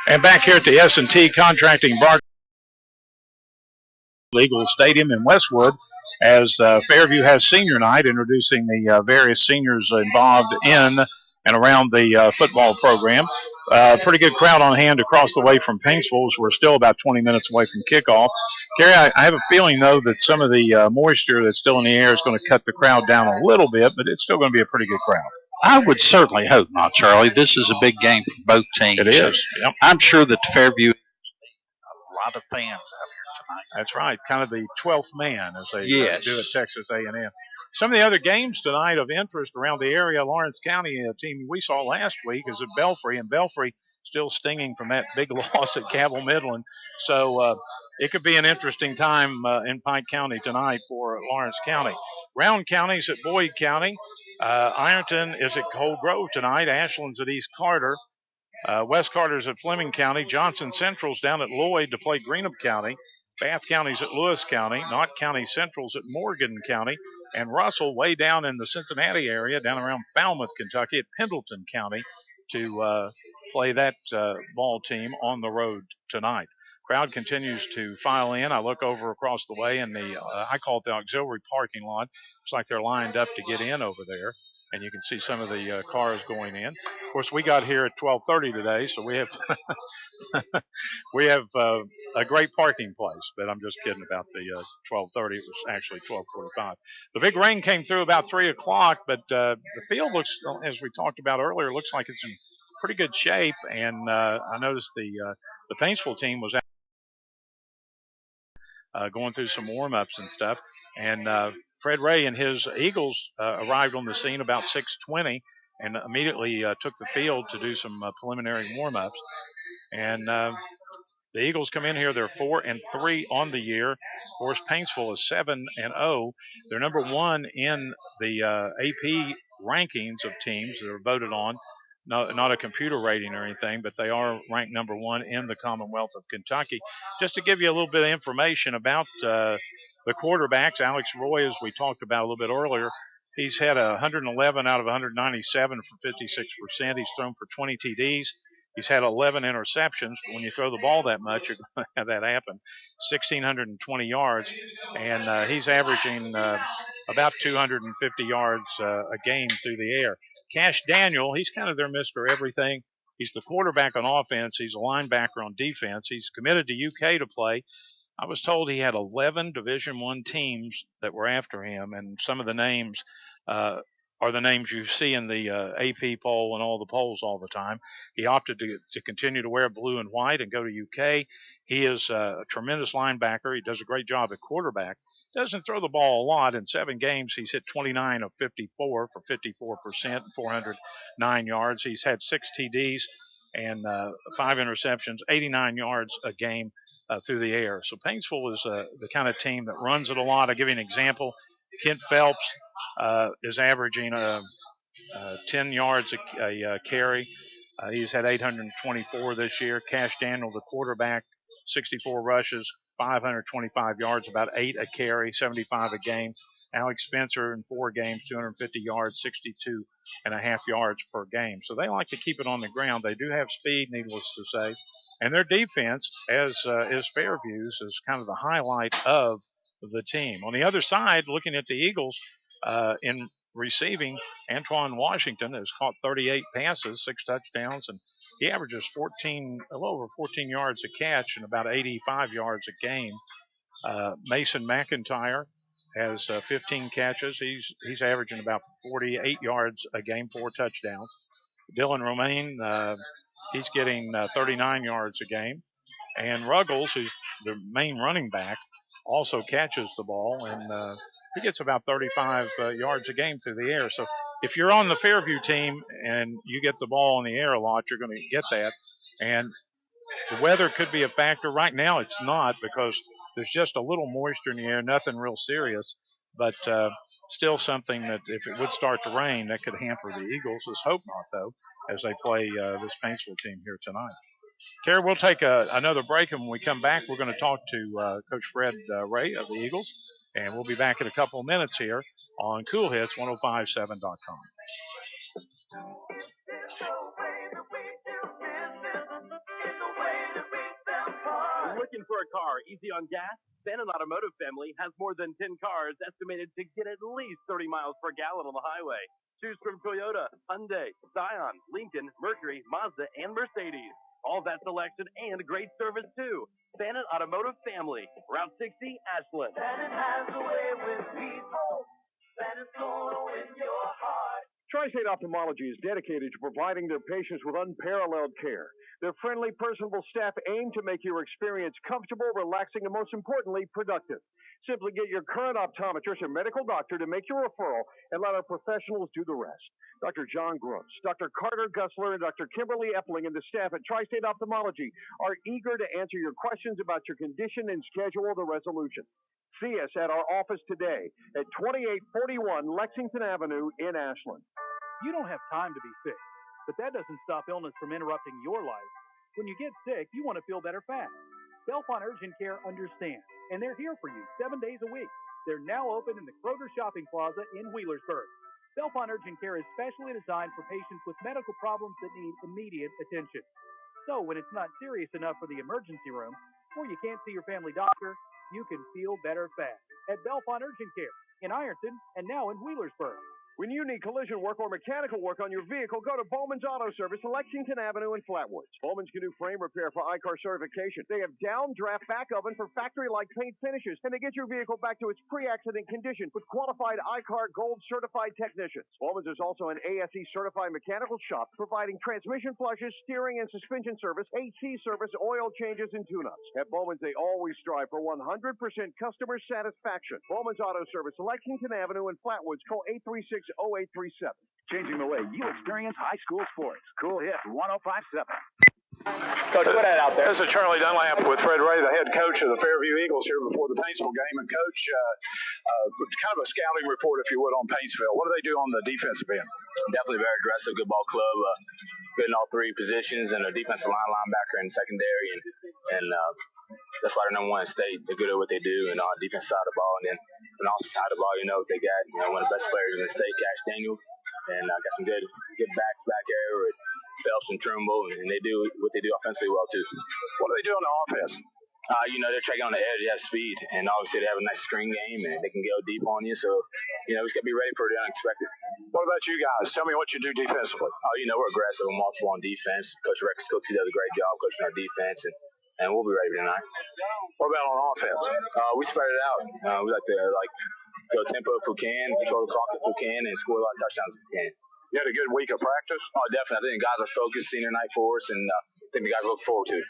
And back here at the S&T Contracting Bar Legal Stadium in Westwood, as Fairview has senior night, introducing the various seniors involved in and around the football program. Pretty good crowd on hand across the way from Paintsville. We're still about 20 minutes away from kickoff. Gary, I have a feeling, though, that some of the moisture that's still in the air is going to cut the crowd down a little bit, but it's still going to be a pretty good crowd. I would certainly hope not, Charlie. This is a big game for both teams. It is. Yep. I'm sure that Fairview a lot of fans out here tonight. That's right. Kind of the 12th man, as they do at Texas A&M. Some of the other games tonight of interest around the area, Lawrence County, a team we saw last week, is at Belfry, and Belfry still stinging from that big loss at Cabell Midland. So it could be an interesting time in Pike County tonight for Lawrence County. Round County's at Boyd County. Ironton is at Cold Grove tonight. Ashland's at East Carter. West Carter's at Fleming County. Johnson Central's down at Lloyd to play Greenup County. Bath County's at Lewis County. Knott County Central's at Morgan County. And Russell, way down in the Cincinnati area, down around Falmouth, Kentucky, at Pendleton County to play that ball team on the road tonight. Crowd continues to file in. I look over across the way in the, I call it the auxiliary parking lot. Looks like they're lined up to get in over there. And you can see some of the cars going in. Of course, we got here at 12:30 today, so we have we have a great parking place. But I'm just kidding about the 12:30. It was actually 12:45. The big rain came through about 3 o'clock, but the field looks, as we talked about earlier, looks like it's in pretty good shape. And I noticed the Paintsville team was out going through some warm-ups and stuff. And Fred Ray and his Eagles arrived on the scene about 6:20 and immediately took the field to do some preliminary warm-ups. And the Eagles come in here, they're 4-3 on the year. Of course, Paintsville is 7-0. They're number one in the AP rankings of teams that are voted on. No, not a computer rating or anything, but they are ranked number one in the Commonwealth of Kentucky. Just to give you a little bit of information about the quarterbacks, Alex Roy, as we talked about a little bit earlier, he's had 111 out of 197 for 56%. He's thrown for 20 TDs. He's had 11 interceptions. But when you throw the ball that much, you're going to have that happen. 1,620 yards, and he's averaging about 250 yards a game through the air. Cash Daniel, he's kind of their Mr. Everything. He's the quarterback on offense. He's a linebacker on defense. He's committed to UK to play. I was told he had 11 Division I teams that were after him, and some of the names are the names you see in the AP poll and all the polls all the time. He opted to continue to wear blue and white and go to UK. He is a tremendous linebacker. He does a great job at quarterback. Doesn't throw the ball a lot. In 7 games, he's hit 29 of 54 for 54%, 409 yards. He's had 6 TDs and 5 interceptions, 89 yards a game through the air. So Paintsville is the kind of team that runs it a lot. I'll give you an example. Kent Phelps is averaging 10 yards a carry. He's had 824 this year. Cash Daniel, the quarterback, 64 rushes, 525 yards, about 8 a carry, 75 a game. Alex Spencer in 4 games, 250 yards, 62 and a half yards per game. So they like to keep it on the ground. They do have speed, needless to say. And their defense, as is Fairview's, is kind of the highlight of the team. On the other side, looking at the Eagles, in receiving, Antoine Washington has caught 38 passes, 6 touchdowns, and he averages a little over 14 yards a catch and about 85 yards a game. Mason McIntyre has 15 catches. He's averaging about 48 yards a game, 4 touchdowns. Dylan Romaine, he's getting 39 yards a game. And Ruggles, who's the main running back, also catches the ball, and he gets about 35 yards a game through the air. So if you're on the Fairview team and you get the ball in the air a lot, you're going to get that. And the weather could be a factor. Right now it's not, because there's just a little moisture in the air, nothing real serious. But still something that if it would start to rain, that could hamper the Eagles. Let's hope not, though, as they play this Paintsville team here tonight. Kerry, we'll take another break, and when we come back, we're going to talk to Coach Fred Ray of the Eagles, and we'll be back in a couple of minutes here on Cool Hits 105.7.com. Looking for a car easy on gas? Bannon Automotive Family has more than 10 cars estimated to get at least 30 miles per gallon on the highway. Choose from Toyota, Hyundai, Scion, Lincoln, Mercury, Mazda, and Mercedes. All that selection and great service, too. Bannon Automotive Family, Route 60, Ashland. Bannon has a way with people. Bannon's gonna win your heart. Tri-State Ophthalmology is dedicated to providing their patients with unparalleled care. Their friendly, personable staff aim to make your experience comfortable, relaxing, and most importantly, productive. Simply get your current optometrist or medical doctor to make your referral and let our professionals do the rest. Dr. John Gross, Dr. Carter Gussler, and Dr. Kimberly Epling and the staff at Tri-State Ophthalmology are eager to answer your questions about your condition and schedule the resolution. See us at our office today at 2841 Lexington Avenue in Ashland. You don't have time to be sick, but that doesn't stop illness from interrupting your life. When you get sick, you want to feel better fast. Belfont Urgent Care understands, and they're here for you 7 days a week. They're now open in the Kroger Shopping Plaza in Wheelersburg. Belfont Urgent Care is specially designed for patients with medical problems that need immediate attention. So when it's not serious enough for the emergency room, or you can't see your family doctor, you can feel better fast at Belfont Urgent Care in Ironton and now in Wheelersburg. When you need collision work or mechanical work on your vehicle, go to Bowman's Auto Service, Lexington Avenue in Flatwoods. Bowman's can do frame repair for I-CAR certification. They have downdraft back oven for factory-like paint finishes, and they get your vehicle back to its pre-accident condition with qualified I-CAR Gold certified technicians. Bowman's is also an ASE certified mechanical shop providing transmission flushes, steering and suspension service, AC service, oil changes, and tune-ups. At Bowman's, they always strive for 100% customer satisfaction. Bowman's Auto Service, Lexington Avenue in Flatwoods. Call 836-0837. Changing the way you experience high school sports. Cool Hit 1057. Coach, put that out there. This is Charlie Dunlap with Fred Ray, the head coach of the Fairview Eagles here before the Paintsville game. And Coach, kind of a scouting report, if you would, on Paintsville. What do they do on the defensive end? Definitely very aggressive, good ball club. Good in all three positions, and a defensive line, linebacker, and secondary. And that's why they're number one in state. They're good at what they do, and on the defense side of the ball. And then on the offensive side of the ball, you know what they got. You know, one of the best players in the state, Cash Daniel. And got some good backs back there with Phelps and Trimble, and they do what they do offensively well, too. What do they do on the offense? You know, they're checking on the edge, they have speed, and obviously they have a nice screen game, and they can go deep on you. So, you know, we just got to be ready for the unexpected. What about you guys? Tell me what you do defensively. Oh, you know, we're aggressive and multiple on defense. Coach Rex Cooks, he does a great job coaching our defense, and we'll be ready tonight. What about on offense? We spread it out. We like to go tempo if we can, control the clock if we can, and score a lot of touchdowns if we can. You had a good week of practice? Oh, definitely. I think the guys are focused senior night for us, and I think the guys look forward to it.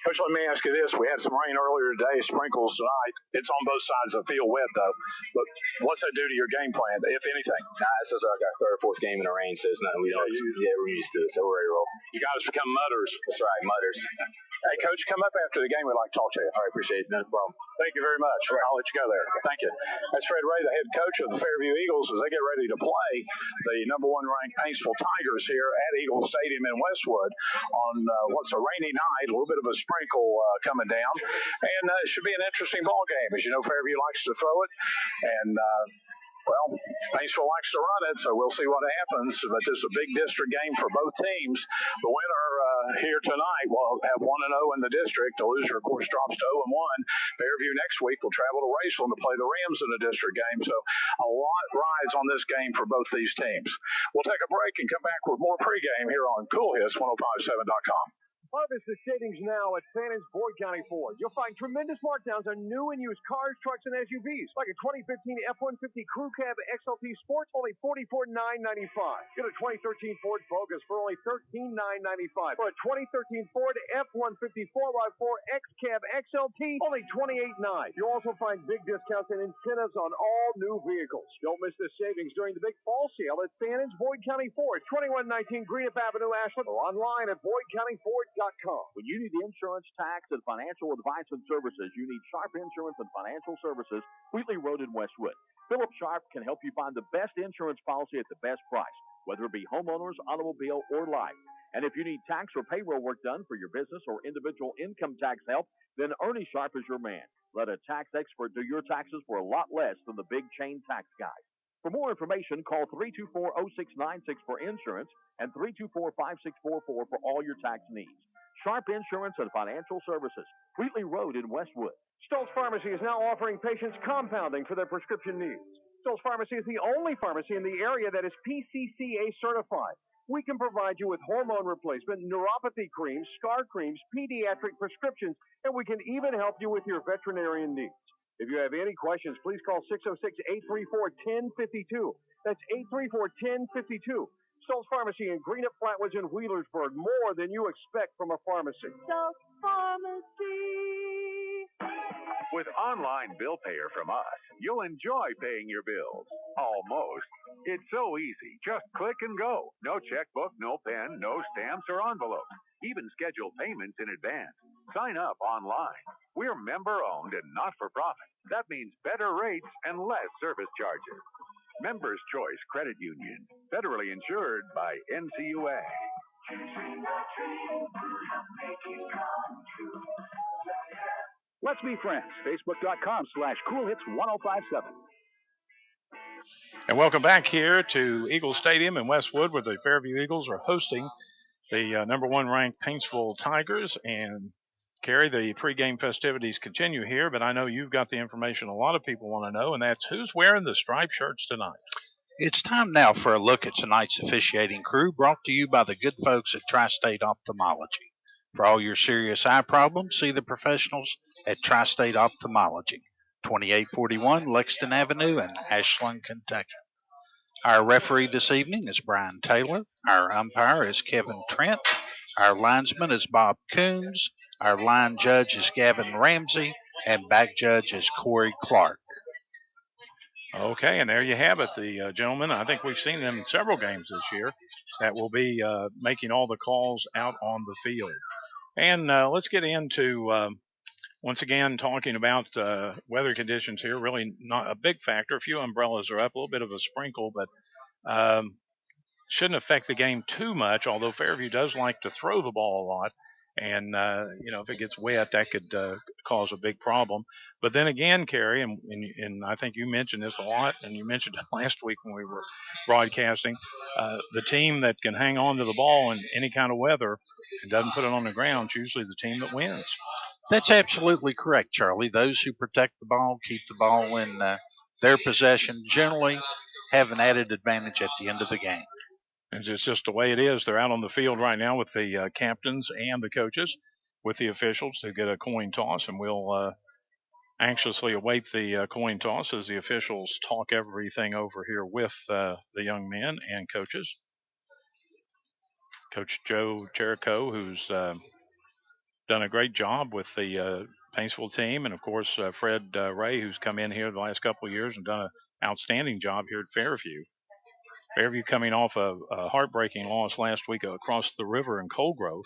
Coach, let me ask you this. We had some rain earlier today, sprinkles tonight. It's on both sides of the field wet, though. But what's that do to your game plan, if anything? Nah, this is our third or fourth game in the rain, so it's nothing we don't. Yeah, we're used to it, so we're ready to roll. You guys become mutters. That's right, mutters. Hey, Coach, come up after the game. We'd like to talk to you. All right, appreciate it. No problem. Thank you very much. I'll let you go there. Thank you. That's Fred Ray, the head coach of the Fairview Eagles, as they get ready to play the number one ranked Paintsville Tigers here at Eagle Stadium in Westwood on what's a rainy night, a little bit of a sprinkle coming down. And it should be an interesting ball game. As you know, Fairview likes to throw it. And, well, Paintsville likes to run it, so we'll see what happens. But this is a big district game for both teams. The winner here tonight will have 1-0 in the district. The loser, of course, drops to 0-1. Fairview next week will travel to Raceland to play the Rams in the district game. So a lot rides on this game for both these teams. We'll take a break and come back with more pregame here on CoolHits1057.com. Harvest the savings now at Fannon's Boyd County Ford. You'll find tremendous markdowns on new and used cars, trucks, and SUVs, like a 2015 F-150 Crew Cab XLT Sports, only $44,995. Get a 2013 Ford Focus for only $13,995. Or a 2013 Ford F-150 4x4 X-Cab XLT, only $28,995. You'll also find big discounts and incentives on all new vehicles. Don't miss the savings during the big fall sale at Fannon's Boyd County Ford, 2119 Greenup Avenue, Ashland, or online at BoydCountyFord.com. When you need insurance, tax, and financial advice and services, you need Sharp Insurance and Financial Services, Wheatley Road in Westwood. Philip Sharp can help you find the best insurance policy at the best price, whether it be homeowners, automobile, or life. And if you need tax or payroll work done for your business or individual income tax help, then Ernie Sharp is your man. Let a tax expert do your taxes for a lot less than the big chain tax guys. For more information, call 324-0696 for insurance and 324-5644 for all your tax needs. Sharp Insurance and Financial Services, Wheatley Road in Westwood. Stoltz Pharmacy is now offering patients compounding for their prescription needs. Stoltz Pharmacy is the only pharmacy in the area that is PCCA certified. We can provide you with hormone replacement, neuropathy creams, scar creams, pediatric prescriptions, and we can even help you with your veterinarian needs. If you have any questions, please call 606-834-1052. That's 834-1052. Stoltz Pharmacy in Greenup, Flatwoods, and Wheelersburg. More than you expect from a pharmacy. Stoltz Pharmacy. With online bill payer from us, you'll enjoy paying your bills. Almost. It's so easy. Just click and go. No checkbook, no pen, no stamps or envelopes. Even schedule payments in advance. Sign up online. We're member-owned and not-for-profit. That means better rates and less service charges. Members Choice Credit Union. Federally insured by NCUA. Let's be friends. Facebook.com/CoolHits1057. And welcome back here to Eagle Stadium in Westwood, where the Fairview Eagles are hosting the number one ranked Paintsville Tigers. And Kerry, the pregame festivities continue here, but I know you've got the information a lot of people want to know, and that's who's wearing the striped shirts tonight. It's time now for a look at tonight's officiating crew, brought to you by the good folks at Tri-State Ophthalmology. For all your serious eye problems, see the professionals at Tri-State Ophthalmology, 2841 Lexington Avenue in Ashland, Kentucky. Our referee this evening is Brian Taylor. Our umpire is Kevin Trent. Our linesman is Bob Coons. Our line judge is Gavin Ramsey. And back judge is Corey Clark. Okay, and there you have it. The gentlemen, I think we've seen them in several games this year, that will be making all the calls out on the field. And let's get into, once again, talking about weather conditions here. Really not a big factor. A few umbrellas are up, a little bit of a sprinkle, but shouldn't affect the game too much, although Fairview does like to throw the ball a lot. And, if it gets wet, that could cause a big problem. But then again, Kerry, and I think you mentioned this a lot, and you mentioned it last week when we were broadcasting, the team that can hang on to the ball in any kind of weather and doesn't put it on the ground is usually the team that wins. That's absolutely correct, Charlie. Those who protect the ball, keep the ball in their possession, generally have an added advantage at the end of the game. And it's just the way it is. They're out on the field right now with the captains and the coaches, with the officials to get a coin toss, and we'll anxiously await the coin toss as the officials talk everything over here with the young men and coaches. Coach Joe Jericho, who's done a great job with the Paintsville team, and of course Fred Ray, who's come in here the last couple of years and done an outstanding job here at Fairview. Fairview coming off a heartbreaking loss last week across the river in Cold Grove.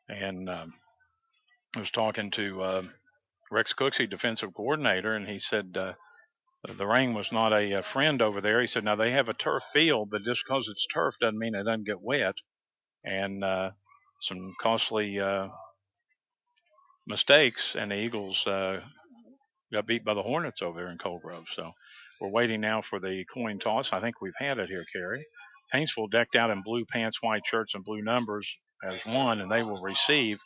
And I was talking to Rex Cooksey, defensive coordinator, and he said the rain was not a friend over there. He said, now they have a turf field, but just because it's turf doesn't mean it doesn't get wet. And some costly mistakes, and the Eagles got beat by the Hornets over there in Cold Grove. So we're waiting now for the coin toss. I think we've had it here, Kerry. Paintsville decked out in blue pants, white shirts, and blue numbers as one, and they will receive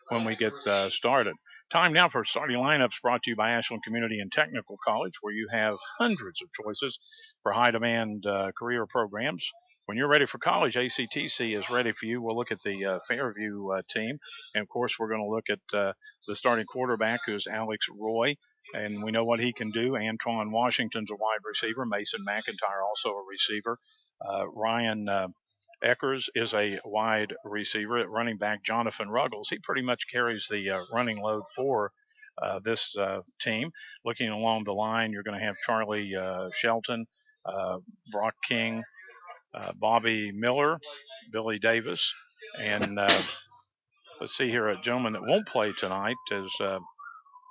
when we get started. Time now for starting lineups, brought to you by Ashland Community and Technical College, where you have hundreds of choices for high-demand career programs. When you're ready for college, ACTC is ready for you. We'll look at the Fairview team, and of course we're going to look at the starting quarterback, who's Alex Roy. And we know what he can do. Antoine Washington's a wide receiver. Mason McIntyre also a receiver. Ryan Eckers is a wide receiver. At running back, Jonathan Ruggles. He pretty much carries the running load for this team. Looking along the line, you're going to have Charlie Shelton, Brock King, Bobby Miller, Billy Davis. And let's see here, a gentleman that won't play tonight is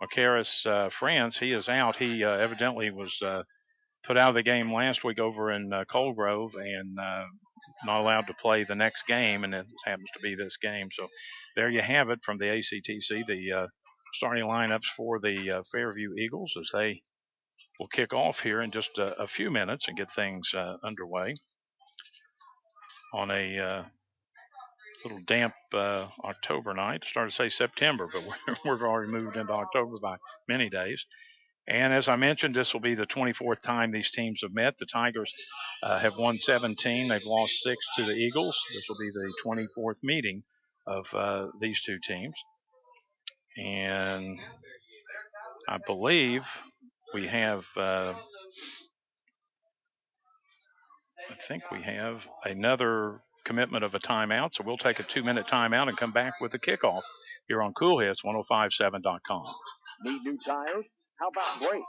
Macaris France. He is out. He evidently was put out of the game last week over in Cold Grove and not allowed to play the next game, and it happens to be this game. So there you have it from the ACTC, the starting lineups for the Fairview Eagles, as they will kick off here in just a few minutes and get things underway on a little damp October night. Started to say September, but we've already moved into October by many days. And as I mentioned, this will be the 24th time these teams have met. The Tigers have won 17. They've lost 6 to the Eagles. This will be the 24th meeting of these two teams. And I believe we have, I think we have another commitment of a timeout. So we'll take a 2-minute timeout and come back with the kickoff here on CoolHits1057.com. Need new tires? How about brakes?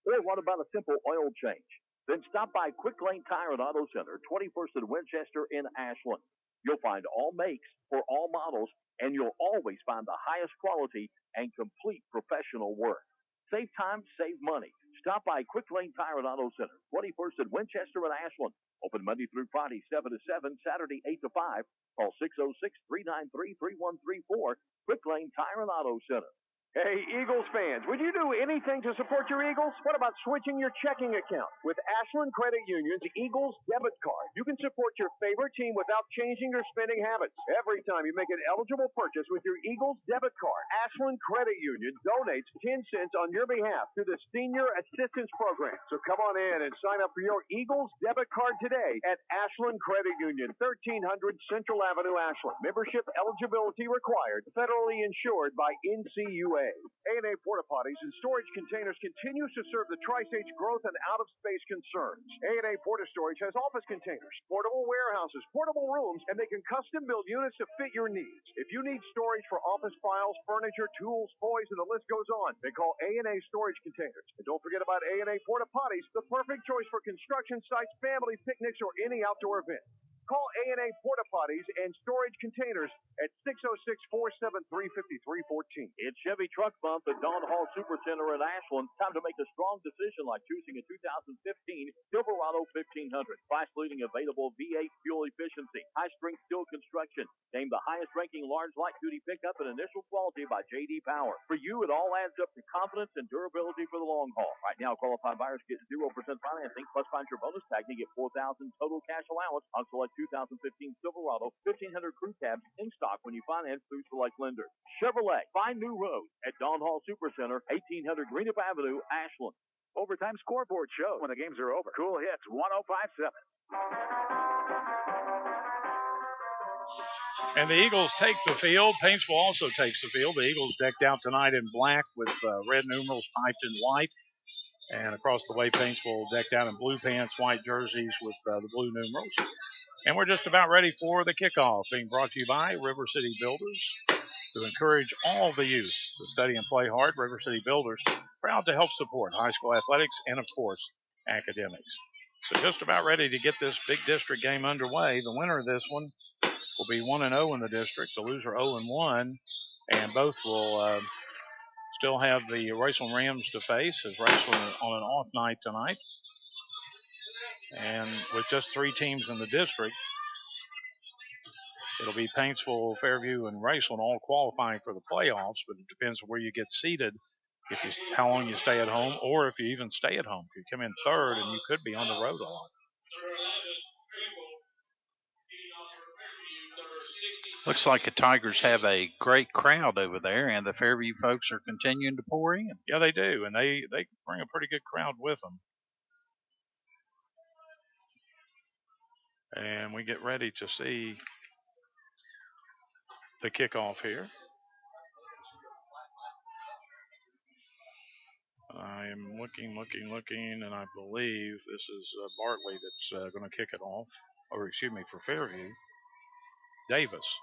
Or what about a simple oil change? Then stop by Quick Lane Tire and Auto Center, 21st and Winchester in Ashland. You'll find all makes for all models, and you'll always find the highest quality and complete professional work. Save time, save money. Stop by Quick Lane Tire and Auto Center, 21st and Winchester in Ashland. Open Monday through Friday, 7 to 7, Saturday, 8 to 5. Call 606-393-3134. Quick Lane Tire and Auto Center. Hey, Eagles fans, would you do anything to support your Eagles? What about switching your checking account? With Ashland Credit Union's Eagles debit card, you can support your favorite team without changing your spending habits. Every time you make an eligible purchase with your Eagles debit card, Ashland Credit Union donates 10 cents on your behalf to the Senior Assistance Program. So come on in and sign up for your Eagles debit card today at Ashland Credit Union, 1300 Central Avenue, Ashland. Membership eligibility required, federally insured by NCUA. A&A Porta Potties and Storage Containers continues to serve the Tri-State's growth and out-of-space concerns. A&A Porta Storage has office containers, portable warehouses, portable rooms, and they can custom build units to fit your needs. If you need storage for office files, furniture, tools, toys, and the list goes on, then call A&A Storage Containers. And don't forget about A&A Porta Potties, the perfect choice for construction sites, family picnics, or any outdoor event. Call A&A Porta Potties and Storage Containers at 606-473-5314. It's Chevy Truck Month at Don Hall Supercenter in Ashland. Time to make a strong decision like choosing a 2015 Silverado 1500. Price-leading available V8 fuel efficiency, high-strength steel construction. Named the highest-ranking large light-duty pickup and initial quality by J.D. Power. For you, it all adds up to confidence and durability for the long haul. Right now, qualified buyers get 0% financing, plus find your bonus tag and get $4,000 total cash allowance on select 2015 Silverado 1500 crew cabs in stock when you finance through select lenders. Chevrolet, find new roads at Don Hall Supercenter, 1800 Greenup Avenue, Ashland. Overtime scoreboard shows when the games are over. Cool Hits 1057. And the Eagles take the field. Paintsville also takes the field. The Eagles decked out tonight in black with red numerals piped in white. And across the way, Paintsville decked out in blue pants, white jerseys with the blue numerals. And we're just about ready for the kickoff, being brought to you by River City Builders, to encourage all the youth to study and play hard. River City Builders, proud to help support high school athletics and, of course, academics. So just about ready to get this big district game underway. The winner of this one will be 1-0 in the district. The loser 0-1, and both will still have the Raceland Rams to face, as Raceland on an off night tonight. And with just 3 teams in the district, it'll be Paintsville, Fairview, and Raceland all qualifying for the playoffs, but it depends on where you get seated, how long you stay at home, or if you even stay at home. You come in third, and you could be on the road a lot. Looks like the Tigers have a great crowd over there, and the Fairview folks are continuing to pour in. Yeah, they do, and they bring a pretty good crowd with them. And we get ready to see the kickoff here. I am looking, and I believe this is Bartley that's going to kick it off, or excuse me, for Fairview. Davis.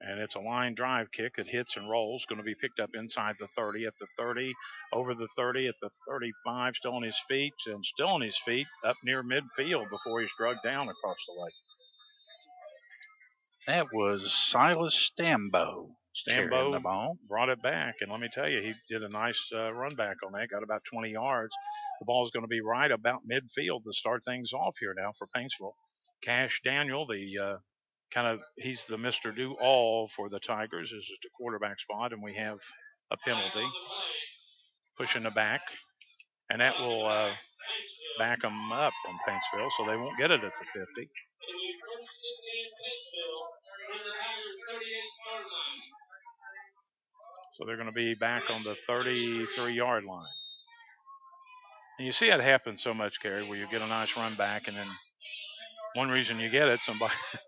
And it's a line drive kick that hits and rolls, going to be picked up inside the 30, at the 30, over the 30, at the 35, still on his feet, and still on his feet up near midfield before he's drugged down across the way. That was Silas Stambo. Stambo brought it back, and let me tell you, he did a nice run back on that, got about 20 yards. The ball is going to be right about midfield to start things off here now for Paintsville. Cash Daniel, he's the Mr. Do-All for the Tigers. This is the quarterback spot, and we have a penalty pushing the back, and that will back them up on Paintsville, so they won't get it at the 50. So they're going to be back on the 33-yard line. And you see it happen so much, Kerry, where you get a nice run back, and then one reason you get it,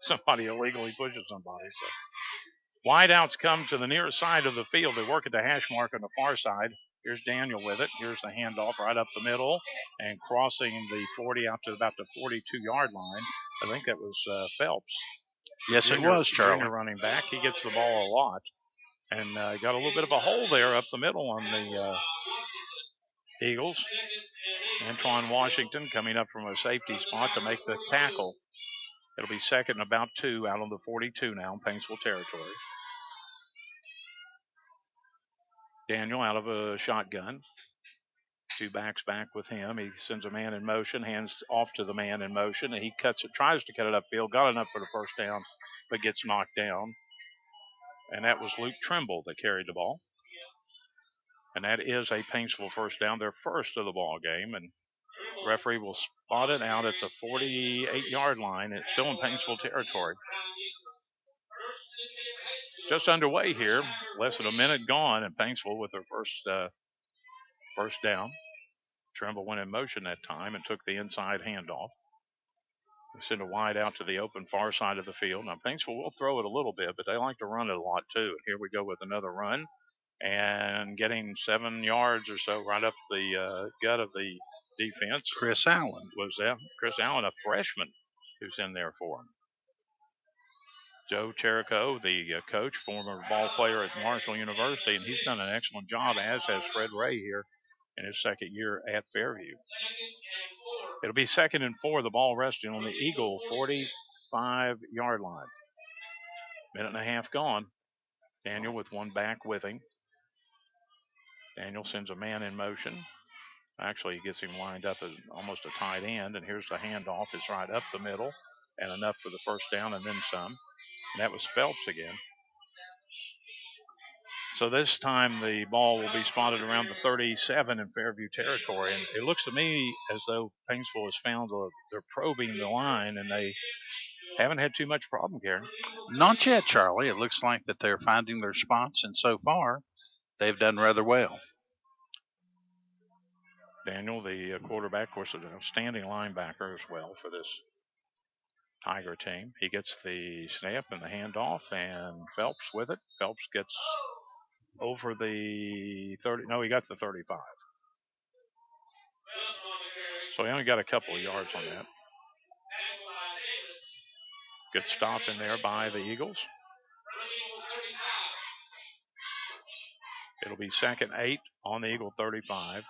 somebody illegally pushes somebody. So wideouts come to the near side of the field. They work at the hash mark on the far side. Here's Daniel with it. Here's the handoff right up the middle and crossing the 40 out to about the 42-yard line. I think that was Phelps. Yes, it was, Charlie. Junior running back. He gets the ball a lot. And got a little bit of a hole there up the middle on the Eagles. Antoine Washington coming up from a safety spot to make the tackle. It'll be second and about 2 out on the 42 now in Paintsville territory. Daniel out of a shotgun. 2 backs back with him. He sends a man in motion, hands off to the man in motion, and he tries to cut it upfield. Got enough for the first down, but gets knocked down. And that was Luke Trimble that carried the ball. And that is a Paintsville first down, their first of the ball game. And the referee will spot it out at the 48-yard line. It's still in Paintsville territory. Just underway here, less than a minute gone, and Paintsville with their first down. Trimble went in motion that time and took the inside handoff. They send a wide out to the open far side of the field. Now, Paintsville will throw it a little bit, but they like to run it a lot too. Here we go with another run. And getting 7 yards or so right up the gut of the defense. Chris Allen. Was that Chris Allen, a freshman who's in there for him. Joe Cherico, the coach, former ball player at Marshall University, and he's done an excellent job, as has Fred Ray here in his second year at Fairview. It'll be 2nd and 4, the ball resting on the Eagle 45-yard line. Minute and a half gone. Daniel with one back with him. Daniel sends a man in motion. Actually, he gets him lined up as almost a tight end, and here's the handoff. It's right up the middle, and enough for the first down and then some. And that was Phelps again. So this time the ball will be spotted around the 37 in Fairview territory. And it looks to me as though Paintsville has found they're probing the line, and they haven't had too much problem, Karen. Not yet, Charlie. It looks like that they're finding their spots, and so far they've done rather well. Daniel, the quarterback, of course, an outstanding linebacker as well for this Tiger team. He gets the snap and the handoff, and Phelps with it. Phelps gets over the 30. No, he got the 35. So he only got a couple of yards on that. Good stop in there by the Eagles. It'll be 2nd and 8 on the Eagle 35.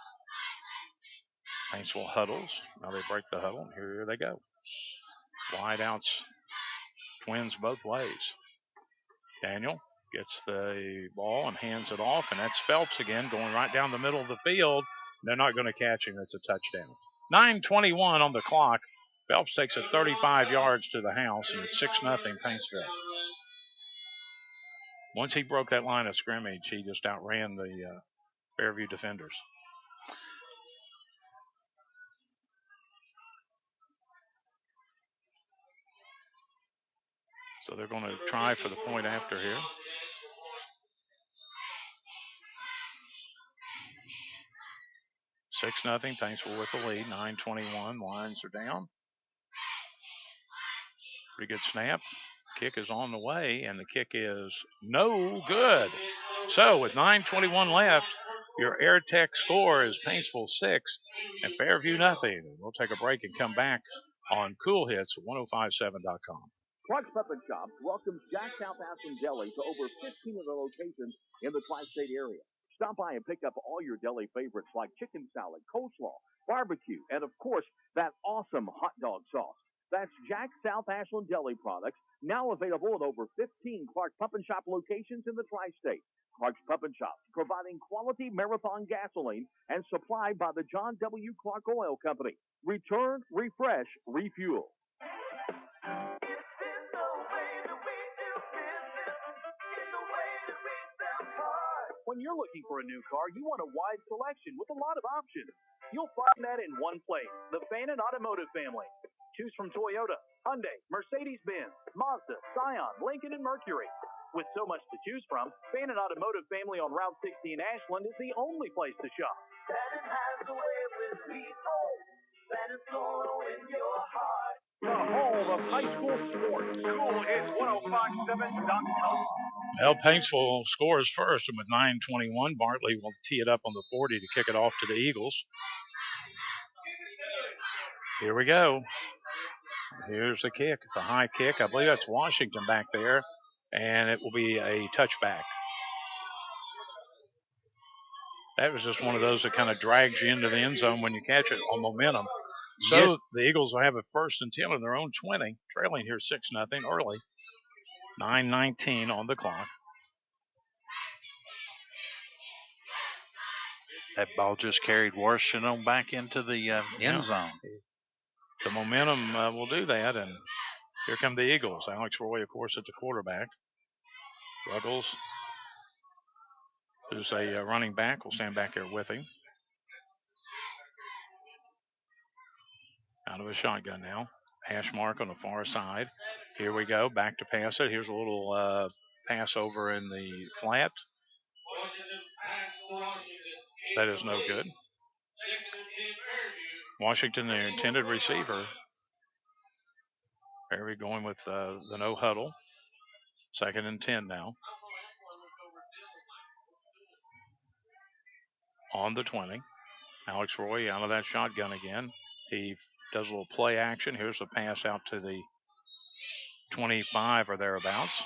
Paintsville huddles. Now they break the huddle, and here they go. Wide outs, twins both ways. Daniel gets the ball and hands it off, and that's Phelps again going right down the middle of the field. They're not going to catch him. It's a touchdown. 9:21 on the clock. Phelps takes it 35 yards to the house, and it's 6-0 Paintsville. Once he broke that line of scrimmage, he just outran the Fairview defenders. So they're going to try for the point after here. Six nothing. Paintsville with the lead. 9:21. Lines are down. Pretty good snap. Kick is on the way, and the kick is no good. So with 9:21 left, your Air Tech score is Paintsville 6 and Fairview nothing. We'll take a break and come back on Cool Hits 1057.com. Clark's Puppet Shops welcomes Jack South Ashland Deli to over 15 of the locations in the tri-state area. Stop by and pick up all your deli favorites like chicken salad, coleslaw, barbecue, and of course, that awesome hot dog sauce. That's Jack South Ashland Deli products, now available at over 15 Clark Puppet Shop locations in the tri-state. Clark's Puppet Shops, providing quality Marathon gasoline and supplied by the John W. Clark Oil Company. Return, refresh, refuel. When you're looking for a new car, you want a wide selection with a lot of options. You'll find that in one place, the Fannin Automotive family. Choose from Toyota, Hyundai, Mercedes-Benz, Mazda, Scion, Lincoln, and Mercury. With so much to choose from, Fannin Automotive Family on Route 60 in Ashland is the only place to shop. Fannin has a way with people. Fannin's gonna win your heart. The home of high school sports. Cool is 1057.com. Well, Paintsville scores first, and with 9:21, Bartley will tee it up on the 40 to kick it off to the Eagles. Here we go. Here's the kick. It's a high kick. I believe that's Washington back there, and it will be a touchback. That was just one of those that kind of drags you into the end zone when you catch it on momentum. So Yes. the Eagles will have it 1st and 10 on their own 20, trailing here 6-0 early. 9:19 on the clock. That ball just carried Washington back into the end zone. The momentum will do that, and here come the Eagles. Alex Roy, of course, at the quarterback. Ruggles, who's a running back, will stand back here with him. Out of a shotgun now. Hash mark on the far side. Here we go. Back to pass it. Here's a little pass over in the flat. That is no good. Washington, their intended receiver. Fairview going with the no huddle. 2nd and 10 now. On the 20. Alex Roy out of that shotgun again. He does a little play action. Here's a pass out to the 25 or thereabouts.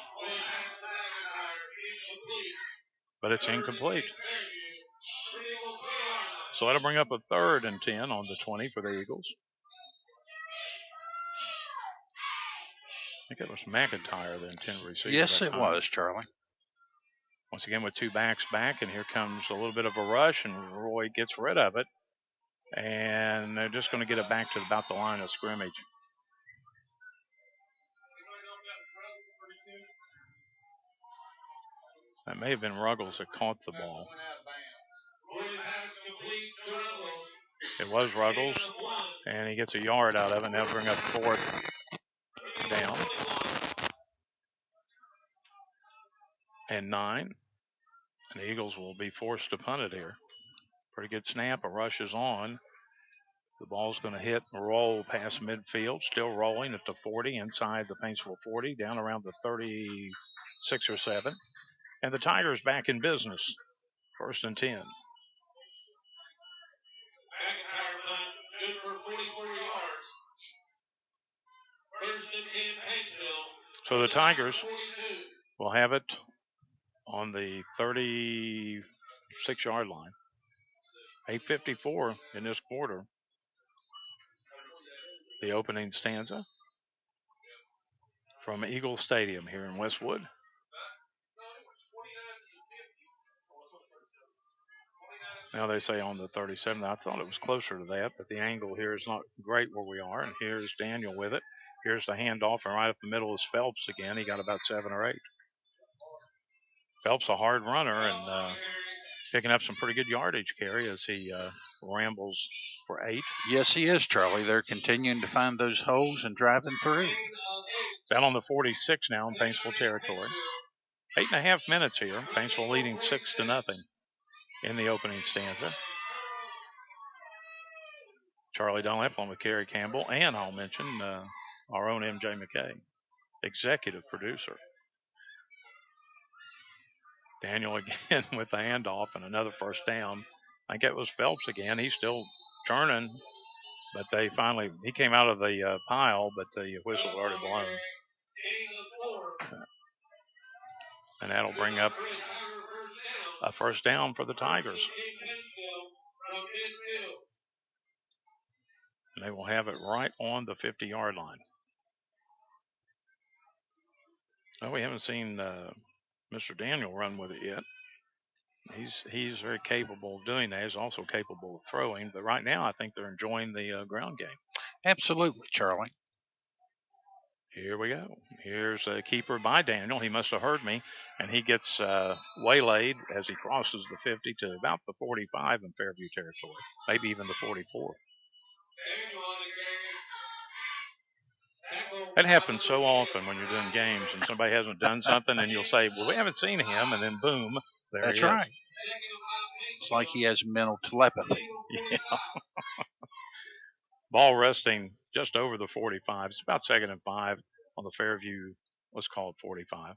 But it's incomplete. So that'll bring up a 3rd and 10 on the 20 for the Eagles. I think it was McIntyre, the intended receiver. Yes, it was, Charlie. Once again with 2 backs back, and here comes a little bit of a rush, and Roy gets rid of it. And they're just going to get it back to about the line of scrimmage. That may have been Ruggles that caught the ball. It was Ruggles, and he gets a yard out of it, and they'll bring up 4th down. And 9. And the Eagles will be forced to punt it here. Pretty good snap. A rush is on. The ball's going to hit and roll past midfield. Still rolling at the 40, inside the Paintsville 40, down around the 36 or 7. And the Tigers back in business. 1st and 10. So the Tigers will have it on the 36-yard line. 8:54 in this quarter. The opening stanza from Eagle Stadium here in Westwood. Now they say on the 37. I thought it was closer to that, but the angle here is not great where we are. And here's Daniel with it. Here's the handoff, and right up the middle is Phelps again. He got about 7 or 8. Phelps a hard runner and picking up some pretty good yardage carry as he rambles for 8. Yes, he is, Charlie. They're continuing to find those holes and driving through. It's out on the 46 now in Paintsville territory. 8.5 minutes here. Paintsville leading 6-0 in the opening stanza. Charlie Dunlap on with Kerry Campbell, and I'll mention our own MJ McKay, executive producer. Daniel again with the handoff and another 1st down. I think it was Phelps again. He's still turning, but he came out of the pile, but the whistle was already blown. And that'll bring up a 1st down for the Tigers. And they will have it right on the 50-yard line. Well, we haven't seen Mr. Daniel run with it yet. He's very capable of doing that. He's also capable of throwing. But right now, I think they're enjoying the ground game. Absolutely, Charlie. Here we go. Here's a keeper by Daniel. He must have heard me. And he gets waylaid as he crosses the 50 to about the 45 in Fairview territory. Maybe even the 44. That happens so often when you're doing games and somebody hasn't done something, and you'll say, well, we haven't seen him, and then boom, there That's he is. right. It's like he has mental telepathy. Yeah. Ball resting just over the 45. It's about 2nd and 5 on the Fairview, let's call it 45.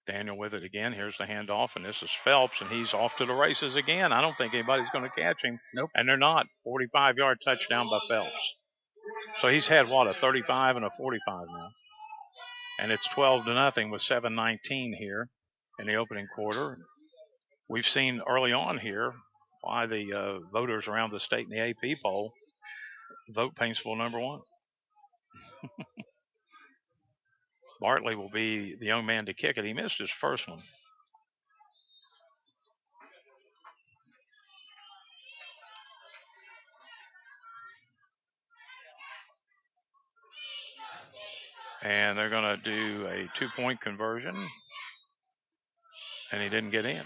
Daniel with it again. Here's the handoff, and this is Phelps, and he's off to the races again. I don't think anybody's going to catch him. Nope. And they're not. 45-yard touchdown by Phelps. So he's had, what, a 35 and a 45 now. And it's 12-0 with 7:19 here in the opening quarter. We've seen early on here why the voters around the state in the AP poll vote Paintsville number 1. Bartley will be the young man to kick it. He missed his first one. And they're going to do a 2-point conversion. And he didn't get in.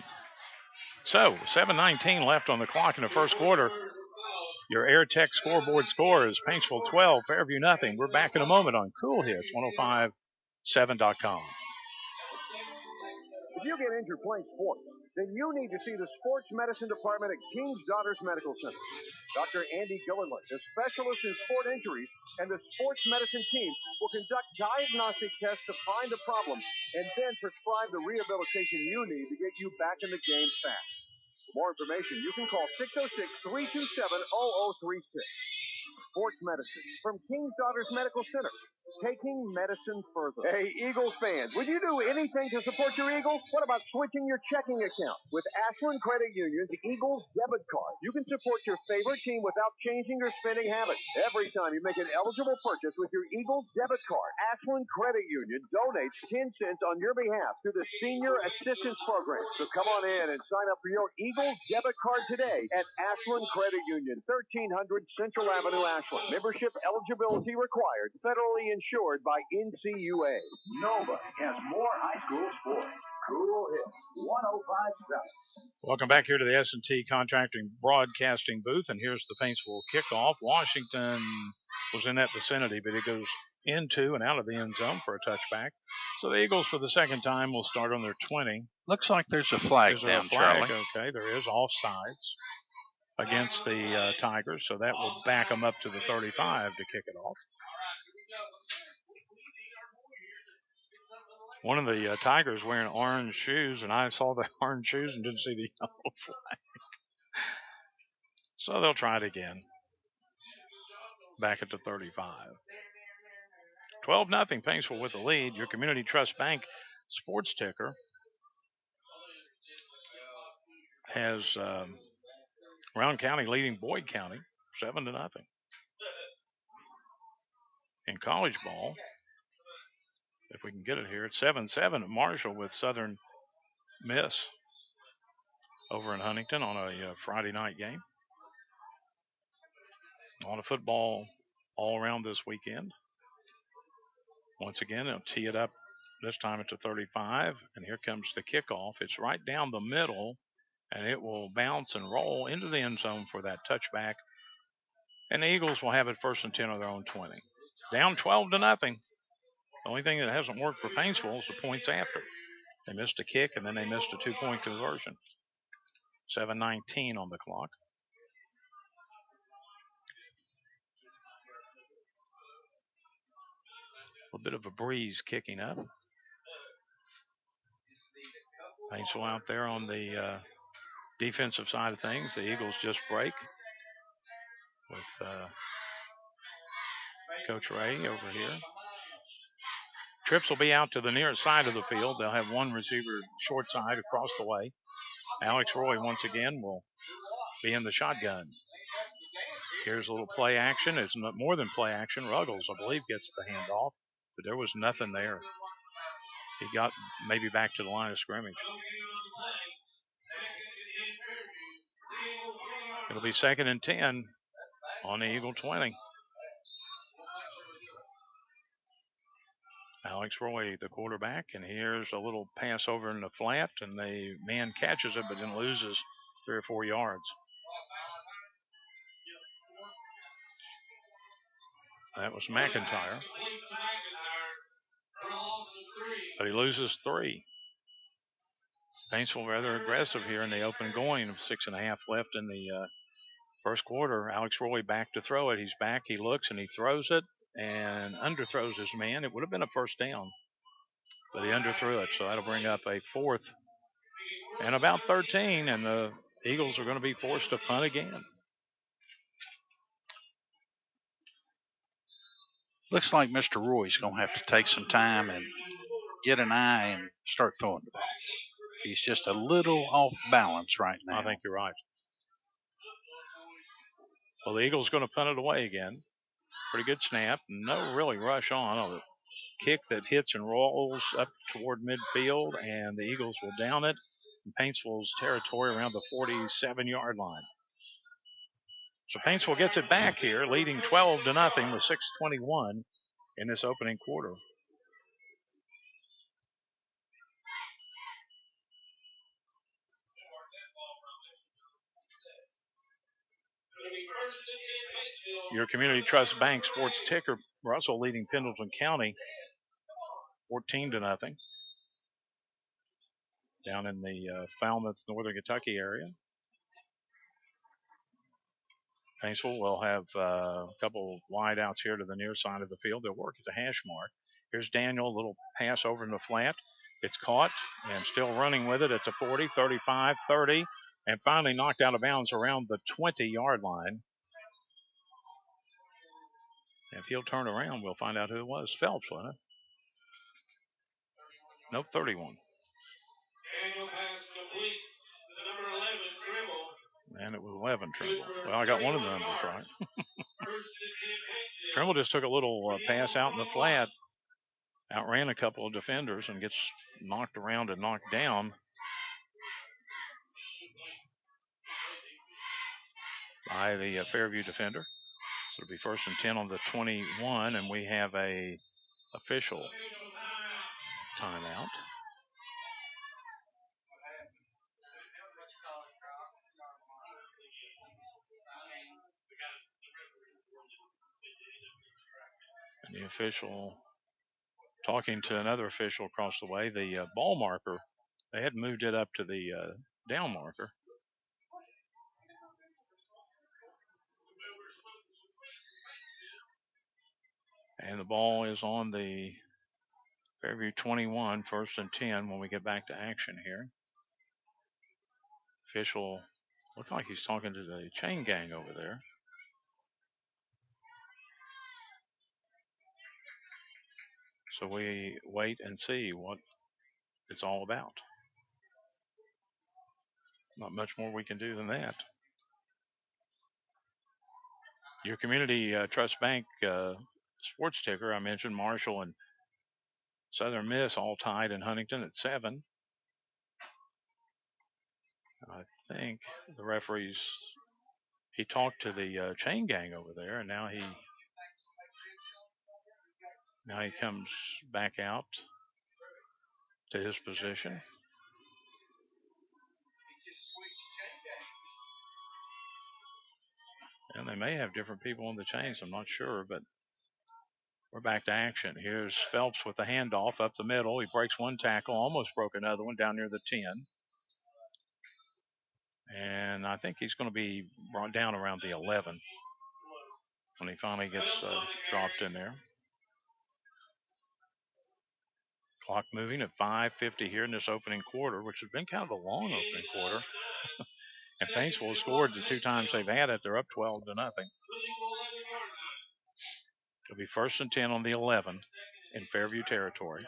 So 7:19 left on the clock in the first quarter. Your Air Tech scoreboard score is Paintsville 12, Fairview nothing. We're back in a moment on Cool Hits 105.7.com. If you get injured playing sports, then you need to see the sports medicine department at King's Daughters Medical Center. Dr. Andy Gillenland, a specialist in sport injuries, and the sports medicine team will conduct diagnostic tests to find the problem and then prescribe the rehabilitation you need to get you back in the game fast. For more information, you can call 606-327-0036. Sports medicine from King's Daughters Medical Center, taking medicine further. Hey, Eagles fans, would you do anything to support your Eagles? What about switching your checking account? With Ashland Credit Union's Eagles debit card, you can support your favorite team without changing your spending habits. Every time you make an eligible purchase with your Eagles debit card, Ashland Credit Union donates 10 cents on your behalf to the Senior Assistance Program. So come on in and sign up for your Eagles debit card today at Ashland Credit Union, 1300 Central Avenue, Ashland. Membership eligibility required. Federally insured by NCUA. Nobody has more high school sports. Cool Hits 105.7. Welcome back here to the S&T Contracting Broadcasting booth, and here's the Paintsville kickoff. Washington was in that vicinity, but it goes into and out of the end zone for a touchback. So the Eagles, for the second time, will start on their 20. Looks like there's a flag down, Charlie. Okay, there is offsides against the Tigers, so that will back them up to the 35 to kick it off. One of the Tigers wearing orange shoes, and I saw the orange shoes and didn't see the yellow flag. So they'll try it again. Back at the 35. 12-0 Paintsville with the lead. Your Community Trust Bank sports ticker has Round County leading Boyd County 7-0. In college ball, if we can get it here, it's 7-7 at Marshall with Southern Miss over in Huntington on a Friday night game. A lot of football all around this weekend. Once again, they'll tee it up this time at the 35, and here comes the kickoff. It's right down the middle, and it will bounce and roll into the end zone for that touchback. And the Eagles will have it 1st and 10 on their own 20. Down 12-0. The only thing that hasn't worked for Paintsville is the points after. They missed a kick, and then they missed a 2-point conversion. 7:19 on the clock. A little bit of a breeze kicking up. Paintsville out there on the defensive side of things. The Eagles just break with Coach Ray over here. Trips will be out to the near side of the field. They'll have one receiver short side across the way. Alex Roy once again will be in the shotgun. Here's a little play action. It's more than play action. Ruggles, I believe, gets the handoff, but there was nothing there. He got maybe back to the line of scrimmage. It'll be 2nd and 10 on the Eagle 20. Alex Roy, the quarterback, and here's a little pass over in the flat, and the man catches it, but then loses 3 or 4 yards. That was McIntyre. But he loses 3. Paintsville rather aggressive here in the open going. 6.5 left in the first quarter. Alex Roy back to throw it. He's back. He looks and he throws it and underthrows his man. It would have been a first down, but he underthrew it. So that'll bring up a 4th and about 13, and the Eagles are going to be forced to punt again. Looks like Mr. Roy's going to have to take some time and get an eye and start throwing the ball. He's just a little off balance right now. I think you're right. Well, the Eagles going to punt it away again. Pretty good snap. No really rush on. A kick that hits and rolls up toward midfield, and the Eagles will down it in Paintsville's territory around the 47-yard line. So Paintsville gets it back here, leading 12-0 with 6:21 in this opening quarter. Your Community Trust Bank Sports Ticker, Russell leading Pendleton County 14-0 down in the Falmouth, Northern Kentucky area. Paintsville will have a couple wide outs here to the near side of the field. They'll work at the hash mark. Here's Daniel, a little pass over in the flat. It's caught and still running with it at the 40, 35, 30, and finally knocked out of bounds around the 20-yard line. If he'll turn around, we'll find out who it was. Phelps, wasn't it? Nope, 31. And it was 11, Trimble. Well, I got one of the numbers right. Trimble just took a little pass out in the flat, outran a couple of defenders, and gets knocked around and knocked down by the Fairview defender. So it'll be 1st and 10 on the 21, and we have a official timeout. And the official talking to another official across the way. The ball marker, they had moved it up to the down marker. And the ball is on the Fairview 21, 1st and 10 when we get back to action here. Official looks like he's talking to the chain gang over there. So we wait and see what it's all about. Not much more we can do than that. Your Community Trust Bank sports ticker, I mentioned Marshall and Southern Miss all tied in Huntington at 7. I think the referees, he talked to the chain gang over there, and now he comes back out to his position. And they may have different people on the chains, I'm not sure, but we're back to action. Here's Phelps with the handoff up the middle. He breaks one tackle, almost broke another one down near the 10. And I think he's going to be brought down around the 11 when he finally gets dropped in there. Clock moving at 5:50 here in this opening quarter, which has been kind of a long opening quarter. And Paintsville scored the 2 times they've had it. They're up 12-0. It'll be 1st and 10 on the 11 in Fairview territory.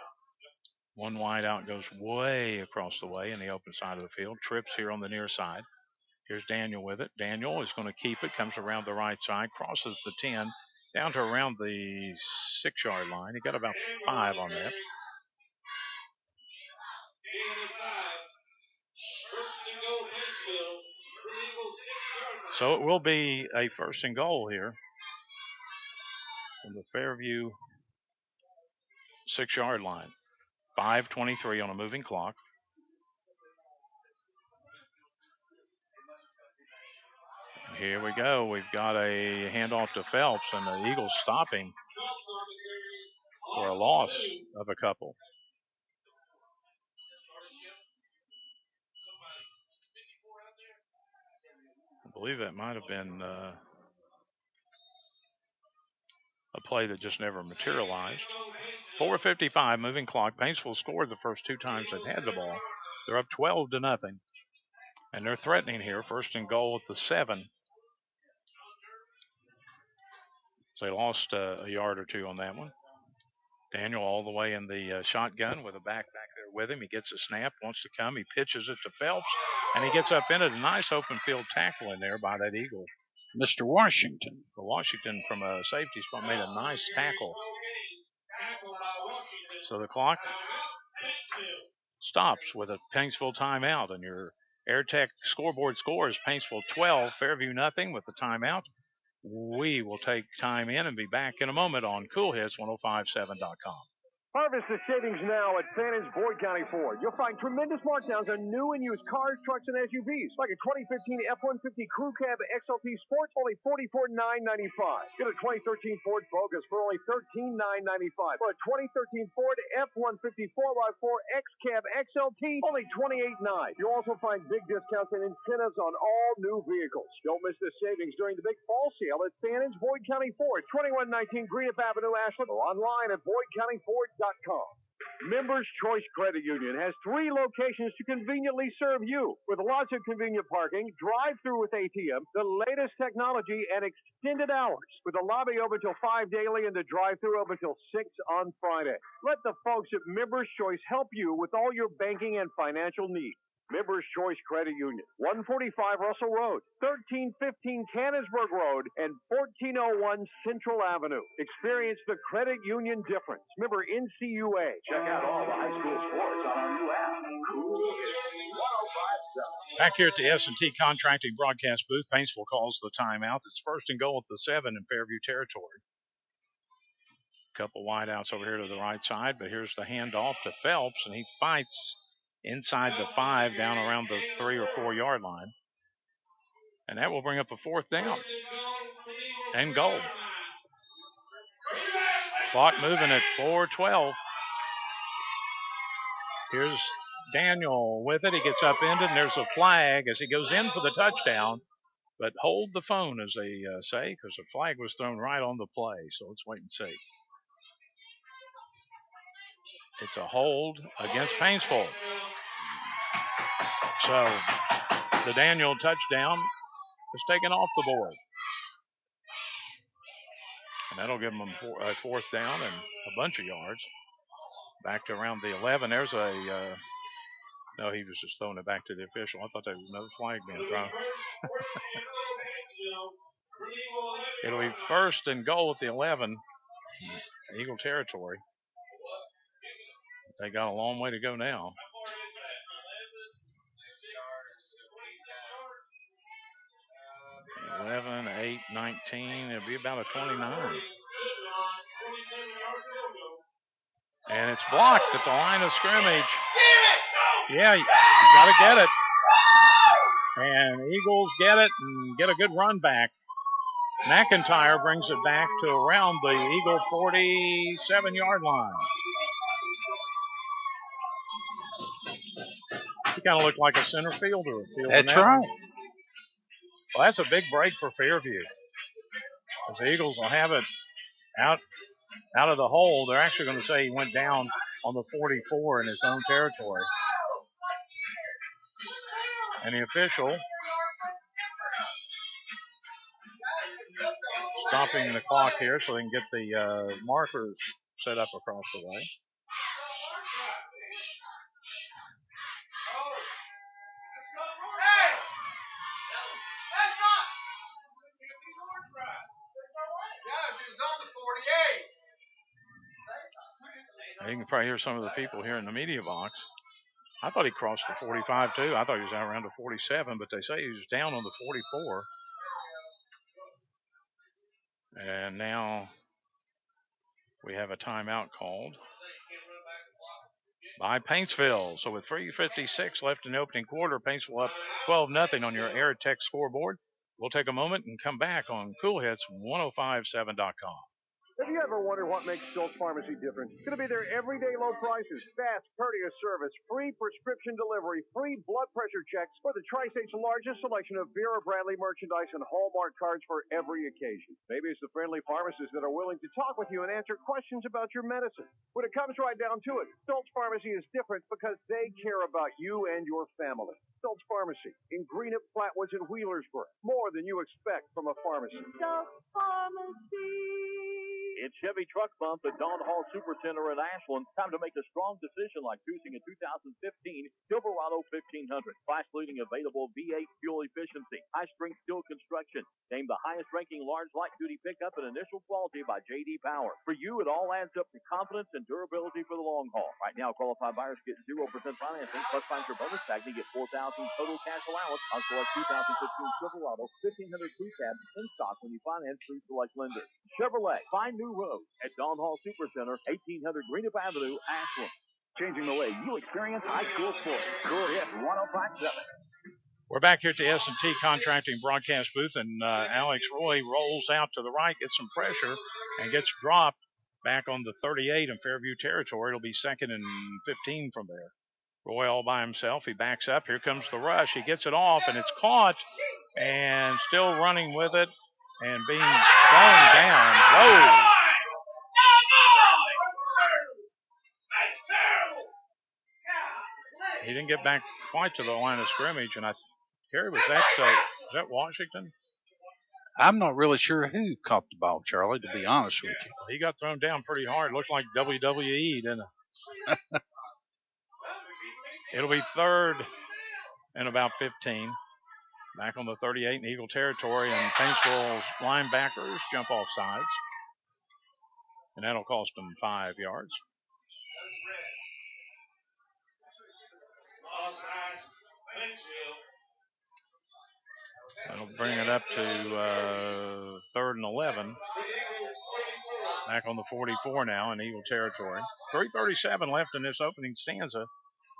One wide out goes way across the way in the open side of the field. Trips here on the near side. Here's Daniel with it. Daniel is going to keep it. Comes around the right side. Crosses the 10. Down to around the 6-yard line. He got about 5 on that. So it will be a 1st and goal here from the Fairview 6-yard line. 5:23 on a moving clock. Here we go. We've got a handoff to Phelps, and the Eagles stopping for a loss of a couple. I believe that might have been a play that just never materialized. 4:55, moving clock. Paintsville scored the first two times they've had the ball. They're up 12-0, and they're threatening here. First and goal at the 7. So they lost a yard or two on that one. Daniel all the way in the shotgun with a back there with him. He gets a snap, wants to come. He pitches it to Phelps, and he gets up in it. A nice open field tackle in there by that Eagle. Mr. Washington. Washington from a safety spot made a nice tackle. So the clock stops with a Paintsville timeout, and your AirTech scoreboard score is Paintsville 12, Fairview nothing with the timeout. We will take time in and be back in a moment on Cool Hits 105.7.com. Harvest the savings now at Fannon's Boyd County Ford. You'll find tremendous markdowns on new and used cars, trucks, and SUVs, like a 2015 F-150 Crew Cab XLT Sport, only $44,995. Get a 2013 Ford Focus for only $13,995. Or a 2013 Ford F-150 4x4 X-Cab XLT, only $28,995. You'll also find big discounts and incentives on all new vehicles. Don't miss the savings during the big fall sale at Fannon's Boyd County Ford, 2119 Greenup Avenue, Ashland, or online at BoydCountyFord.com. Members Choice Credit Union has 3 locations to conveniently serve you, with lots of convenient parking, drive-through with ATM, the latest technology, and extended hours, with the lobby open till 5 daily and the drive-through open till 6 on Friday. Let the folks at Members Choice help you with all your banking and financial needs. Members Choice Credit Union, 145 Russell Road, 1315 Canonsburg Road, and 1401 Central Avenue. Experience the credit union difference. Member NCUA. Check out all the high school sports on our new app. Cool Hits 105.7. Back here at the S&T Contracting broadcast booth, Paintsville calls the timeout. It's first and goal at the 7 in Fairview territory. Couple wideouts over here to the right side, but here's the handoff to Phelps, and he fights inside the 5 down around the 3 or 4 yard line. And that will bring up a 4th down and goal. Clock moving at 4:12. Here's Daniel with it. He gets upended, and there's a flag as he goes in for the touchdown. But hold the phone, as they say, because the flag was thrown right on the play. So let's wait and see. It's a hold against Paintsville. So the Daniel touchdown is taken off the board. And that'll give them a 4th down and a bunch of yards. Back to around the 11. There's a, no, he was just throwing it back to the official. I thought there was another flag being thrown. It'll be first and goal at the 11, Eagle territory. They got a long way to go now. 11, 8, 19. It'll be about a 29. And it's blocked at the line of scrimmage. Yeah, you got to get it. And Eagles get it and get a good run back. McIntyre brings it back to around the Eagle 47-yard line. He kind of looked like a center fielder. That's right. Well, that's a big break for Fairview. As the Eagles will have it out of the hole. They're actually going to say he went down on the 44 in his own territory. And the official stopping the clock here so they can get the markers set up across the way. You can probably hear some of the people here in the media box. I thought he crossed the 45 too. I thought he was out around the 47, but they say he was down on the 44. And now we have a timeout called by Paintsville. So with 3:56 left in the opening quarter, Paintsville up 12-0 on your AirTech scoreboard. We'll take a moment and come back on Cool Hits 1057.com. Have you ever wondered what makes Stoltz Pharmacy different? It's going to be their everyday low prices, fast, courteous service, free prescription delivery, free blood pressure checks, for the Tri-State's largest selection of Vera Bradley merchandise and Hallmark cards for every occasion. Maybe it's the friendly pharmacists that are willing to talk with you and answer questions about your medicine. When it comes right down to it, Stoltz Pharmacy is different because they care about you and your family. Stoltz Pharmacy in Greenup, Flatwoods, and Wheelersburg. More than you expect from a pharmacy. Stoltz Pharmacy. It's Chevy Truck Month at Don Hall Supercenter in Ashland. Time to make a strong decision like choosing a 2015 Silverado 1500. Class-leading available V8 fuel efficiency, high-strength steel construction. Named the highest-ranking large light-duty pickup in initial quality by J.D. Power. For you, it all adds up to confidence and durability for the long haul. Right now, qualified buyers get 0% financing, plus find your bonus tag to get $4,000 total cash allowance on select 2015 Silverado 1500 crew cab in stock when you finance through select lenders. Chevrolet, find new road at Don Hall Supercenter, 1800 Greenup Avenue, Ashland. Changing the way you experience high school sports. Cool Hit 1057. We're back here at the S&T Contracting broadcast booth, and Alex Roy rolls out to the right, gets some pressure, and gets dropped back on the 38 in Fairview territory. It'll be 2nd and 15 from there. Roy all by himself. He backs up. Here comes the rush. He gets it off, and it's caught, and still running with it and being thrown down. Whoa! He didn't get back quite to the line of scrimmage, and Kerry, was that Washington? I'm not really sure who caught the ball, Charlie, to be honest with you. He got thrown down pretty hard. Looked like WWE, didn't it? It'll be 3rd and about 15. Back on the 38 in Eagle territory, and Paintsville's linebackers jump off sides. And that'll cost them 5 yards. That'll bring it up to 3rd and 11. Back on the 44 now in Eagle territory. 3:37 left in this opening stanza.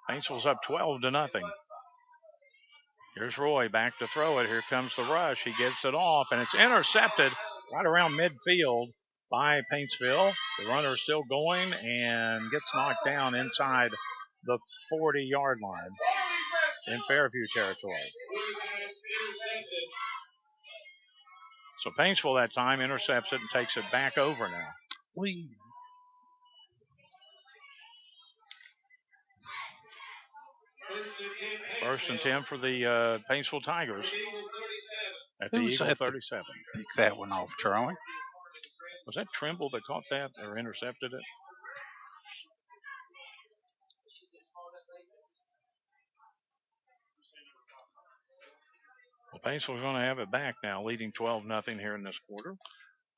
Paintsville's up 12-0. Here's Roy back to throw it. Here comes the rush. He gets it off, and it's intercepted right around midfield by Paintsville. The runner is still going and gets knocked down inside the 40-yard line in Fairview territory. So Paintsville that time intercepts it and takes it back over now. First and 10 for the Paintsville Tigers at the Eagle 37. Pick that one off, Charlie. Was that Trimble that caught that or intercepted it? Well, Paintsville's going to have it back now, leading 12-0 here in this quarter.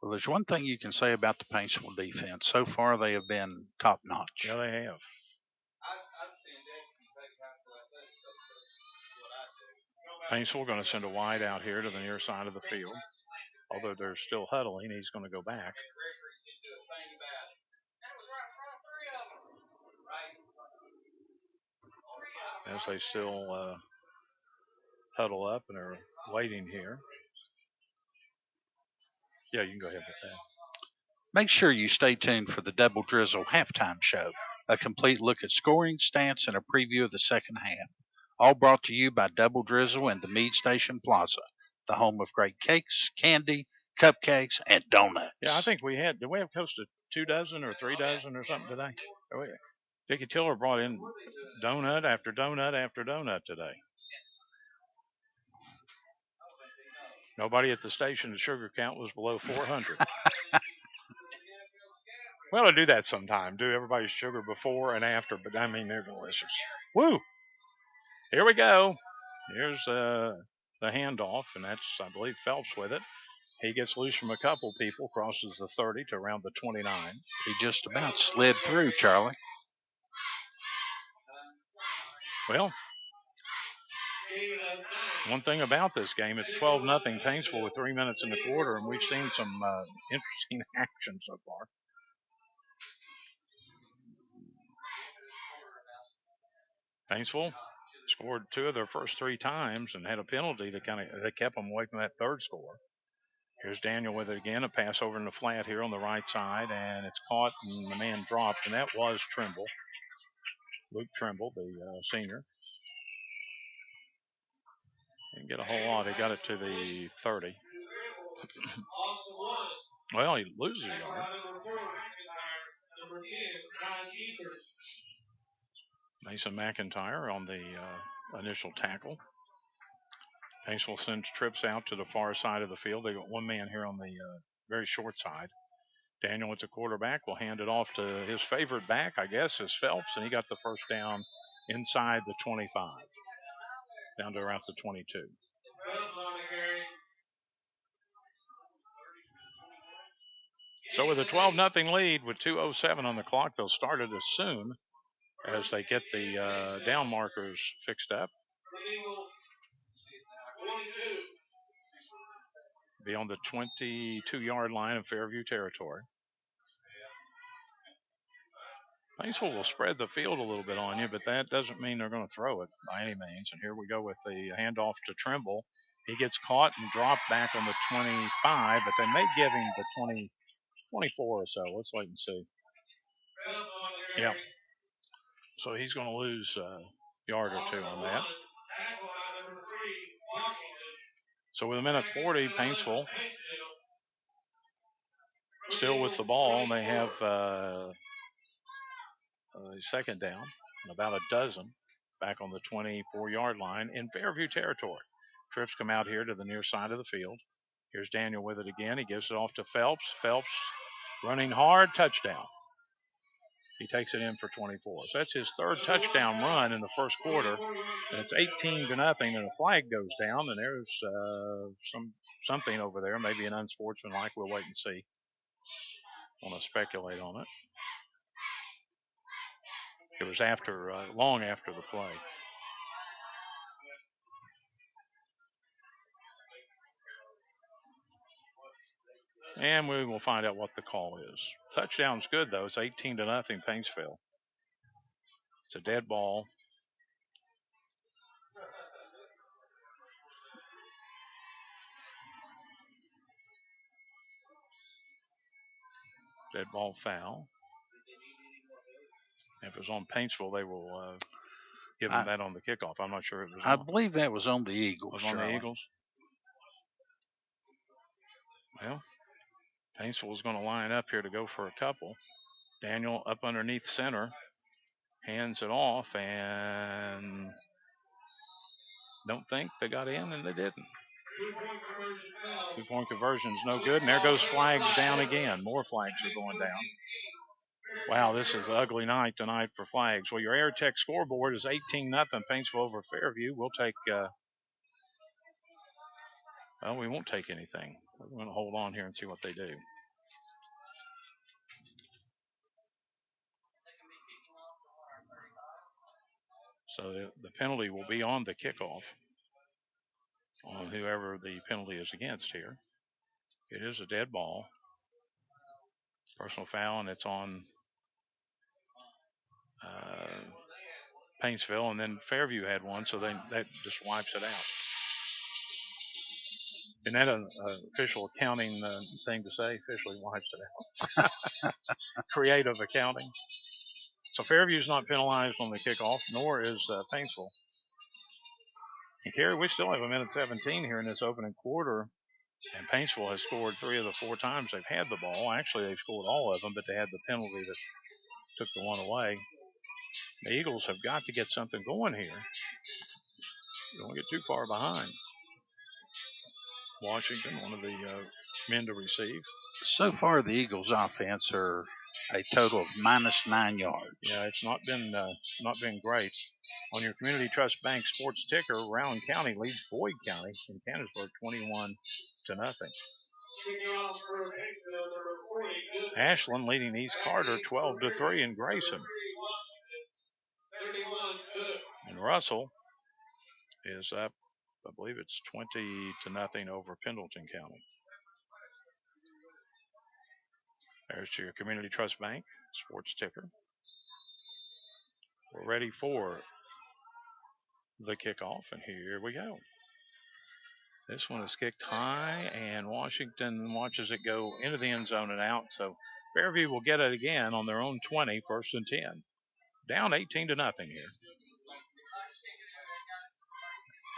Well, there's one thing you can say about the Paintsville defense. So far, they have been top-notch. Yeah, they have. Paintsville going to send a wide out here to the near side of the field. Although they're still huddling, he's going to go back. As they still huddle up and are waiting here. Yeah, you can go ahead with that. Make sure you stay tuned for the Double Drizzle halftime show, a complete look at scoring, stats, and a preview of the second half. All brought to you by Double Drizzle and the Meade Station Plaza, the home of great cakes, candy, cupcakes, and donuts. Yeah, I think did we have close to 2 dozen or 3 dozen or something today? Oh, yeah. Dickie Tiller brought in donut after donut after donut today. Nobody at the station, the sugar count was below 400. Well, I do that sometime. Do everybody's sugar before and after, but I mean, they're delicious. Woo! Here we go. Here's the handoff, and that's, I believe, Phelps with it. He gets loose from a couple people, crosses the 30 to around the 29. He just about slid through, Charlie. Well, one thing about this game, it's 12-0 Paintsville with 3 minutes in the quarter, and we've seen some interesting action so far. Paintsville scored 2 of their first 3 times and had a penalty that kept them away from that third score. Here's Daniel with it again, a pass over in the flat here on the right side, and it's caught, and the man dropped, and that was Trimble. Luke Trimble, the senior. Didn't get a whole lot. He got it to the 30. Well, he loses a yard. Mason McIntyre on the initial tackle. Paintsville sends trips out to the far side of the field. They got one man here on the very short side. Daniel with the quarterback will hand it off to his favorite back, I guess, is Phelps, and he got the first down inside the 25, down to around the 22. So with a 12-0 lead with 2:07 on the clock, they'll start it as soon as they get the down markers fixed up. Be on the 22-yard line of Fairview territory. Paintsville will spread the field a little bit on you, but that doesn't mean they're going to throw it by any means. And here we go with the handoff to Trimble. He gets caught and dropped back on the 25, but they may give him the 24 or so. Let's wait and see. Yeah. So he's going to lose a yard or two on that. So with a minute 40, Paintsville still with the ball, and they have a second down and about a dozen back on the 24-yard line in Fairview territory. Trips come out here to the near side of the field. Here's Daniel with it again. He gives it off to Phelps. Phelps running hard, touchdown. He takes it in for 24. So that's his third touchdown run in the first quarter. And it's 18-0, and a flag goes down, and there's something over there, maybe an unsportsmanlike. We'll wait and see. I want to speculate on it. It was long after the play. And we will find out what the call is. Touchdown's good, though. It's 18-0 Paintsville. It's a dead ball. Dead ball foul. If it was on Paintsville, they will give him that on the kickoff. I'm not sure it was. I believe that was on the Eagles. Was on the Eagles. Well, Paintsville is going to line up here to go for a couple. Daniel up underneath center, hands it off, and don't think they got in, and they didn't. 2-point conversion is no good, and there goes flags down again. More flags are going down. Wow, this is an ugly night tonight for flags. Well, your Air Tech scoreboard is 18-0 Paintsville over Fairview. We'll take, well, we won't take anything. We're going to hold on here and see what they do. So the penalty will be on the kickoff on whoever the penalty is against here. It is a dead ball. Personal foul, and it's on Paintsville, and then Fairview had one, so that just wipes it out. Isn't that an official accounting thing to say? Officially wipes it out. Creative accounting. So Fairview's not penalized on the kickoff, nor is Paintsville. And Kerry, we still have a minute 17 here in this opening quarter, and Paintsville has scored 3 of the 4 times they've had the ball. Actually, they've scored all of them, but they had the penalty that took the one away. The Eagles have got to get something going here. Don't get too far behind. Washington, one of the men to receive. So far, the Eagles' offense are a total of -9 yards. Yeah, it's not been great. On your Community Trust Bank sports ticker, Rowan County leads Boyd County in Canonsburg 21-0. Ashland leading East Carter 12-3 in Grayson. And Russell is up, I believe it's 20-0 over Pendleton County. There's your Community Trust Bank sports ticker. We're ready for the kickoff, and here we go. This one is kicked high, and Washington watches it go into the end zone and out. So Fairview will get it again on their own 20, 1st and 10. Down 18-0 here.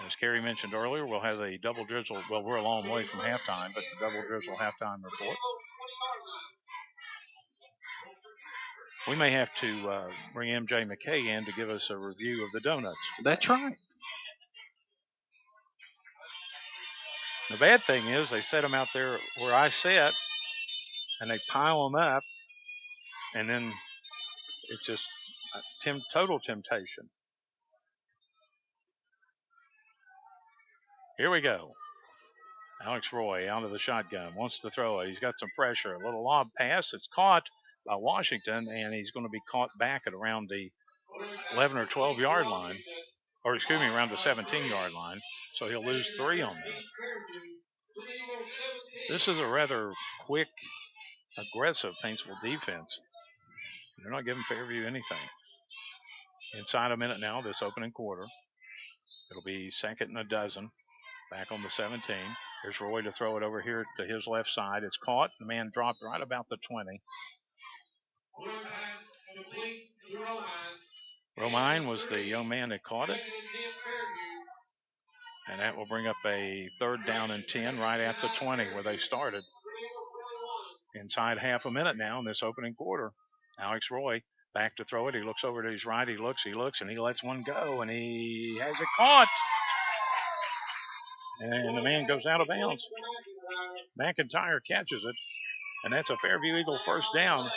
As Kerry mentioned earlier, we'll have a double drizzle. Well, we're a long way from halftime, but the double drizzle halftime report. We may have to bring MJ McKay in to give us a review of the donuts. That's right. The bad thing is they set them out there where I sit, and they pile them up, and then it's just total temptation. Here we go. Alex Roy out of the shotgun, wants to throw it. He's got some pressure. A little lob pass. It's caught by Washington, and he's going to be caught back at around the 11 or 12 yard line, or excuse me, around the 17-yard line. So he'll lose 3 on that. This is a rather quick, aggressive Paintsville defense. They're not giving Fairview anything. Inside a minute now, this opening quarter. It'll be 2nd and 12. Back on the 17. Here's Roy to throw it over here to his left side. It's caught. The man dropped right about the 20. Romine was the young man that caught it. And that will bring up a 3rd down and 10 right at the 20 where they started. Inside half a minute now in this opening quarter. Alex Roy back to throw it. He looks over to his right. He looks, and he lets one go, and he has it caught. And the man goes out of bounds. McIntyre catches it, and that's a Fairview Eagle 1st down.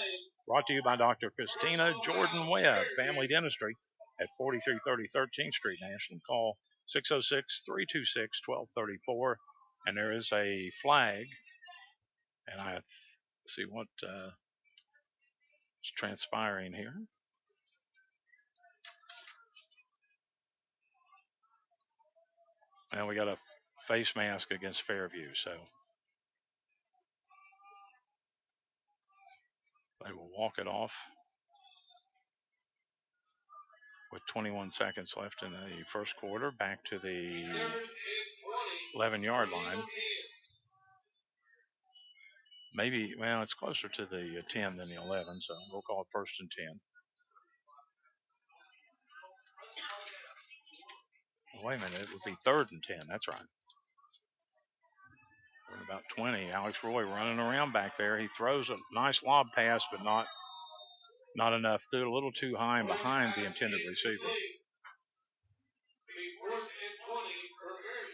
Brought to you by Dr. Christina Jordan Webb, Family Dentistry at 4330 13th Street, Ashland. Call 606-326-1234. And there is a flag, and I see what is transpiring here. Now we got a face mask against Fairview, so they will walk it off with 21 seconds left in the first quarter. Back to the 11-yard line. Maybe, well, it's closer to the 10 than the 11, so we'll call it 1st and 10. Wait a minute, it would be 3rd and 10. That's right. We're at about 20. Alex Roy running around back there. He throws a nice lob pass, but not enough. Threw it a little too high and behind the intended receiver.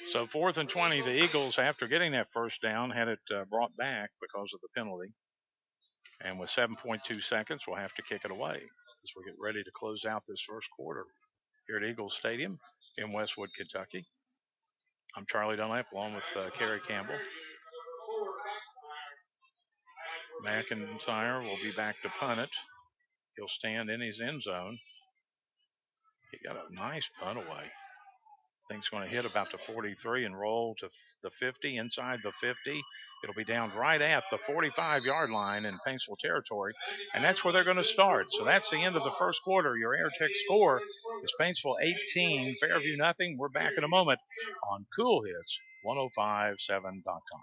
So 4th and 20, the Eagles, after getting that 1st down, had it brought back because of the penalty. And with 7.2 seconds, we'll have to kick it away as we get ready to close out this first quarter here at Eagles Stadium in Westwood, Kentucky. I'm Charlie Dunlap along with Kerry Campbell. McIntyre will be back to punt it. He'll stand in his end zone. He got a nice punt away. I think it's going to hit about the 43 and roll to the 50, inside the 50. It'll be down right at the 45-yard line in Paintsville territory, and that's where they're going to start. So that's the end of the first quarter. Your Airtech score is Paintsville 18, Fairview nothing. We're back in a moment on Cool Hits 1057.com.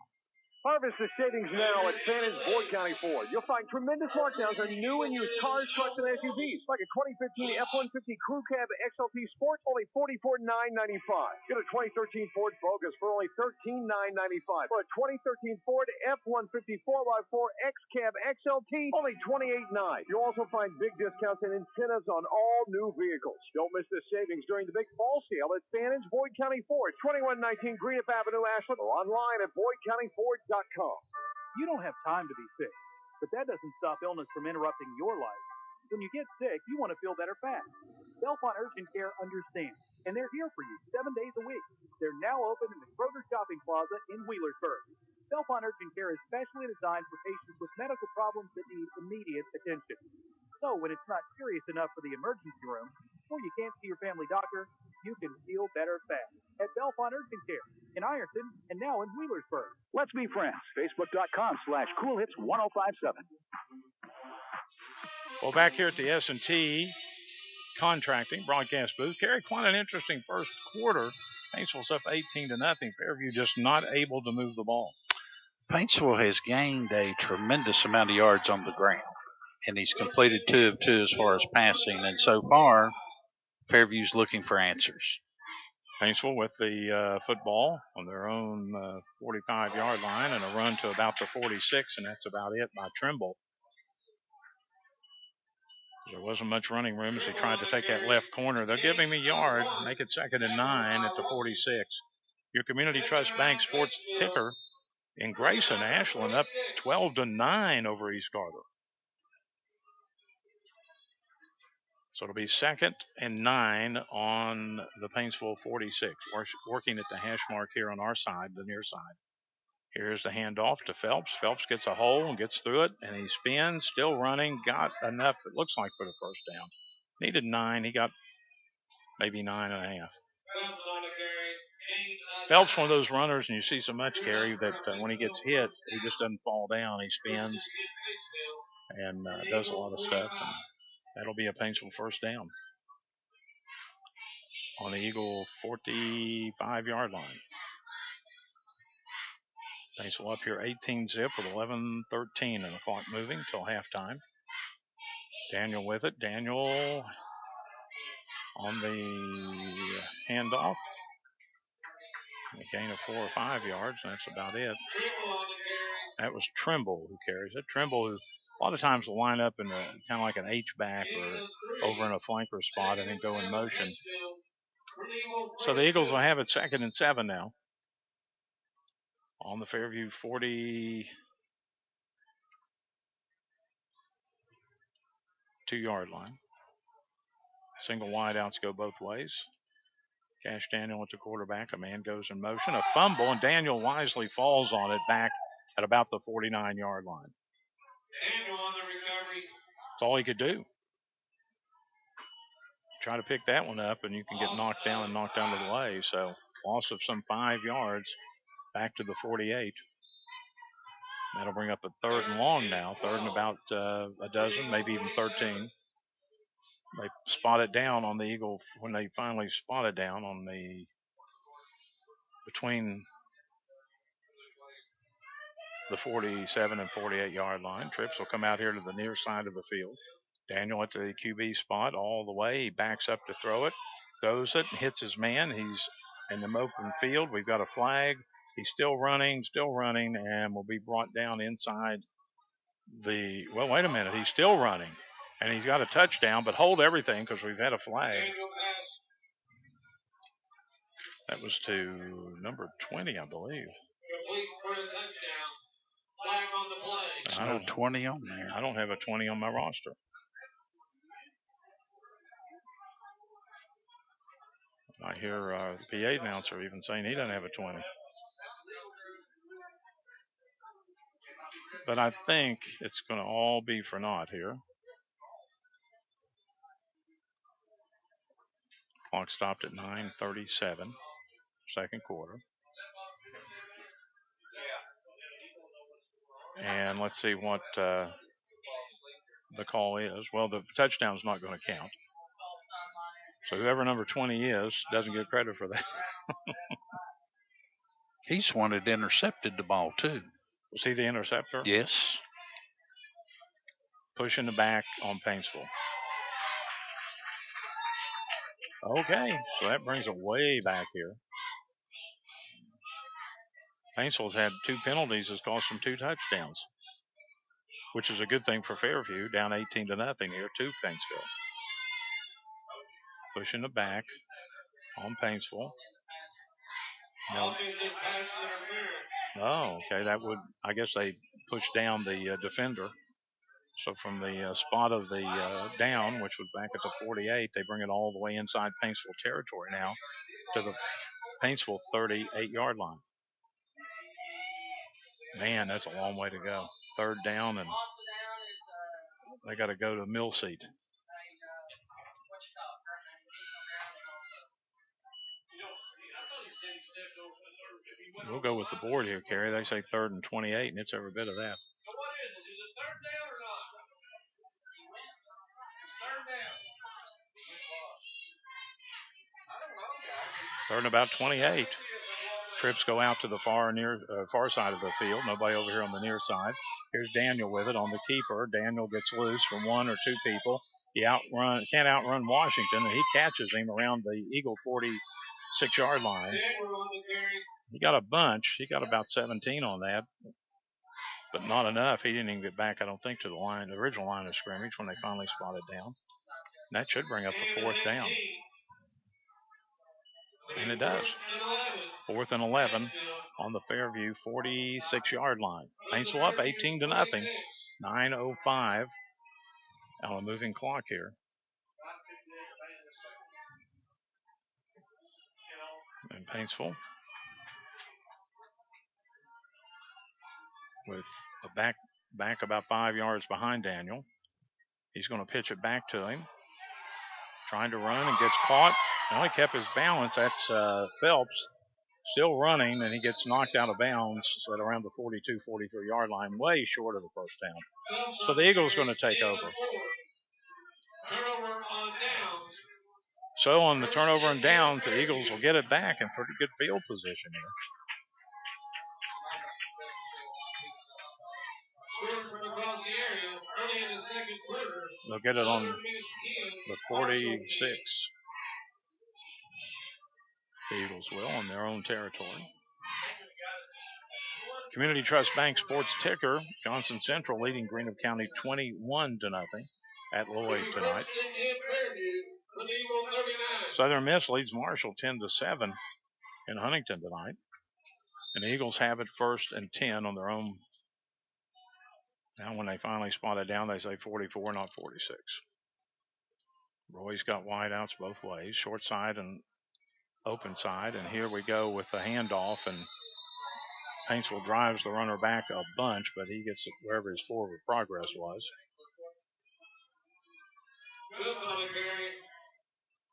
Harvest the savings now at Vantage Boyd County Ford. You'll find tremendous markdowns on new and used cars, trucks, and SUVs, like a 2015 F-150 Crew Cab XLT Sport, only $44,995. Get a 2013 Ford Focus for only $13,995. Or a 2013 Ford F-150 4x4 X-Cab XLT, only $28,995. You'll also find big discounts and incentives on all new vehicles. Don't miss the savings during the big fall sale at Vantage Boyd County Ford, 2119 Greenup Avenue, Ashland, or online at BoydCountyFord.com. You don't have time to be sick, but that doesn't stop illness from interrupting your life. When you get sick, you want to feel better fast. Belfont Urgent Care understands, and they're here for you 7 days a week. They're now open in the Kroger Shopping Plaza in Wheelersburg. Belfont Urgent Care is specially designed for patients with medical problems that need immediate attention. So when it's not serious enough for the emergency room, or you can't see your family doctor, you can feel better fast at Belfont Urgent Care in Ironton and now in Wheelersburg. Let's be friends. Facebook.com/CoolHits1057. Well, back here at the S&T Contracting broadcast booth. Carey, quite an interesting first quarter. Paintsville's up 18-0. Fairview just not able to move the ball. Paintsville has gained a tremendous amount of yards on the ground, and he's completed 2 of 2 as far as passing. And so far, Fairview's looking for answers. Paintsville with the football on their own 45-yard line and a run to about the 46, and that's about it by Trimble. There wasn't much running room as he tried to take that left corner. They'll give him a yard, make it 2nd and 9 at the 46. Your Community Trust Bank sports ticker in Grayson, Ashland up 12-9 over East Carter. So it'll be 2nd and 9 on the Paintsville 46. Working at the hash mark here on our side, the near side. Here's the handoff to Phelps. Phelps gets a hole and gets through it, and he spins, still running. Got enough, it looks like, for the first down. Needed 9. He got maybe 9.5. Phelps, one of those runners, and you see so much, Gary, that when he gets hit, he just doesn't fall down. He spins and does a lot of stuff. And that'll be a Paintsville first down on the Eagle 45-yard line. Paintsville up here 18-zip with 11-13 and the clock moving until halftime. Daniel with it. Daniel on the handoff. A gain of 4 or 5 yards, and that's about it. That was Trimble who carries it. Trimble, who a lot of times will line up in a kind of like an H-back or over in a flanker spot and then go in motion. So the Eagles will have it 2nd and 7 now on the Fairview 42-yard line. Single wideouts go both ways. Cash Daniel with the quarterback. A man goes in motion. A fumble, and Daniel wisely falls on it back at about the 49-yard line. That's all he could do. Try to pick that one up, and you can get knocked down and knocked out of the way. So loss of some 5 yards back to the 48. That'll bring up a 3rd and long now. 3rd and about a dozen, maybe even 13. They spot it down on the Eagle when they finally spot it down on the between the 47 and 48-yard line. Trips will come out here to the near side of the field. Daniel at the QB spot all the way. He backs up to throw it, throws it, hits his man. He's in the open field. We've got a flag. He's still running, and will be brought down inside the. Well, wait a minute. He's still running, and he's got a touchdown, but hold everything because we've had a flag. That was to number 20, I believe. There's no 20 on there. I don't have a 20 on my roster. I hear the PA announcer even saying he doesn't have a 20. But I think it's going to all be for naught here. Clock stopped at 9:37, 2nd quarter. And let's see what the call is. Well, the touchdown's not going to count. So whoever number 20 is doesn't get credit for that. He's one that intercepted the ball, too. Was he the interceptor? Yes. Pushing the back on Paintsville. Okay, so that brings it way back here. Paintsville's had 2 penalties that's cost them 2 touchdowns, which is a good thing for Fairview, down 18-0 here to Paintsville. Pushing the back on Paintsville. No. Oh, okay. That would, I guess they pushed down the defender. So from the spot of the down, which was back at the 48, they bring it all the way inside Paintsville territory now to the Paintsville 38-yard line. Man, that's a long way to go. 3rd down, and they got to go to Mill Seat. We'll go with the board here, Kerry. They say 3rd and 28, and it's every bit of that. So what is it? Is it 3rd down or not? It's 3rd down. Third and about 28. Trips go out to the far side of the field. Nobody over here on the near side. Here's Daniel with it on the keeper. Daniel gets loose from one or two people. He can't outrun Washington, and he catches him around the Eagle 46-yard line. He got a bunch. He got about 17 on that, but not enough. He didn't even get back, I don't think, to the original line of scrimmage when they finally spotted down. And that should bring up a fourth down. And it does. 4th and 11 on the Fairview 46-yard line. Paintsville up 18-0. 9:05 on a moving clock here. And Paintsville with a back about 5 yards behind Daniel. He's going to pitch it back to him. Trying to run and gets caught. Well, he kept his balance. That's Phelps still running, and he gets knocked out of bounds at around the 42, 43-yard line, way short of the first down. So the Eagles are going to take over. So on the turnover and downs, the Eagles will get it back in pretty good field position here. They'll get it on the 46. The Eagles will on their own territory. Community Trust Bank Sports Ticker, Johnson Central leading Greenup County 21-0 at Lloyd tonight. Southern Miss leads Marshall 10-7 in Huntington tonight. And the Eagles have it 1st and 10 on their own. Now when they finally spot it down, they say 44, not 46. Roy's got wideouts both ways, short side and open side. And here we go with the handoff, and Paintsville drives the runner back a bunch, but he gets it wherever his forward progress was.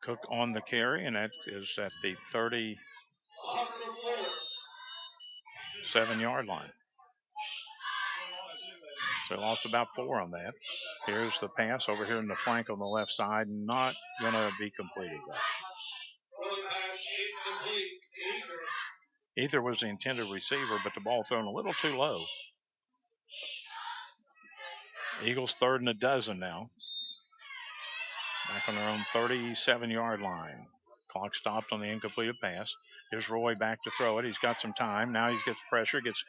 Cook on the carry, and that is at the 37-yard line. So they lost about 4 on that. Here's the pass over here in the flank on the left side. Not going to be completed though. Ether was the intended receiver, but the ball thrown a little too low. Eagles 3rd and 12 now. Back on their own 37-yard line. Clock stopped on the incompleted pass. Here's Roy back to throw it. He's got some time. Now he gets pressure, gets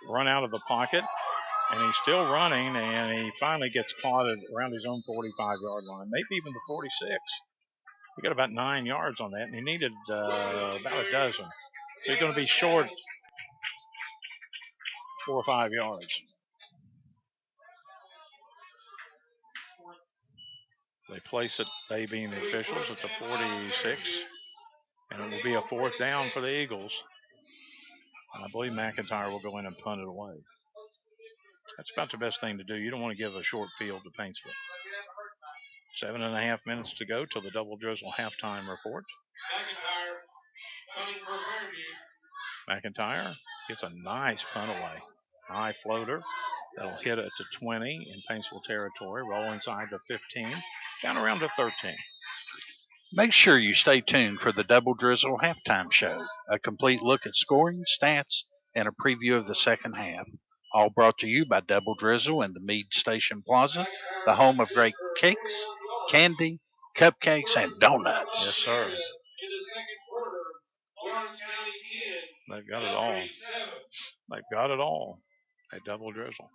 run out of the pocket, and he's still running, and he finally gets caught around his own 45-yard line, maybe even the 46. He got about 9 yards on that, and he needed about a dozen. So he's going to be short 4 or 5 yards. They place it, they being the officials, at the 46, and it will be a 4th down for the Eagles. And I believe McIntyre will go in and punt it away. That's about the best thing to do. You don't want to give a short field to Paintsville. 7.5 minutes to go till the Double Drizzle halftime report. McIntyre gets a nice punt away. High floater. That'll hit at the 20 in Paintsville territory. Roll inside the 15. Down around the 13. Make sure you stay tuned for the Double Drizzle halftime show. A complete look at scoring, stats, and a preview of the second half. All brought to you by Double Drizzle and the Meade Station Plaza, the home of great cakes, candy, cupcakes, and donuts. Yes, sir. They've got it all. They've got it all at Double Drizzle.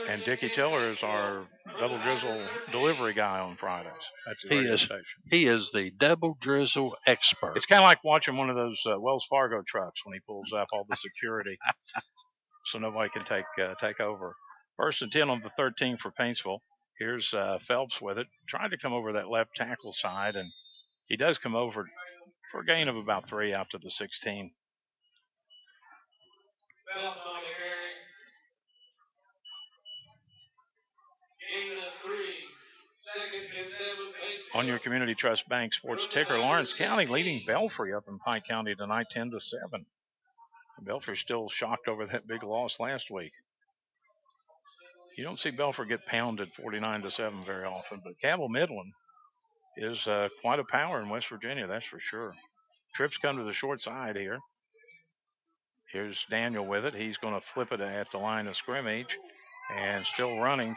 And Dickie Tiller is our Double Drizzle delivery guy on Fridays. That's his radio station. He is the Double Drizzle expert. It's kind of like watching one of those Wells Fargo trucks when he pulls up all the security so nobody can take over. 1st and 10 on the 13 for Paintsville. Here's Phelps with it. Trying to come over that left tackle side, and he does come over for a gain of about 3 out to the 16. Phelps on the carry. On your Community Trust Bank Sports Ticker, Lawrence County leading Belfry up in Pike County tonight 10-7. Belfry's still shocked over that big loss last week. You don't see Belfry get pounded 49-7 very often, but Cabell Midland is quite a power in West Virginia, that's for sure. Trips come to the short side here. Here's Daniel with it. He's going to flip it at the line of scrimmage, and still running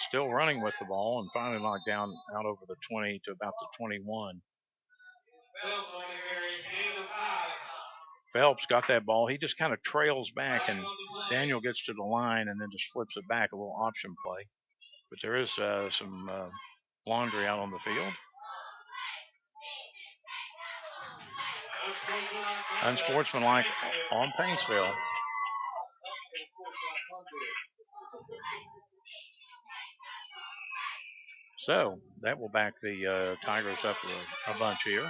with the ball, and finally knocked down out over the 20 to about the 21. Phelps got that ball. He just kind of trails back, and Daniel gets to the line and then just flips it back, a little option play. But there is some laundry out on the field. Unsportsmanlike on Paintsville. So that will back the Tigers up a bunch here.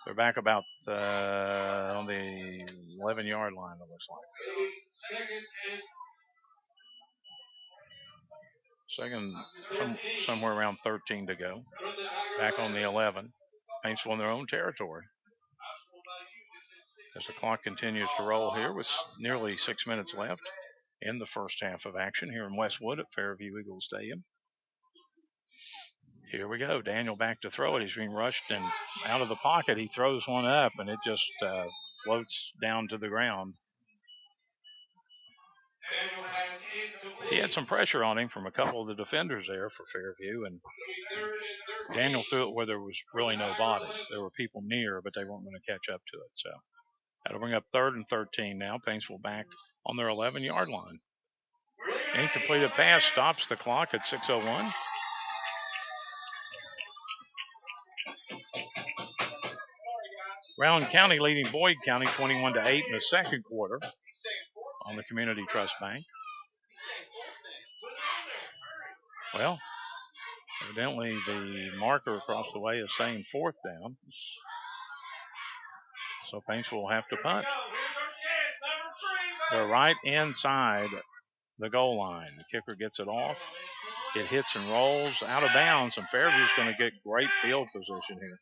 They're back about on the 11-yard line, it looks like. Second, somewhere around 13 to go. Back on the 11. Paintsville in their own territory. As the clock continues to roll here with nearly 6 minutes left in the first half of action here in Westwood at Fairview Eagles Stadium. Here we go. Daniel back to throw it. He's being rushed and out of the pocket. He throws one up, and it just floats down to the ground. He had some pressure on him from a couple of the defenders there for Fairview, and Daniel threw it where there was really no body. There were people near, but they weren't going to catch up to it. So that'll bring up 3rd and 13 now. Paintsville back on their 11-yard line. Incompleted pass stops the clock at 6:01. Rowan County leading Boyd County 21-8 in the second quarter on the Community Trust Bank. Well, evidently the marker across the way is saying 4th down. So Paintsville will have to punt. They're right inside the goal line. The kicker gets it off. It hits and rolls out of bounds, and Fairview's going to get great field position here.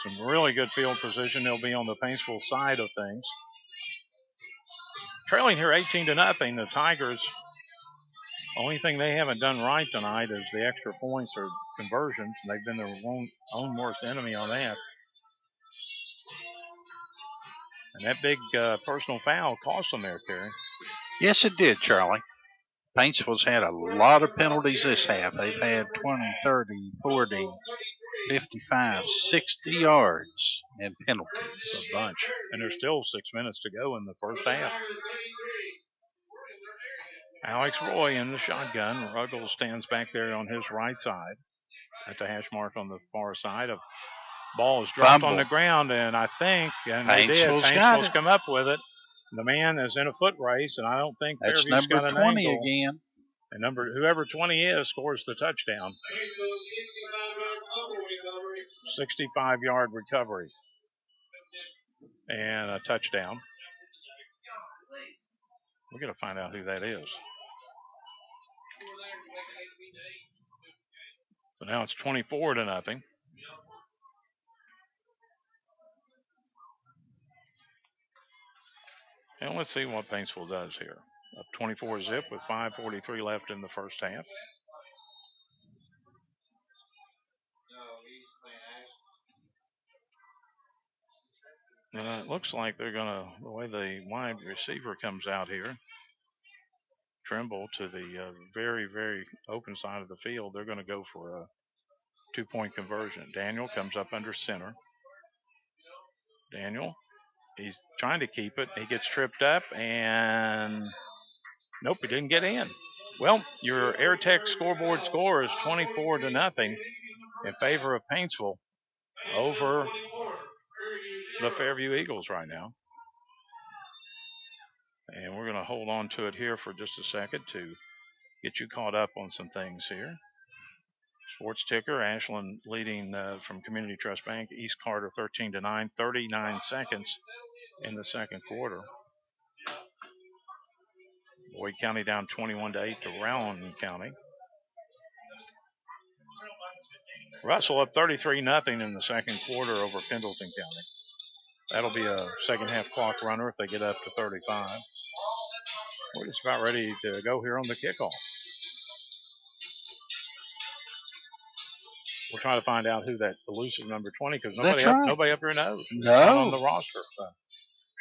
Some really good field position. They'll be on the Paintsville side of things. Trailing here 18-0. The Tigers, only thing they haven't done right tonight is the extra points or conversions. They've been their own worst enemy on that. And that big personal foul cost them there, Terry. Yes, it did, Charlie. Paintsville's had a lot of penalties this half. They've had 20, 30, 40, 55, 60 yards in penalties. A bunch. And there's still 6 minutes to go in the first half. Alex Roy in the shotgun. Ruggles stands back there on his right side at the hash mark on the far side. A ball is dropped on the ground, and I think, and Paintsville's come up with it. The man is in a foot race, and I don't think that's Fairview's number got an 20 angle. again. And whoever 20 is scores the touchdown. 65-yard recovery and a touchdown. We're going to find out who that is. So now it's 24-0. And let's see what Paintsville does here. Up 24-0 with 5:43 left in the first half. And it looks like they're going to, the way the wide receiver comes out here, Trimble to the very, very open side of the field, they're going to go for a 2-point conversion. Daniel comes up under center. Daniel, he's trying to keep it. He gets tripped up, and nope, he didn't get in. Well, your AirTech scoreboard score is 24-0 in favor of Paintsville over the Fairview Eagles right now. And we're going to hold on to it here for just a second to get you caught up on some things here. Sports ticker, Ashland leading from Community Trust Bank, East Carter 13-9, 39 seconds in the second quarter. Boyd County down 21-8 to Rowan County. Russell up 33-0 in the second quarter over Pendleton County. That'll be a second half clock runner if they get up to 35. We're just about ready to go here on the kickoff. We'll try to find out who that elusive number 20, because nobody up here knows. No. Not on the roster. I'm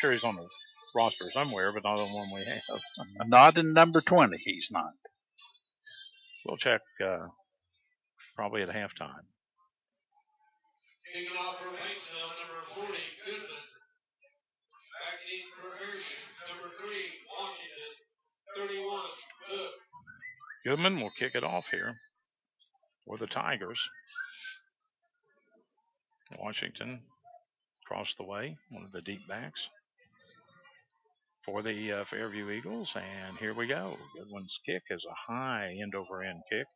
sure he's on the roster somewhere, but not on one we have. Not in number 20, he's not. We'll check probably at halftime. Kicking off for Paintsville, number 40, Goodman. Backing in for Fairview, number 3, Washington, 31, Cook. Goodman will kick it off here for the Tigers. Washington across the way, one of the deep backs for the Fairview Eagles. And here we go. Goodwin's kick is a high end-over-end kick.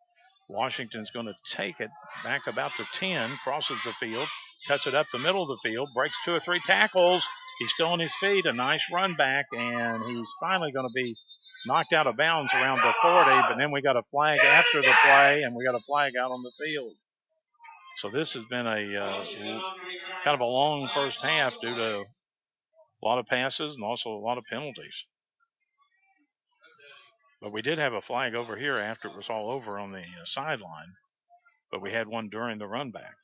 Washington's going to take it back about to 10, crosses the field, cuts it up the middle of the field, breaks 2 or 3 tackles. He's still on his feet, a nice run back, and he's finally going to be knocked out of bounds around the 40, but then we got a flag after the play, and we got a flag out on the field. So this has been a kind of a long first half due to a lot of passes and also a lot of penalties. But we did have a flag over here after it was all over on the sideline, but we had one during the run back.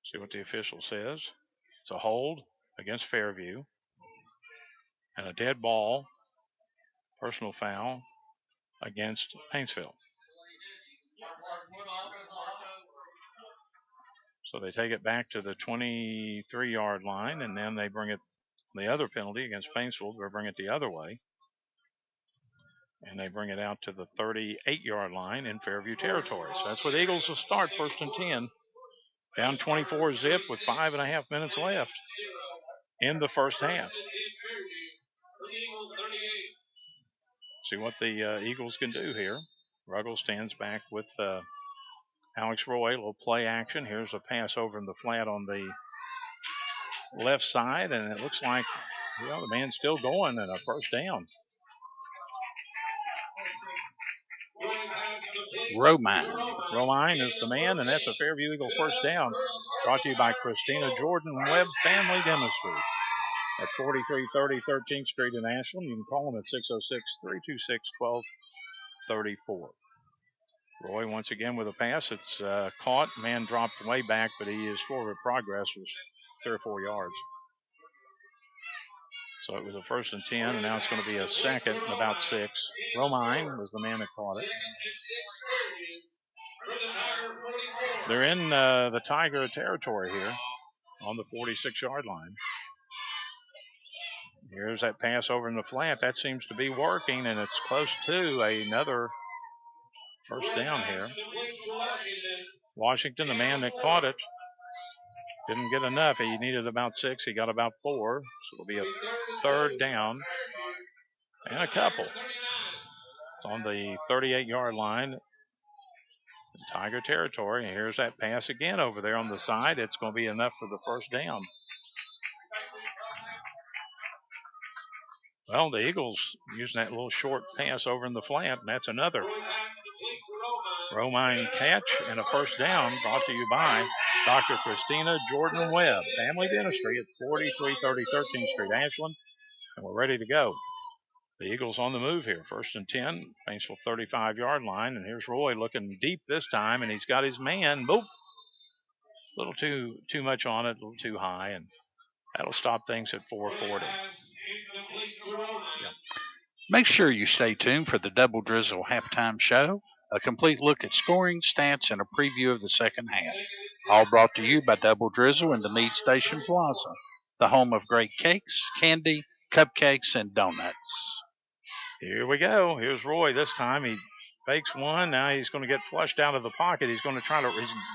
See what the official says. It's a hold against Fairview and a dead ball, personal foul against Paintsville. So they take it back to the 23-yard line, and then they bring it, the other penalty against Paintsville, they bring it the other way. And they bring it out to the 38-yard line in Fairview territory. So that's where the Eagles will start, 1st and 10. Down 24-zip with 5.5 minutes left in the first half. See what the Eagles can do here. Ruggles stands back with Alex Roy, a little play action. Here's a pass over in the flat on the left side, and it looks like, the man's still going and a first down. Romine is the man, and that's a Fairview Eagle first down. Brought to you by Christina Jordan Webb Family Dentistry at 4330 13th Street in Ashland. You can call them at 606-326-1234. Roy once again with a pass. It's caught. Man dropped way back, but his forward progress was 3 or 4 yards. So it was a 1st and 10, and now it's going to be a 2nd and about 6. Romine was the man that caught it. They're in the Tiger territory here on the 46-yard line. Here's that pass over in the flat. That seems to be working, and it's close to another first down here. Washington, the man that caught it, didn't get enough. He needed about 6. He got about 4. So it'll be a 3rd down and a couple. It's on the 38-yard line in Tiger territory. And here's that pass again over there on the side. It's going to be enough for the first down. Well, the Eagles using that little short pass over in the flat, and that's another Romine catch and a first down, brought to you by Dr. Christina Jordan Webb, Family Dentistry at 4330 13th Street, Ashland. And we're ready to go. The Eagles on the move here. 1st and 10, Paintsville 35-yard line. And here's Roy looking deep this time, and he's got his man. Boop. A little too much on it, a little too high, and that'll stop things at 440. Yep. Make sure you stay tuned for the Double Drizzle halftime show, a complete look at scoring, stats, and a preview of the second half. All brought to you by Double Drizzle in the Meade Station Plaza, the home of great cakes, candy, cupcakes, and donuts. Here we go. Here's Roy this time. He fakes one. Now he's going to get flushed out of the pocket. He's going to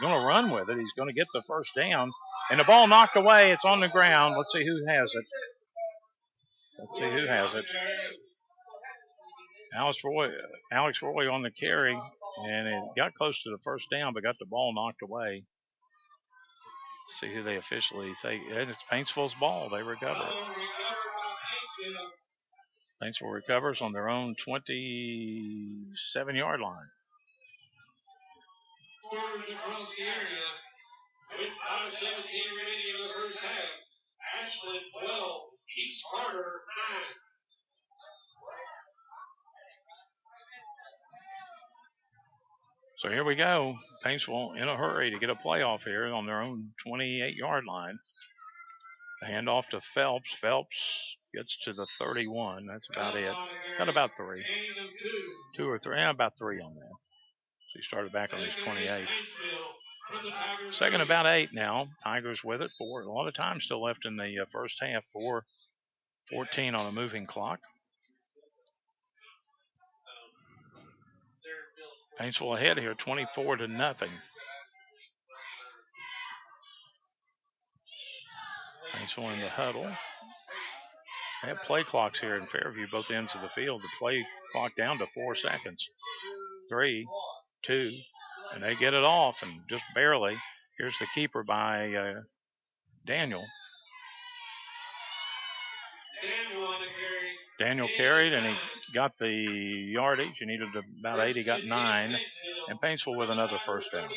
run with it. He's going to get the first down. And the ball knocked away. It's on the ground. Let's see who has it. Alex Roy on the carry, and it got close to the first down, but got the ball knocked away. Let's see who they officially say. And it's Paintsville's ball. They recover it. Paintsville recovers on their own 27-yard line. Corners across the area with 5:17 remaining in the first half. Ashland 12, East Carter 9. So here we go. Paintsville in a hurry to get a playoff here on their own 28-yard line. The handoff to Phelps. Phelps gets to the 31. That's about it. Got about 3. 2 or 3. About 3 on that. So he started back on his 28. Second about 8 now. Tigers with it. A lot of time still left in the first half. 4:14 on a moving clock. Paintsville ahead here, 24-0. Paintsville in the huddle. They have play clocks here in Fairview, both ends of the field. The play clock down to 4 seconds. 3, 2, and they get it off, and just barely. Here's the keeper by Daniel. Daniel carried, and he got the yardage. He needed about 8. He got 9. And Paintsville with another first down.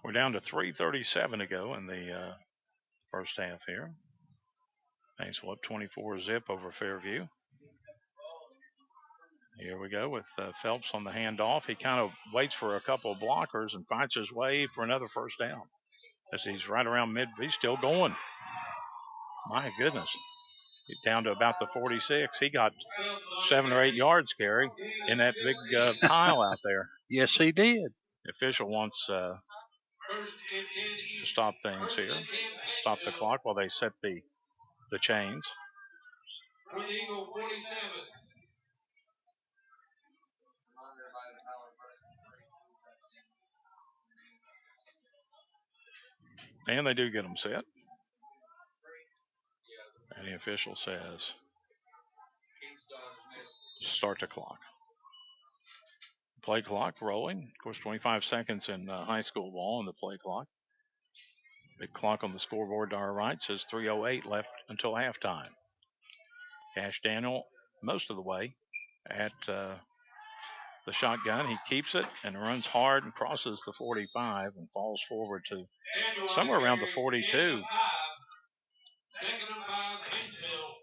We're down to 3:37 to go in the first half here. Paintsville up 24-0 over Fairview. Here we go with Phelps on the handoff. He kind of waits for a couple of blockers and fights his way for another first down. As he's right around mid, he's still going. My goodness. He's down to about the 46. He got 7 or 8 yards, Gary, in that big pile out there. Yes, he did. The official wants to stop things here. Stop the clock while they set the chains. Eagle 47. And they do get them set. And the official says, start the clock. Play clock rolling. Of course, 25 seconds in high school ball on the play clock. Big clock on the scoreboard to our right says 3:08 left until halftime. Cash Daniel most of the way at the shotgun. He keeps it and runs hard and crosses the 45 and falls forward to somewhere around the 42.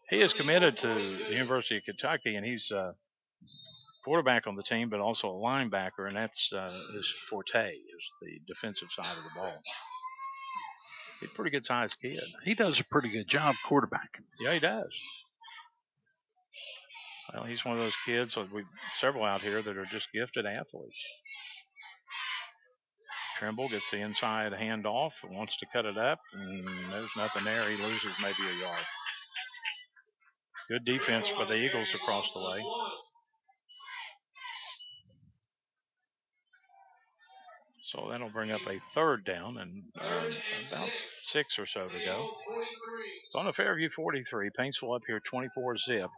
He is committed to the University of Kentucky, and he's quarterback on the team, but also a linebacker, and that's his forte, is the defensive side of the ball. He's a pretty good sized kid. He does a pretty good job quarterbacking. Yeah, he does. Well, he's one of those kids, we've several out here that are just gifted athletes. Trimble gets the inside handoff and wants to cut it up, and there's nothing there. He loses maybe a yard. Good defense for the Eagles across the way. So that'll bring up a third down and about 6 or so to go. It's on a Fairview 43. Paintsville up here 24-0.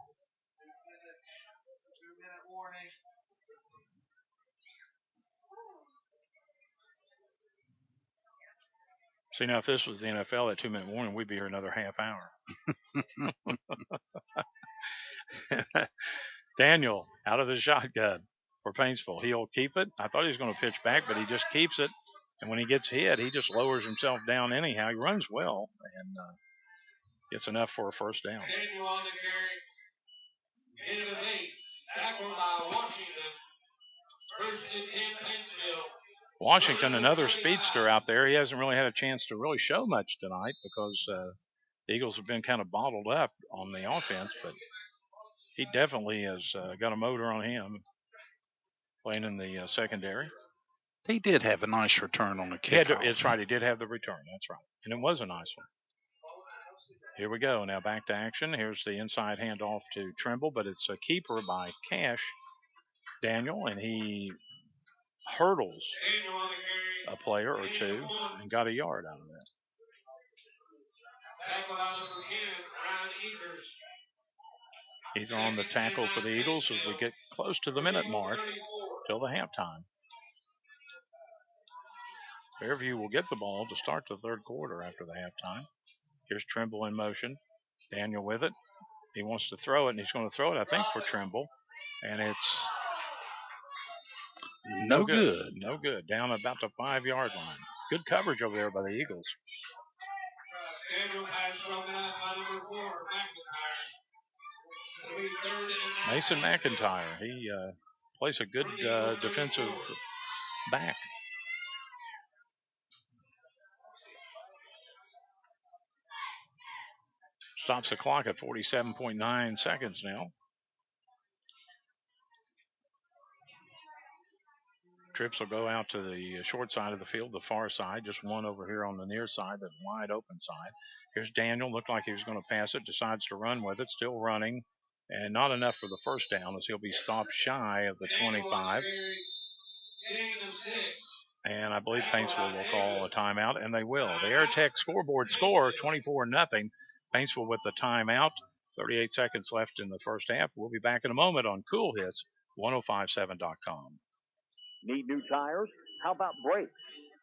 See, now if this was the NFL, that 2-minute warning, we'd be here another half hour. Daniel out of the shotgun for Paintsville. He'll keep it. I thought he was going to pitch back, but he just keeps it. And when he gets hit, he just lowers himself down anyhow. He runs well and gets enough for a first down. Daniel on the carry. Gain of 8. Tackled by Washington. First and 10, Paintsville. Washington, another speedster out there. He hasn't really had a chance to really show much tonight because the Eagles have been kind of bottled up on the offense, but he definitely has got a motor on him playing in the secondary. He did have a nice return on the kickoff. That's right. He did have the return. That's right. And it was a nice one. Here we go. Now back to action. Here's the inside handoff to Trimble, but it's a keeper by Cash Daniel, and he hurdles a player or two and got a yard out of that. Either on the tackle for the Eagles as we get close to the minute mark till the halftime. Fairview will get the ball to start the third quarter after the halftime. Here's Trimble in motion. Daniel with it. He wants to throw it, and he's going to throw it, I think, for Trimble. And it's No good. No good. Down about the 5-yard line. Good coverage over there by the Eagles. Daniel pass broken up by number 4, McIntyre. It'll be 3rd and 9. Mason McIntyre. He plays a good defensive back. Stops the clock at 47.9 seconds now. Trips will go out to the short side of the field, the far side, just one over here on the near side, the wide open side. Here's Daniel, looked like he was going to pass it, decides to run with it, still running, and not enough for the first down as he'll be stopped shy of the 25. And I believe Paintsville will call a timeout, and they will. The Air Tech scoreboard score, 24-0. Paintsville with the timeout. 38 seconds left in the first half. We'll be back in a moment on Cool Hits, 1057.com. Need new tires? How about brakes?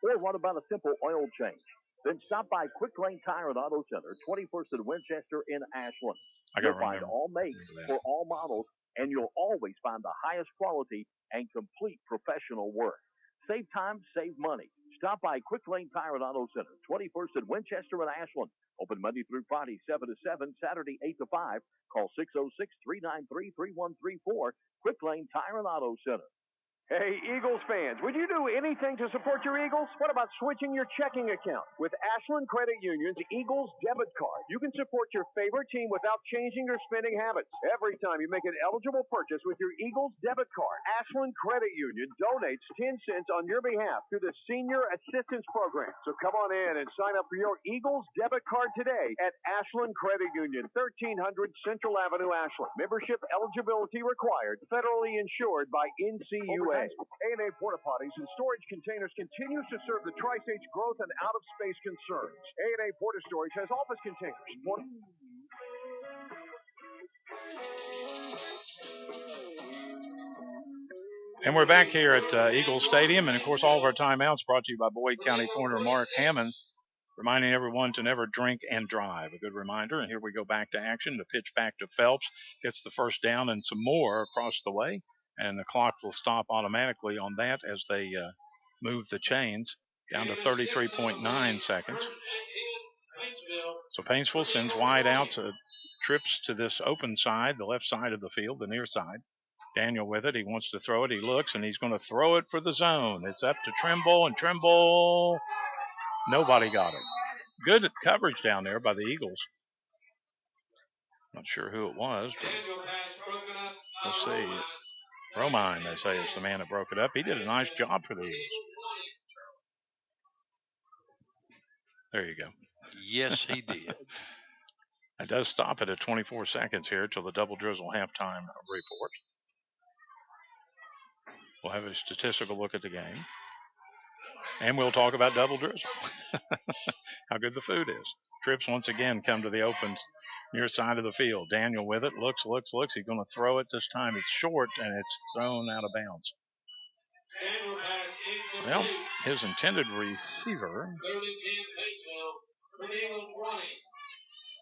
Or what about a simple oil change? Then stop by Quick Lane Tire and Auto Center, 21st and Winchester in Ashland. You'll find all makes for all models, and you'll always find the highest quality and complete professional work. Save time, save money. Stop by Quick Lane Tire and Auto Center, 21st and Winchester in Ashland. Open Monday through Friday, 7 to 7, Saturday, 8 to 5. Call 606-393-3134. Quick Lane Tire and Auto Center. Hey, Eagles fans, would you do anything to support your Eagles? What about switching your checking account? With Ashland Credit Union's Eagles debit card, you can support your favorite team without changing your spending habits. Every time you make an eligible purchase with your Eagles debit card, Ashland Credit Union donates 10 cents on your behalf to the Senior Assistance Program. So come on in and sign up for your Eagles debit card today at Ashland Credit Union, 1300 Central Avenue, Ashland. Membership eligibility required, federally insured by NCUA. A&A Porta Potties and storage containers continues to serve the Tri-State's growth and out-of-space concerns. A&A Porta Storage has office containers. And we're back here at Eagles Stadium, and of course all of our timeouts brought to you by Boyd County Coroner Mark Hammond, reminding everyone to never drink and drive. A good reminder. And here we go back to action. The pitch back to Phelps, gets the first down and some more across the way. And the clock will stop automatically on that as they move the chains down to 33.9 seconds. So Paintsville sends wide outs, trips to this open side, the left side of the field, the near side. Daniel with it. He wants to throw it. He looks, and he's going to throw it for the zone. It's up to Trimble, and Trimble, nobody got it. Good coverage down there by the Eagles. Not sure who it was, but let's see. Romine, they say, is the man that broke it up. He did a nice job for the Eagles. There you go. Yes, he did. It does stop it at 24 seconds here till the Double Drizzle halftime report. We'll have a statistical look at the game. And we'll talk about Double Drizzle. How good the food is. Trips once again come to the open near side of the field. Daniel with it. Looks. He's going to throw it this time. It's short, and it's thrown out of bounds. Well, his intended receiver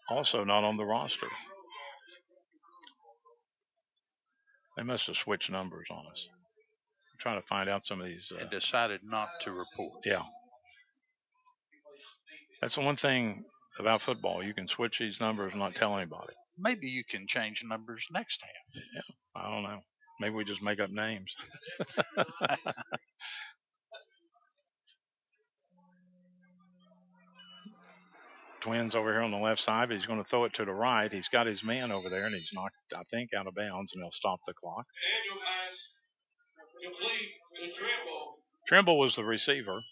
also not on the roster. They must have switched numbers on us. I'm trying to find out some of these. And decided not to report. Yeah. That's the one thing about football. You can switch these numbers and not tell anybody. Maybe you can change numbers next half. Yeah, I don't know. Maybe we just make up names. Twins over here on the left side, but he's going to throw it to the right. He's got his man over there, and he's knocked, I think, out of bounds, and he'll stop the clock. Trimble was the receiver,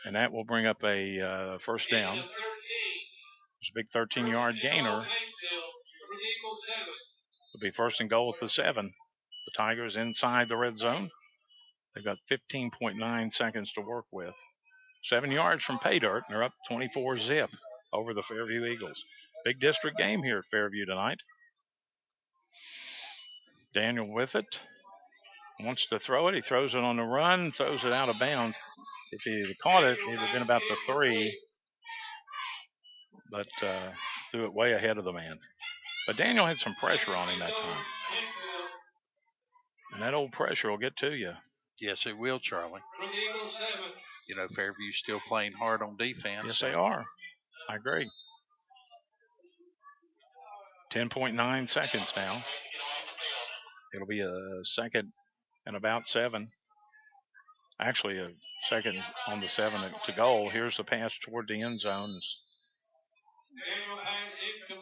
and that will bring up a first down. It's a big 13-yard gainer. It'll be first and goal at the 7. The Tigers inside the red zone. They've got 15.9 seconds to work with. 7 yards from pay dirt, and they're up 24-zip over the Fairview Eagles. Big district game here at Fairview tonight. Daniel with it. Wants to throw it. He throws it on the run, throws it out of bounds. If he had caught it, it would have been about the 3. But threw it way ahead of the man. But Daniel had some pressure on him that time. And that old pressure will get to you. Yes, it will, Charlie. From the Eagles 7. You know, Fairview's still playing hard on defense. Yes, they are. I agree. 10.9 seconds now. It'll be a second and about 7. Actually, a second on the 7 to goal. Here's the pass toward the end zone.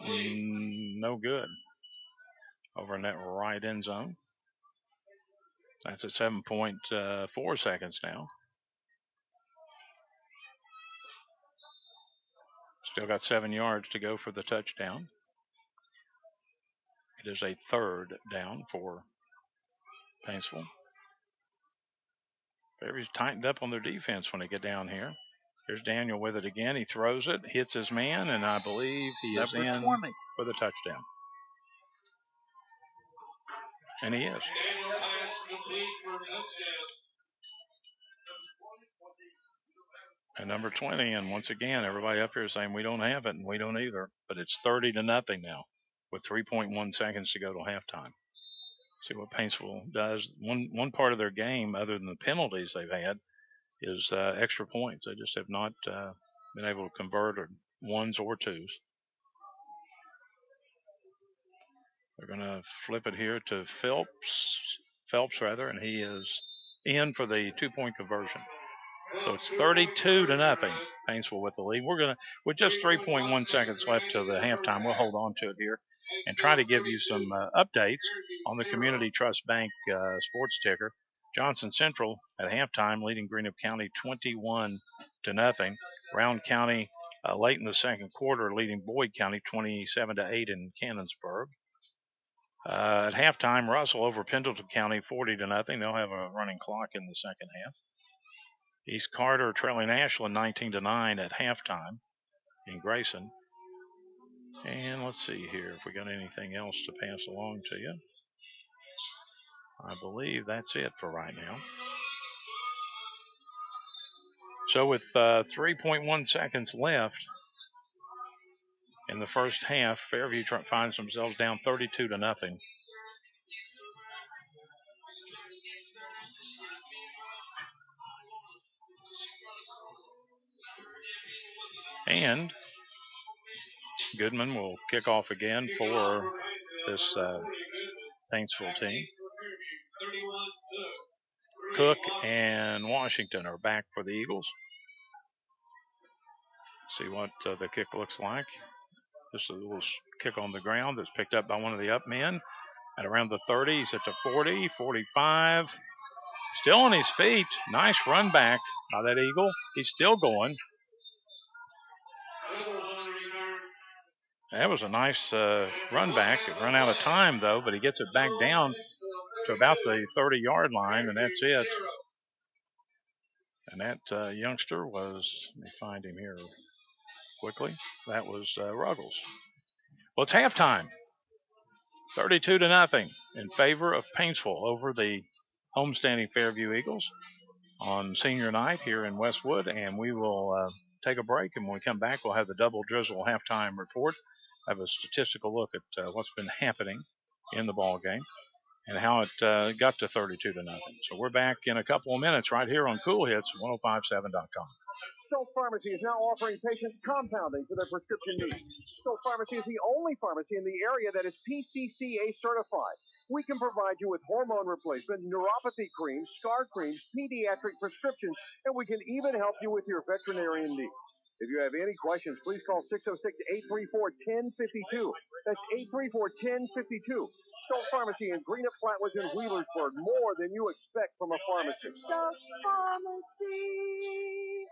No good. Over in that right end zone. That's at 7.4 seconds now. Still got 7 yards to go for the touchdown. It is a third down for Paintsville. Fairview's tightened up on their defense when they get down here. Here's Daniel with it again. He throws it, hits his man, and I believe he is in 20. for the touchdown. And he is. Daniel pass complete for touchdown. And number 20, and once again, everybody up here is saying we don't have it, and we don't either. But it's 30-0 now with 3.1 seconds to go till halftime. See what Paintsville does. One part of their game, other than the penalties they've had, is extra points. They just have not been able to convert ones or twos. They're going to flip it here to Phelps, and he is in for the 2-point conversion. So it's 32-0. Paintsville with the lead. We're going to, with just 3.1 seconds left to the halftime, we'll hold on to it here and try to give you some updates on the Community Trust Bank sports ticker. Johnson Central at halftime leading Greenup County 21-0. Round County late in the second quarter leading Boyd County 27-8 in Cannonsburg. At halftime, Russell over Pendleton County 40-0. They'll have a running clock in the second half. East Carter trailing Ashland 19-9 at halftime in Grayson. And let's see here if we got anything else to pass along to you. I believe that's it for right now. So with 3.1 seconds left in the first half, Fairview finds themselves down 32-0. And Goodman will kick off again for this Paintsville team. Cook and Washington are back for the Eagles. See what the kick looks like. This is a little kick on the ground that's picked up by one of the up men. At around the 30, he's at the 40, 45. Still on his feet. Nice run back by that Eagle. He's still going. That was a nice run back. It run out of time, though, but he gets it back down to about the 30-yard line, and that's it. And that youngster was, let me find him here quickly. That was Ruggles. Well, it's halftime. 32-0 in favor of Paintsville over the homestanding Fairview Eagles on senior night here in Westwood. And we will take a break, and when we come back, we'll have the Double Drizzle halftime report. Have a statistical look at what's been happening in the ball game and how it got to 32-0. So we're back in a couple of minutes right here on Cool Hits 1057.com. Stowe Pharmacy is now offering patients compounding for their prescription needs. Stowe Pharmacy is the only pharmacy in the area that is PCCA certified. We can provide you with hormone replacement, neuropathy creams, scar creams, pediatric prescriptions, and we can even help you with your veterinarian needs. If you have any questions, please call 606-834-1052. That's 834-1052. Stowe Pharmacy in Greenup, Flatwoods, and Wheelersburg. More than you expect from a pharmacy. Stowe Pharmacy.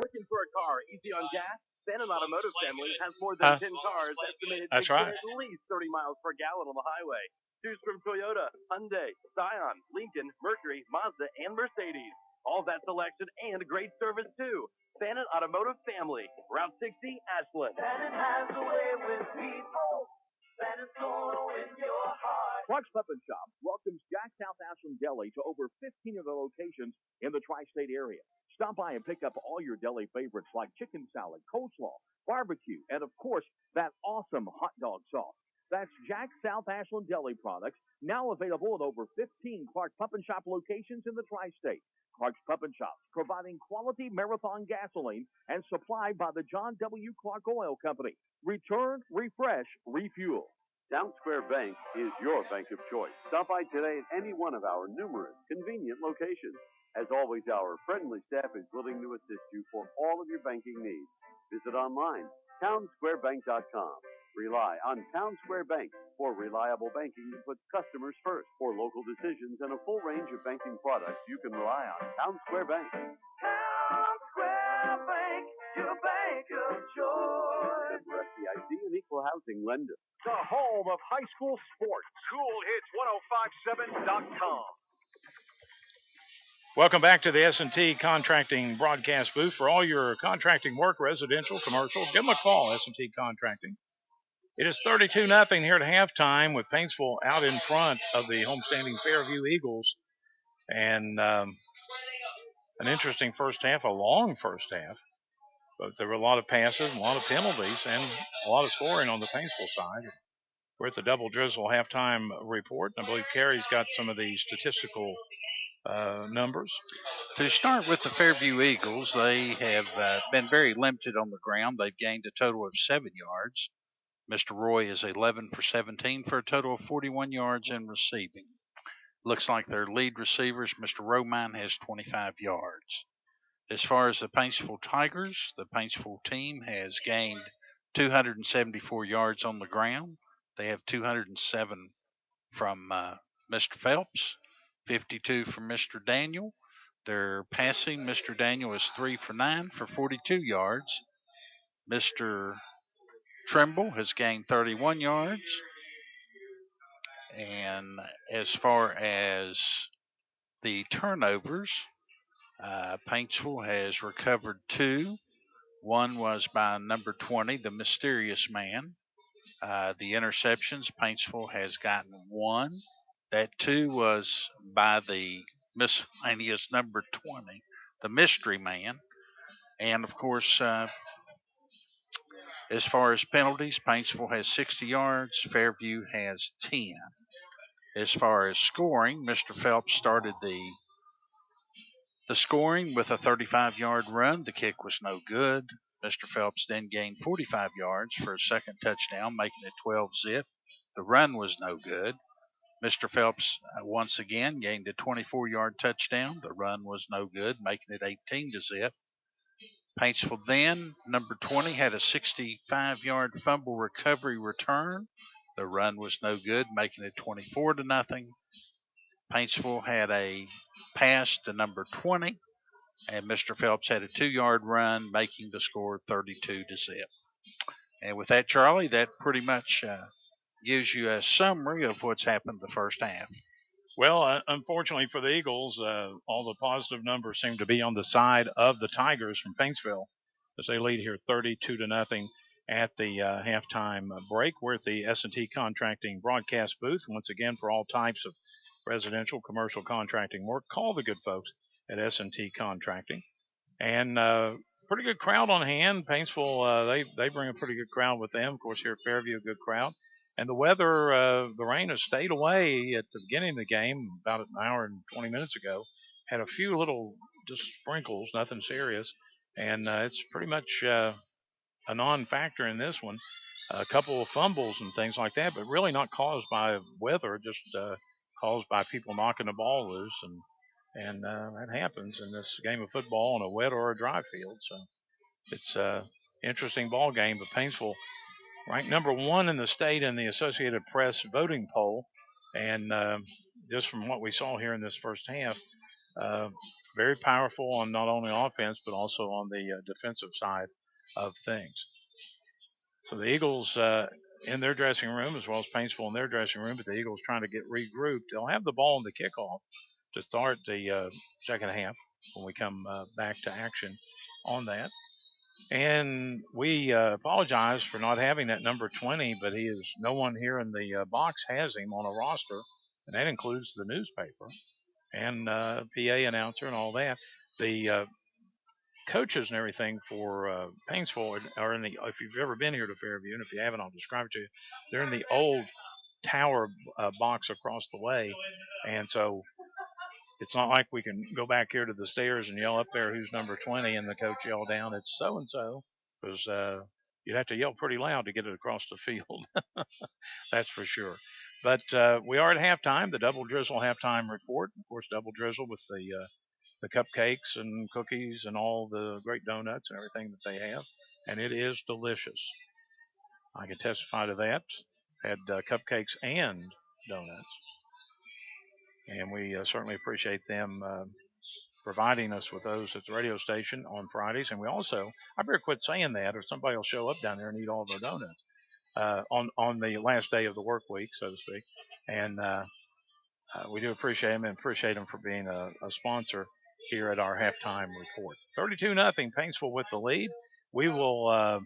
Looking for a car easy on gas? Bannon Automotive Family has more than 10 cars estimated to get at least 30 miles per gallon on the highway. Choose from Toyota, Hyundai, Scion, Lincoln, Mercury, Mazda, and Mercedes. All that selection and great service too. Bannon Automotive Family, Route 60, Ashland. Bannon has a way with people. Bannon's gonna win your heart. Clark's Pub and Shop welcomes Jack South Ashland Deli to over 15 of the locations in the tri-state area. Stop by and pick up all your deli favorites like chicken salad, coleslaw, barbecue, and of course, that awesome hot dog sauce. That's Jack's South Ashland Deli products, now available at over 15 Clark Pup and Shop locations in the tri-state. Clark's Pup and Shops, providing quality Marathon gasoline and supplied by the John W. Clark Oil Company. Return, refresh, refuel. Town Square Bank is your bank of choice. Stop by today at any one of our numerous convenient locations. As always, our friendly staff is willing to assist you for all of your banking needs. Visit online, townsquarebank.com. Rely on Town Square Bank for reliable banking that puts customers first. For local decisions and a full range of banking products, you can rely on Town Square Bank. Town Square Bank, your bank of choice. Member FDIC and equal housing lender. The home of high school sports. CoolHits1057.com. Welcome back to the S&T Contracting broadcast booth. For all your contracting work, residential, commercial, give them a call, S&T Contracting. It is 32-0 here at halftime with Paintsville out in front of the homestanding Fairview Eagles. And an interesting first half, a long first half. But there were a lot of passes, a lot of penalties, and a lot of scoring on the Paintsville side. We're at the Double Drizzle halftime report. I believe Carey's got some of the statistical numbers. To start with the Fairview Eagles, they have been very limited on the ground. They've gained a total of 7 yards. Mr. Roy is 11 for 17 for a total of 41 yards in receiving. Looks like their lead receivers, Mr. Romine, has 25 yards. As far as the Paintsville Tigers, the Paintsville team has gained 274 yards on the ground. They have 207 from Mr. Phelps, 52 from Mr. Daniel. Their passing, Mr. Daniel is 3 for 9 for 42 yards. Mr. Trimble has gained 31 yards. And as far as the turnovers, Paintsville has recovered 2. One was by number 20, the mysterious man. The interceptions, Paintsville has gotten 1. That 2 was by the miscellaneous number 20, the mystery man. And of course, as far as penalties, Paintsville has 60 yards, Fairview has 10. As far as scoring, Mr. Phelps started the scoring with a 35-yard run. The kick was no good. Mr. Phelps then gained 45 yards for a second touchdown, making it 12-zip. The run was no good. Mr. Phelps once again gained a 24-yard touchdown. The run was no good, making it 18-zip. Paintsville then, number 20, had a 65-yard fumble recovery return. The run was no good, making it 24-0. Paintsville had a pass to number 20, and Mr. Phelps had a 2-yard run, making the score 32-zip. And with that, Charlie, that pretty much gives you a summary of what's happened the first half. Well, unfortunately for the Eagles, all the positive numbers seem to be on the side of the Tigers from Paintsville as they lead here 32-0 at the halftime break. We're at the S&T Contracting broadcast booth. Once again, for all types of residential, commercial contracting work, call the good folks at S&T Contracting. And pretty good crowd on hand. Paintsville, they bring a pretty good crowd with them. Of course, here at Fairview, a good crowd. And the weather, the rain has stayed away at the beginning of the game about an hour and 20 minutes ago. Had a few little just sprinkles, nothing serious. And it's pretty much a non-factor in this one. A couple of fumbles and things like that, but really not caused by weather, just caused by people knocking the ball loose. And that happens in this game of football on a wet or a dry field. So it's an interesting ball game, but Paintsville ranked number 1 in the state in the Associated Press voting poll. And just from what we saw here in this first half, very powerful on not only offense, but also on the defensive side of things. So the Eagles in their dressing room, as well as Paintsville in their dressing room, but the Eagles trying to get regrouped. They'll have the ball in the kickoff to start the second half when we come back to action on that. And we apologize for not having that number 20, but he is no one here in the box has him on a roster, and that includes the newspaper and PA announcer and all that. The coaches and everything for Paintsville are in the. If you've ever been here to Fairview, and if you haven't, I'll describe it to you. They're in the old tower box across the way, and so it's not like we can go back here to the stairs and yell up there who's number 20, and the coach yell down it's so and so, because you'd have to yell pretty loud to get it across the field. That's for sure. But we are at halftime. The Double Drizzle halftime report. Of course, Double Drizzle with the cupcakes and cookies and all the great donuts and everything that they have, and it is delicious. I can testify to that. Had cupcakes and donuts, and we certainly appreciate them providing us with those at the radio station on Fridays. And we also, I better quit saying that, or somebody will show up down there and eat all of our donuts on the last day of the work week, so to speak. And we do appreciate them and appreciate them for being a sponsor here at our halftime report. 32-0, Paintsville with the lead. We will.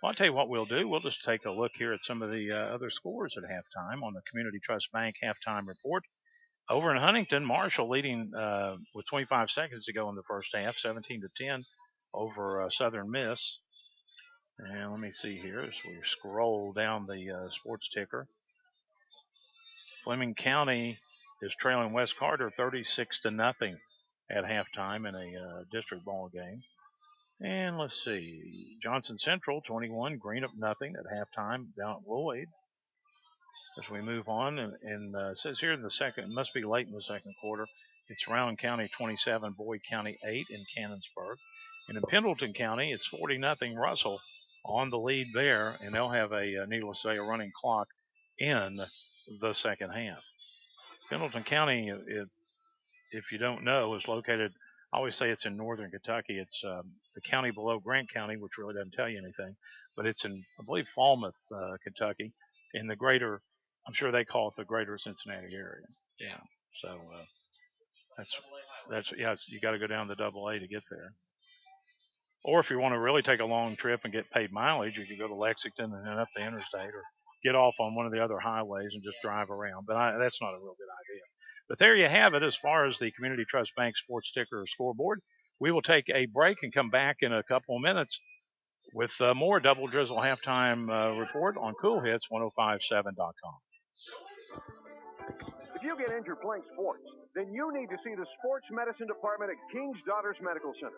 I'll tell you what we'll do. We'll just take a look here at some of the other scores at halftime on the Community Trust Bank halftime report. Over in Huntington, Marshall leading with 25 seconds to go in the first half, 17-10 over Southern Miss. And let me see here as we scroll down the sports ticker. Fleming County is trailing West Carter 36-0 at halftime in a district ball game. And let's see, Johnson Central 21, Greenup nothing at halftime down at Lloyd. As we move on, and it says here in the second, it must be late in the second quarter, it's Rowan County 27, Boyd County 8 in Canonsburg. And in Pendleton County, it's 40-0 Russell on the lead there, and they'll have needless to say, a running clock in the second half. Pendleton County, if you don't know, is located, I always say it's in northern Kentucky. It's the county below Grant County, which really doesn't tell you anything, but it's in, I believe, Falmouth, Kentucky, in the greater, I'm sure they call it the greater Cincinnati area. Yeah. So that's you got to go down the AA to get there. Or if you want to really take a long trip and get paid mileage, you could go to Lexington and then up the interstate, or get off on one of the other highways and just drive around. But that's not a real good idea. But there you have it as far as the Community Trust Bank sports ticker scoreboard. We will take a break and come back in a couple of minutes with more Double Drizzle halftime report on Cool Hits 105.7.com. If you get injured playing sports, then you need to see the Sports Medicine Department at King's Daughters Medical Center.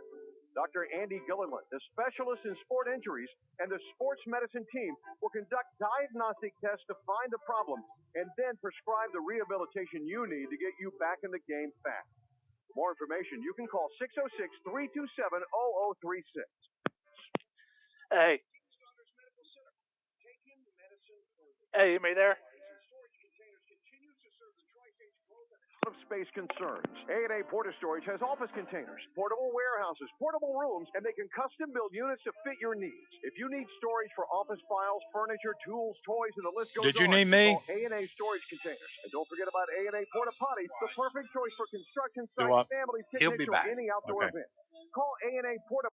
Dr. Andy Gilliland, the specialist in sport injuries, and the sports medicine team will conduct diagnostic tests to find the problem and then prescribe the rehabilitation you need to get you back in the game fast. For more information, you can call 606-327-0036. Hey. Hey, you me there? Of space concerns. A&A Porta Storage has office containers, portable warehouses, portable rooms, and they can custom build units to fit your needs. If you need storage for office files, furniture, tools, toys, and the list goes on. Did you need me? A&A Storage Containers. And don't forget about A&A Porta Potties, the perfect choice for construction sites, family picnics, or any outdoor event. Call A&A Porta.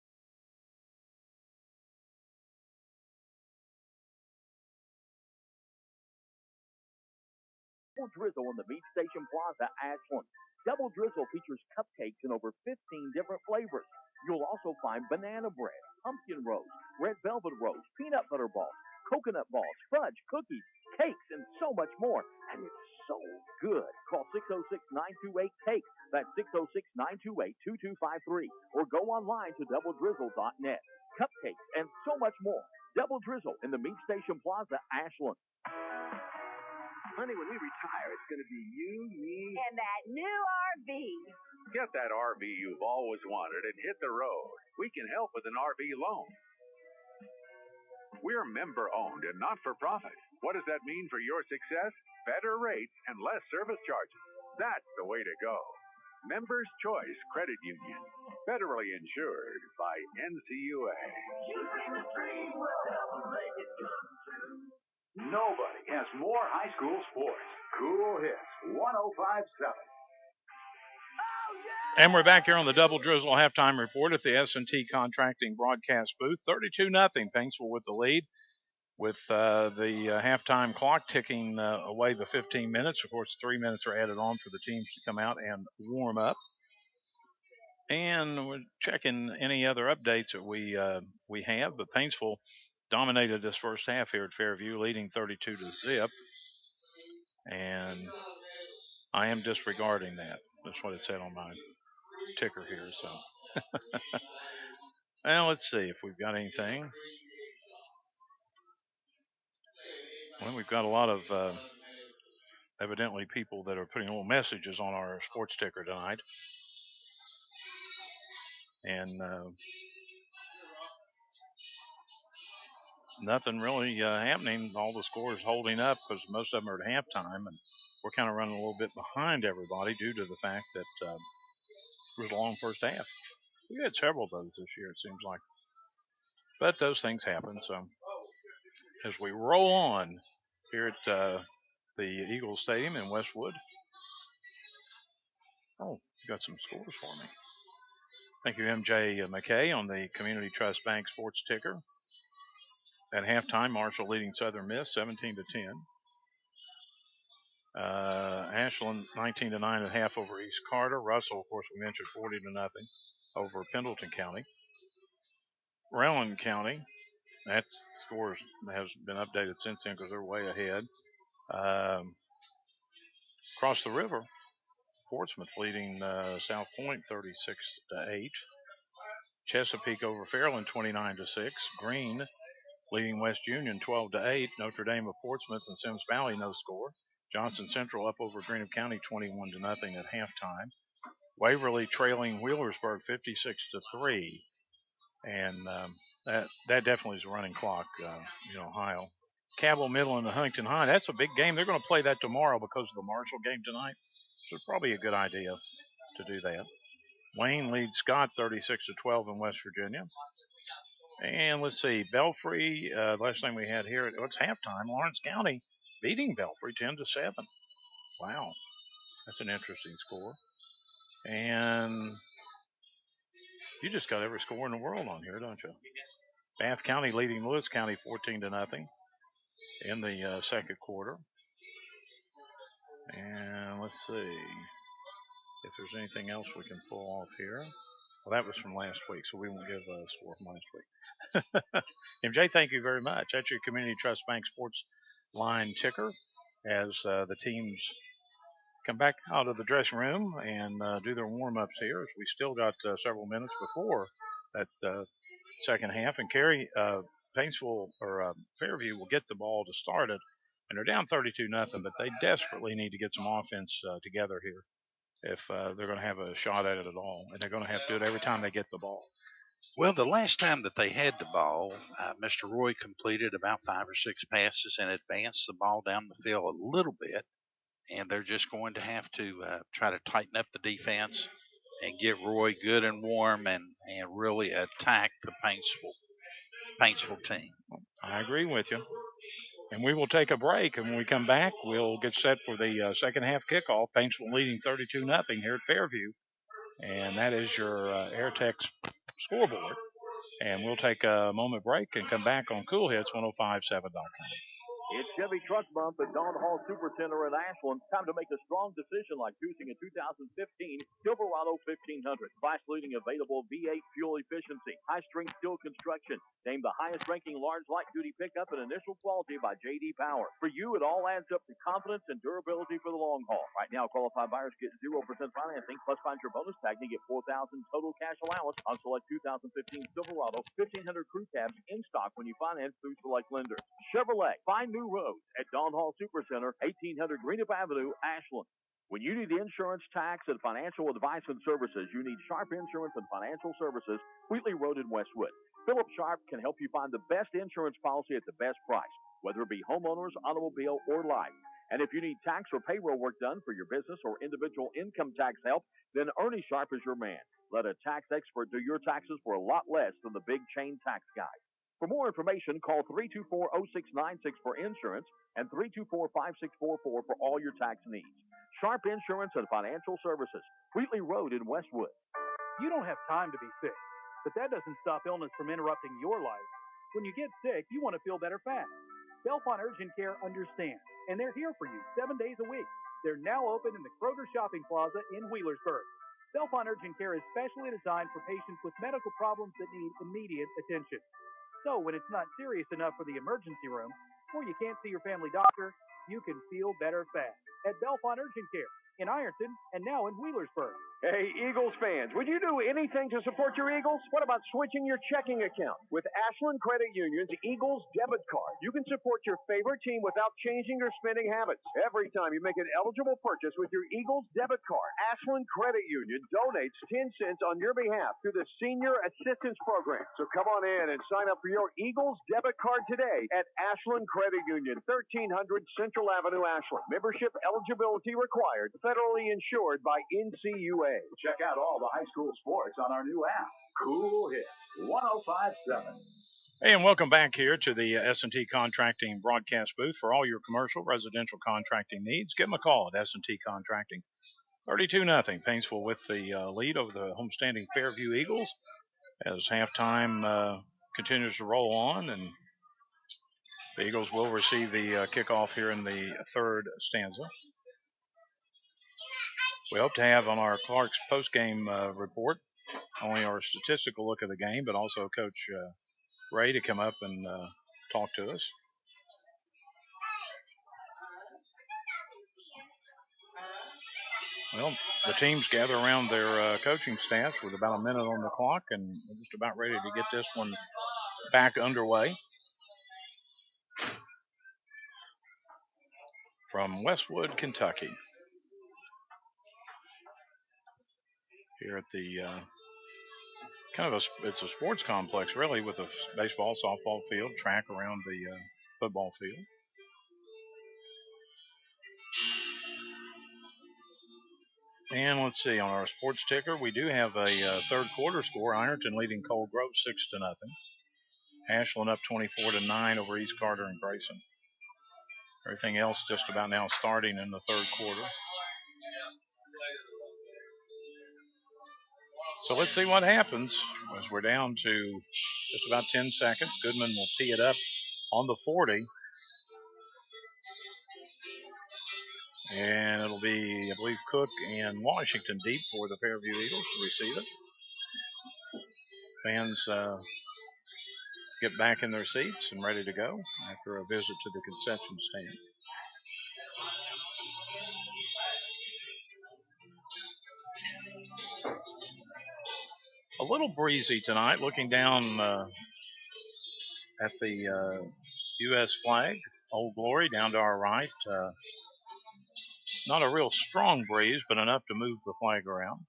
Double Drizzle in the Meat Station Plaza, Ashland. Double Drizzle features cupcakes in over 15 different flavors. You'll also find banana bread, pumpkin rolls, red velvet rolls, peanut butter balls, coconut balls, fudge, cookies, cakes, and so much more. And it's so good. Call 606-928-CAKE. That's 606-928-2253. Or go online to doubledrizzle.net. Cupcakes and so much more. Double Drizzle in the Meat Station Plaza, Ashland. Honey, when we retire, it's going to be you, me, and that new RV. Get that RV you've always wanted and hit the road. We can help with an RV loan. We're member-owned and not-for-profit. What does that mean for your success? Better rates and less service charges. That's the way to go. Members Choice Credit Union. Federally insured by NCUA. You dream a dream, we'll help them make it come true. Nobody has more high school sports. Cool Hits 105.7. And we're back here on the Double Drizzle halftime report at the S&T Contracting broadcast booth. 32-0, Paintsville with the lead, with the halftime clock ticking away the 15 minutes. Of course, 3 minutes are added on for the teams to come out and warm up. And we're checking any other updates that we have. But Paintsville dominated this first half here at Fairview, leading 32 to zip. And I am disregarding that. That's what it said on my ticker here. So, well, let's see if we've got anything. Well, we've got a lot of evidently people that are putting little messages on our sports ticker tonight. And nothing really happening. All the scores holding up because most of them are at halftime, and we're kind of running a little bit behind everybody due to the fact that it was a long first half. We had several of those this year, it seems like. But those things happen. So as we roll on here at the Eagles Stadium in Westwood. Oh, you got some scores for me. Thank you, MJ McKay on the Community Trust Bank Sports ticker. At halftime, Marshall leading Southern Miss 17 to 10. Ashland 19 to 9 at half over East Carter. Russell, of course, we mentioned 40 to nothing over Pendleton County. Rowan County, that score has been updated since then because they're way ahead. Across the river, Portsmouth leading South Point 36 to 8. Chesapeake over Fairland 29 to 6. Greene leading West Union 12 to 8. Notre Dame of Portsmouth and Sims Valley no score. Johnson Central up over Greenup County 21 to nothing at halftime. Waverly trailing Wheelersburg 56 to 3, and that definitely is a running clock in Ohio. Cabell, Midland, and Huntington High. That's a big game. They're going to play that tomorrow because of the Marshall game tonight. So it's probably a good idea to do that. Wayne leads Scott 36 to 12 in West Virginia. And let's see, Belfry. Last thing we had here, it's halftime. Lawrence County beating Belfry 10 to 7. Wow, that's an interesting score. And you just got every score in the world on here, don't you? Bath County leading Lewis County 14 to nothing in the second quarter. And let's see if there's anything else we can pull off here. Well, that was from last week, so we won't give a score from last week. MJ, thank you very much. That's your Community Trust Bank Sports line ticker as the teams come back out of the dressing room and do their warm-ups here. As we still got several minutes before that's the second half. And Kerry, Paintsville or Fairview will get the ball to start it, and they're down 32-0, but they desperately need to get some offense together here if they're going to have a shot at it at all. And they're going to have to do it every time they get the ball. Well, the last time that they had the ball, Mr. Roy completed about 5 or 6 passes and advanced the ball down the field a little bit. And they're just going to have to try to tighten up the defense and get Roy good and warm and really attack the Paintsville team. I agree with you. And we will take a break, and when we come back, we'll get set for the second half kickoff. Paintsville leading 32-0 here at Fairview. And that is your AirTech scoreboard. And we'll take a moment break and come back on Cool Hits 105.7.com. It's Chevy Truck Month at Don Hall Supercenter in Ashland. Time to make a strong decision like choosing a 2015 Silverado 1500. Class-leading available V8 fuel efficiency, high-strength steel construction. Named the highest-ranking large light-duty pickup and initial quality by J.D. Power. For you, it all adds up to confidence and durability for the long haul. Right now, qualified buyers get 0% financing, plus find your bonus tag and get $4,000 total cash allowance on select 2015 Silverado 1500 crew cabs in stock when you finance through select lenders. Chevrolet, find new roads at Don Hall Supercenter, 1800 Greenup Avenue, Ashland. When you need insurance, tax, and financial advice and services, you need Sharp Insurance and Financial Services, Wheatley Road in Westwood. Philip Sharp can help you find the best insurance policy at the best price, whether it be homeowners, automobile, or life. And if you need tax or payroll work done for your business or individual income tax help, then Ernie Sharp is your man. Let a tax expert do your taxes for a lot less than the big chain tax guys. For more information, call 324-0696 for insurance and 324-5644 for all your tax needs. Sharp Insurance and Financial Services, Wheatley Road in Westwood. You don't have time to be sick, but that doesn't stop illness from interrupting your life. When you get sick, you want to feel better fast. Delphon Urgent Care understands, and they're here for you 7 days a week. They're now open in the Kroger Shopping Plaza in Wheelersburg. Belfont Urgent Care is specially designed for patients with medical problems that need immediate attention. So when it's not serious enough for the emergency room, or you can't see your family doctor, you can feel better fast at Belfont Urgent Care in Ironton and now in Wheelersburg. Hey, Eagles fans, would you do anything to support your Eagles? What about switching your checking account? With Ashland Credit Union's Eagles debit card, you can support your favorite team without changing your spending habits. Every time you make an eligible purchase with your Eagles debit card, Ashland Credit Union donates 10 cents on your behalf to the Senior Assistance Program. So come on in and sign up for your Eagles debit card today at Ashland Credit Union, 1300 Central Avenue, Ashland. Membership eligibility required. Federally insured by NCUA. Check out all the high school sports on our new app, Cool Hits 1057. Hey, and welcome back here to the S&T Contracting broadcast booth. For all your commercial, residential contracting needs, give them a call at S&T Contracting. 32-0. Paintsville with the lead over the homestanding Fairview Eagles as halftime continues to roll on, and the Eagles will receive the kickoff here in the third stanza. We hope to have on our Clark's postgame report only our statistical look of the game, but also Coach Ray to come up and talk to us. Well, the teams gather around their coaching staffs with about a minute on the clock, and we're just about ready to get this one back underway. From Westwood, Kentucky. Here at the it's a sports complex really, with a baseball, softball field, track around the football field. And let's see, on our sports ticker, we do have a third quarter score. Ironton leading Cold Grove 6-0. Ashland up 24-9 over East Carter and Grayson. Everything else just about now starting in the third quarter. So let's see what happens as we're down to just about 10 seconds. Goodman will tee it up on the 40. And it'll be, I believe, Cook and Washington deep for the Fairview Eagles to receive it. Fans get back in their seats and ready to go after a visit to the concession stand. A little breezy tonight, looking down at the U.S. flag, Old Glory down to our right. Not a real strong breeze, but enough to move the flag around.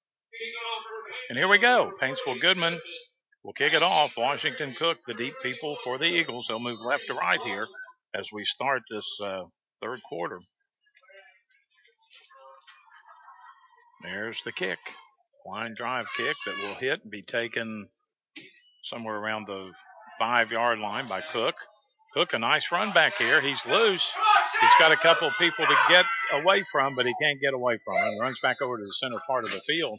And here we go. Paintsville Goodman will kick it off. Washington Cook, the deep people for the Eagles. They'll move left to right here as we start this third quarter. There's the kick. Line drive kick that will hit and be taken somewhere around the 5-yard line by Cook. Cook, a nice run back here. He's loose. He's got a couple of people to get away from, but he can't get away from him. He runs back over to the center part of the field.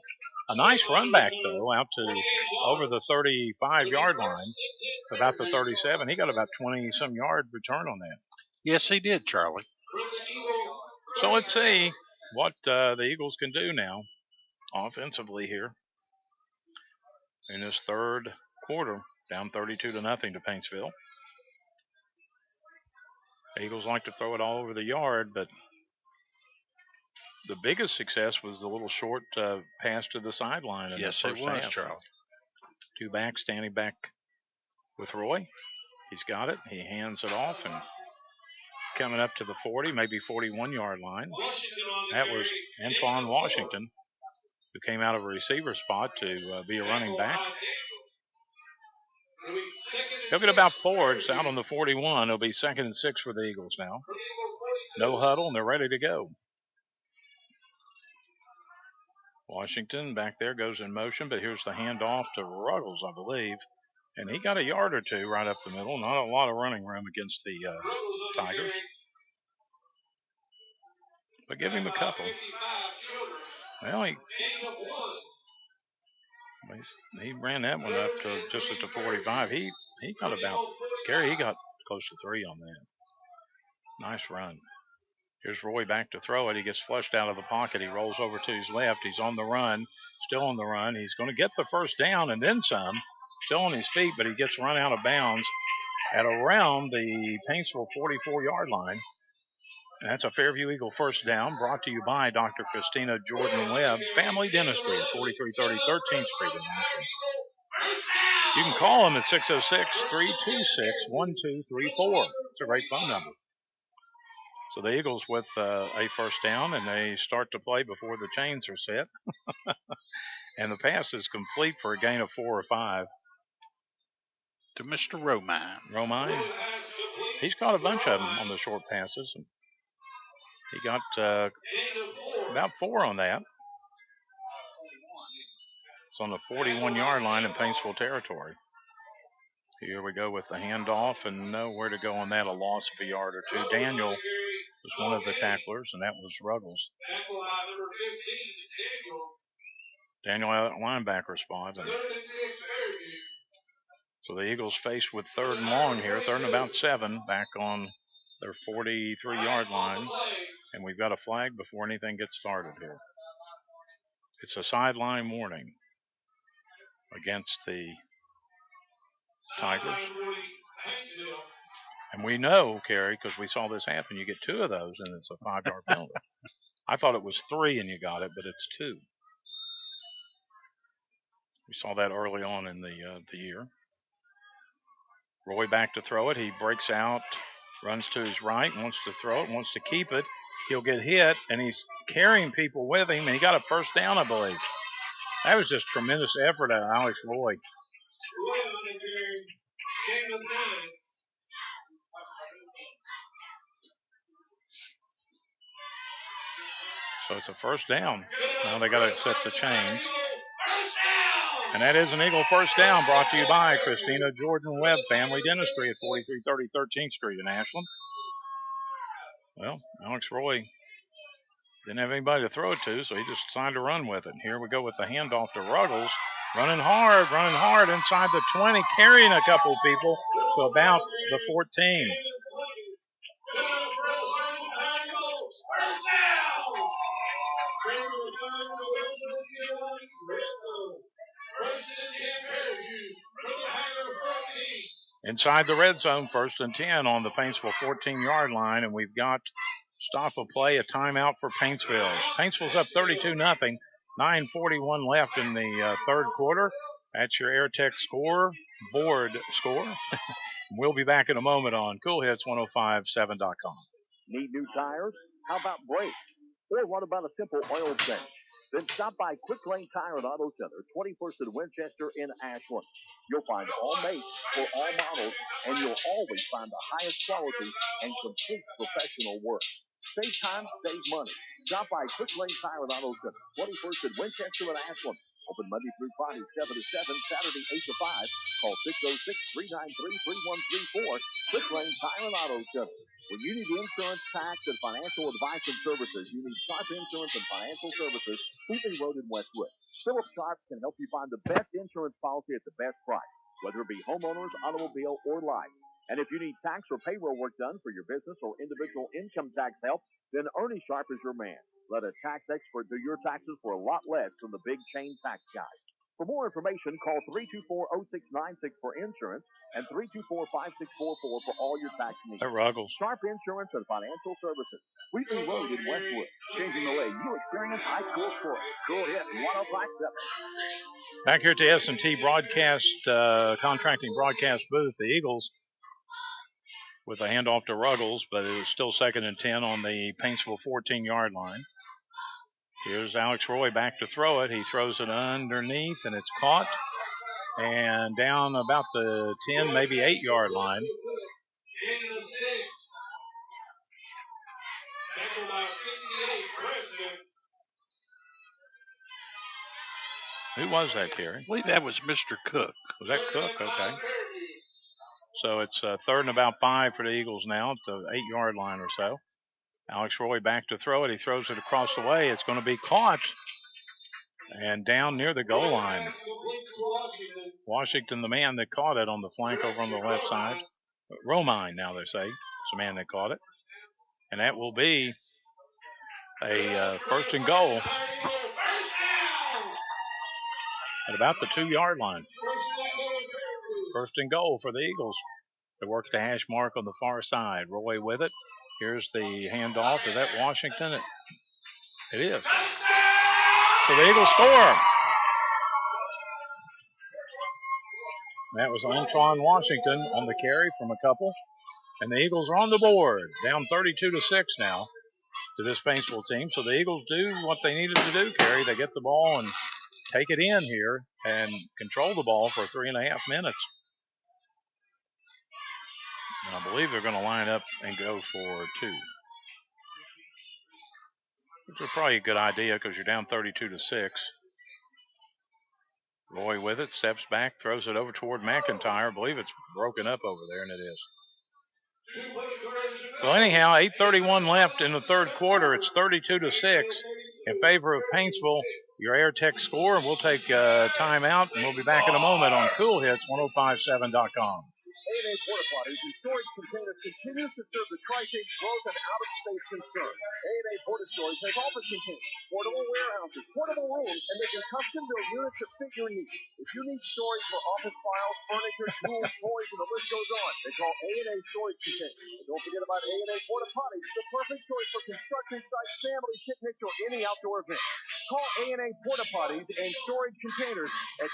A nice run back, though, out to over the 35-yard line, about the 37. He got about 20-some yard return on that. Yes, he did, Charlie. So let's see what the Eagles can do now offensively here in this third quarter, down 32-0 to Paintsville. The Eagles like to throw it all over the yard, but the biggest success was the little short pass to the sideline. Yes, it was, Charlie. Two backs standing back with Roy. He's got it. He hands it off and coming up to the 40, maybe 41-yard line. That was Antoine Washington, who came out of a receiver spot to be a running back. He'll get about 4. It's out on the 41. It'll be 2nd and 6 for the Eagles now. No huddle, and they're ready to go. Washington back there goes in motion, but here's the handoff to Ruggles, I believe. And he got a yard or two right up the middle. Not a lot of running room against the Tigers. But give him a couple. Well, he ran that one up to just at the 45. He got about, Gary, he got close to 3 on that. Nice run. Here's Roy back to throw it. He gets flushed out of the pocket. He rolls over to his left. He's on the run, still on the run. He's going to get the first down and then some. Still on his feet, but he gets run out of bounds at around the Paintsville 44-yard line. And that's a Fairview Eagle first down, brought to you by Dr. Christina Jordan Webb, Family Dentistry at 4330 13th Street in Ashland. You can call them at 606-326-1234. It's a great phone number. So the Eagles with a first down, and they start to play before the chains are set. And the pass is complete for a gain of 4 or 5. To Mr. Romine. Romine. He's caught a bunch of them on the short passes. And he got about 4 on that. It's on the 41-yard line in Paintsville territory. Here we go with the handoff, and nowhere to go on that, a loss of a yard or 2. Daniel was one of the tacklers, and that was Ruggles. Daniel out at linebacker spot. And so the Eagles faced with 3rd and long here, 3rd and about 7, back on their 43-yard line. And we've got a flag before anything gets started here. It's a sideline warning against the Tigers. And we know, Kerry, because we saw this happen, you get 2 of those and it's a 5-yard penalty. I thought it was 3 and you got it, but it's 2. We saw that early on in the year. Roy back to throw it. He breaks out, runs to his right, wants to throw it, wants to keep it. He'll get hit, and he's carrying people with him, and he got a first down, I believe. That was just tremendous effort out of Alex Roy. So it's a first down. Now they got to set the chains. And that is an Eagle first down, brought to you by Christina Jordan Webb, Family Dentistry at 4330 13th Street in Ashland. Well, Alex Roy didn't have anybody to throw it to, so he just decided to run with it. And here we go with the handoff to Ruggles. Running hard inside the 20, carrying a couple of people to about the 14. Inside the red zone, 1st and 10 on the Paintsville 14-yard line, and we've got stop of play, a timeout for Paintsville. Paintsville's up 32-0, 9:41 left in the 3rd quarter. That's your AirTech board score. We'll be back in a moment on CoolHits1057.com. Need new tires? How about brakes? Or what about a simple oil change? Then stop by Quick Lane Tire and Auto Center, 21st and Winchester in Ashland. You'll find all makes for all models, and you'll always find the highest quality and complete professional work. Save time, save money. Stop by Quick Lane Tire and Auto Center, 21st and Winchester in Ashland. Open Monday through Friday, 7 to 7, Saturday, 8 to 5. Call 606-393-3134. Quick Lane Tire and Auto Center. When you need insurance, tax, and financial advice and services, you need Sharp Insurance and Financial Services, Wheatley Road in Westwood. Philip Sharp can help you find the best insurance policy at the best price, whether it be homeowners, automobile, or life. And if you need tax or payroll work done for your business or individual income tax help, then Ernie Sharp is your man. Let a tax expert do your taxes for a lot less than the big chain tax guys. For more information, call 324-0696 for insurance and 324-5644 for all your tax needs. Ruggles. Sharp Insurance and Financial Services. Wheatley Road in Westwood. Changing the way you experience high school sports. Cool Hit 1057. Back here at the S&T contracting broadcast booth, the Eagles with a handoff to Ruggles, but it was still 2nd and 10 on the Paintsville 14-yard line. Here's Alex Roy back to throw it. He throws it underneath, and it's caught. And down about the 10, maybe 8-yard line. Who was that, Kerry? I believe that was Mr. Cook. Was that Cook? Okay. So it's 3rd and about 5 for the Eagles now at the 8-yard line or so. Alex Roy back to throw it. He throws it across the way. It's going to be caught and down near the goal line. Washington, the man that caught it on the flank over on the left side. Romine, now they say, is the man that caught it. And that will be a first and goal at about the 2-yard line. First and goal for the Eagles. They work the hash mark on the far side. Roy with it. Here's the handoff. Is that Washington? It is. So the Eagles score. That was Antoine Washington on the carry from a couple. And the Eagles are on the board. Down 32-6 now to this Paintsville team. So the Eagles do what they needed to do, Kerry. They get the ball and take it in here and control the ball for 3.5 minutes. And I believe they're going to line up and go for 2. Which is probably a good idea because you're down 32-6. Roy with it, steps back, throws it over toward McIntyre. I believe it's broken up over there, and it is. Well, anyhow, 8:31 left in the third quarter. It's 32-6 in favor of Paintsville. Your Air Tech score, and we'll take time out, and we'll be back in a moment on Cool Hits 1057.com. A&A Porta Potties and Storage Containers continues to serve the Tri-State's growth and out-of-space concerns. A&A Porta Storage has office containers, portable warehouses, portable rooms, and they can custom-build units to fit your needs. If you need storage for office files, furniture, tools, toys, and the list goes on, they call A&A Storage Containers. And don't forget about A&A Porta Potties, the perfect choice for construction sites, family picnics, or any outdoor event. Call A&A Porta Potties and Storage Containers at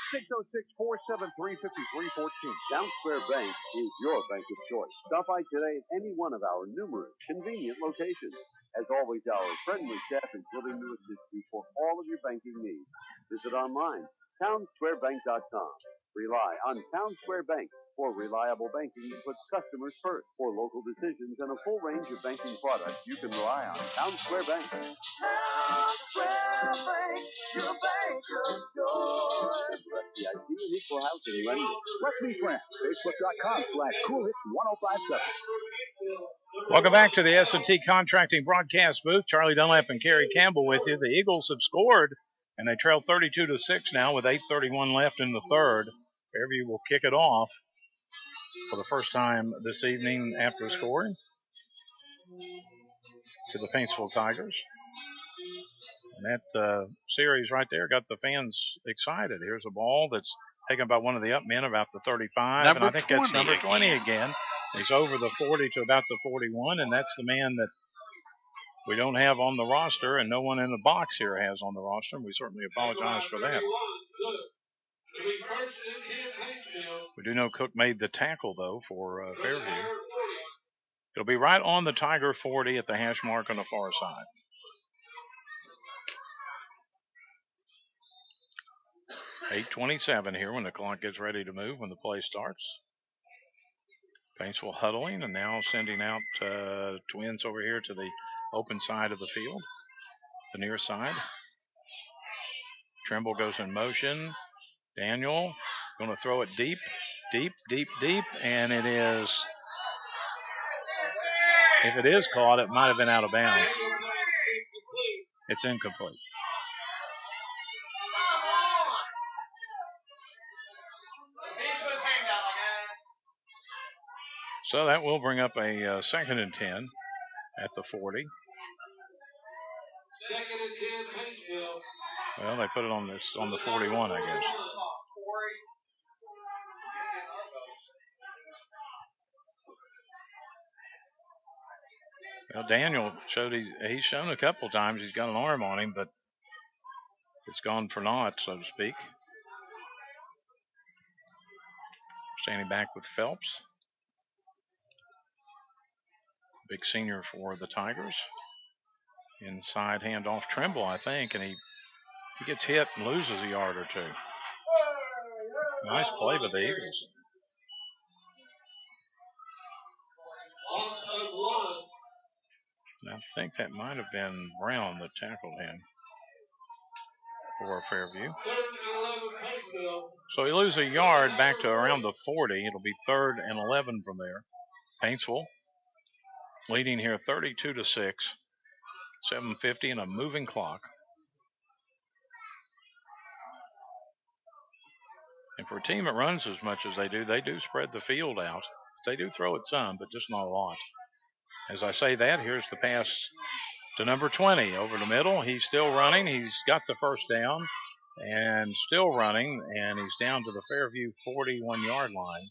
606-473-5314. Town Square Bank is your bank of choice. Stop by today at any one of our numerous convenient locations. As always, our friendly staff is willing to assist you for all of your banking needs. Visit online, townsquarebank.com. Rely on Town Square Bank for reliable banking that puts customers first. For local decisions and a full range of banking products, you can rely on Town Square Bank. Town Square Bank, your bank of choice. FDIC and equal housing lender. Let's be friends. Facebook.com/CoolHits1057. Welcome back to the S&T Contracting broadcast booth. Charlie Dunlap and Kerry Campbell with you. The Eagles have scored, and they trail 32-6 now with 8:31 left in the third. Fairview will kick it off for the first time this evening after scoring to the Paintsville Tigers. And that series right there got the fans excited. Here's a ball that's taken by one of the up men about the 35. Number and I think that's 20 number 20 again. He's over the 40 to about the 41, and that's the man that we don't have on the roster and no one in the box here has on the roster, and we certainly apologize for that. We do know Cook made the tackle, though, for Fairview. It'll be right on the Tiger 40 at the hash mark on the far side. .8:27 here when the clock gets ready to move when the play starts. Paintsville huddling and now sending out Twins over here to the open side of the field, the near side. Trimble goes in motion. Daniel going to throw it deep, and it is. If it is caught, it might have been out of bounds. It's incomplete. So that will bring up a 2nd and 10 at the 40. 2nd and 10, Paintsville. Well, they put it on the 41, I guess. Well, Daniel showed he's shown a couple times he's got an arm on him, but it's gone for naught, so to speak. Standing back with Phelps. Big senior for the Tigers. Inside handoff Trimble, I think, and he gets hit and loses a yard or two. Nice play by the Eagles. I think that might have been Brown that tackled him for Fairview. So he loses a yard back to around the 40. It'll be 3rd and 11 from there. Paintsville leading here 32-6. 7:50 and a moving clock. And for a team that runs as much as they do spread the field out. They do throw it some, but just not a lot. as I say that, here's the pass to number 20 over the middle. He's still running. He's got the first down and still running, and he's down to the Fairview 41-yard line.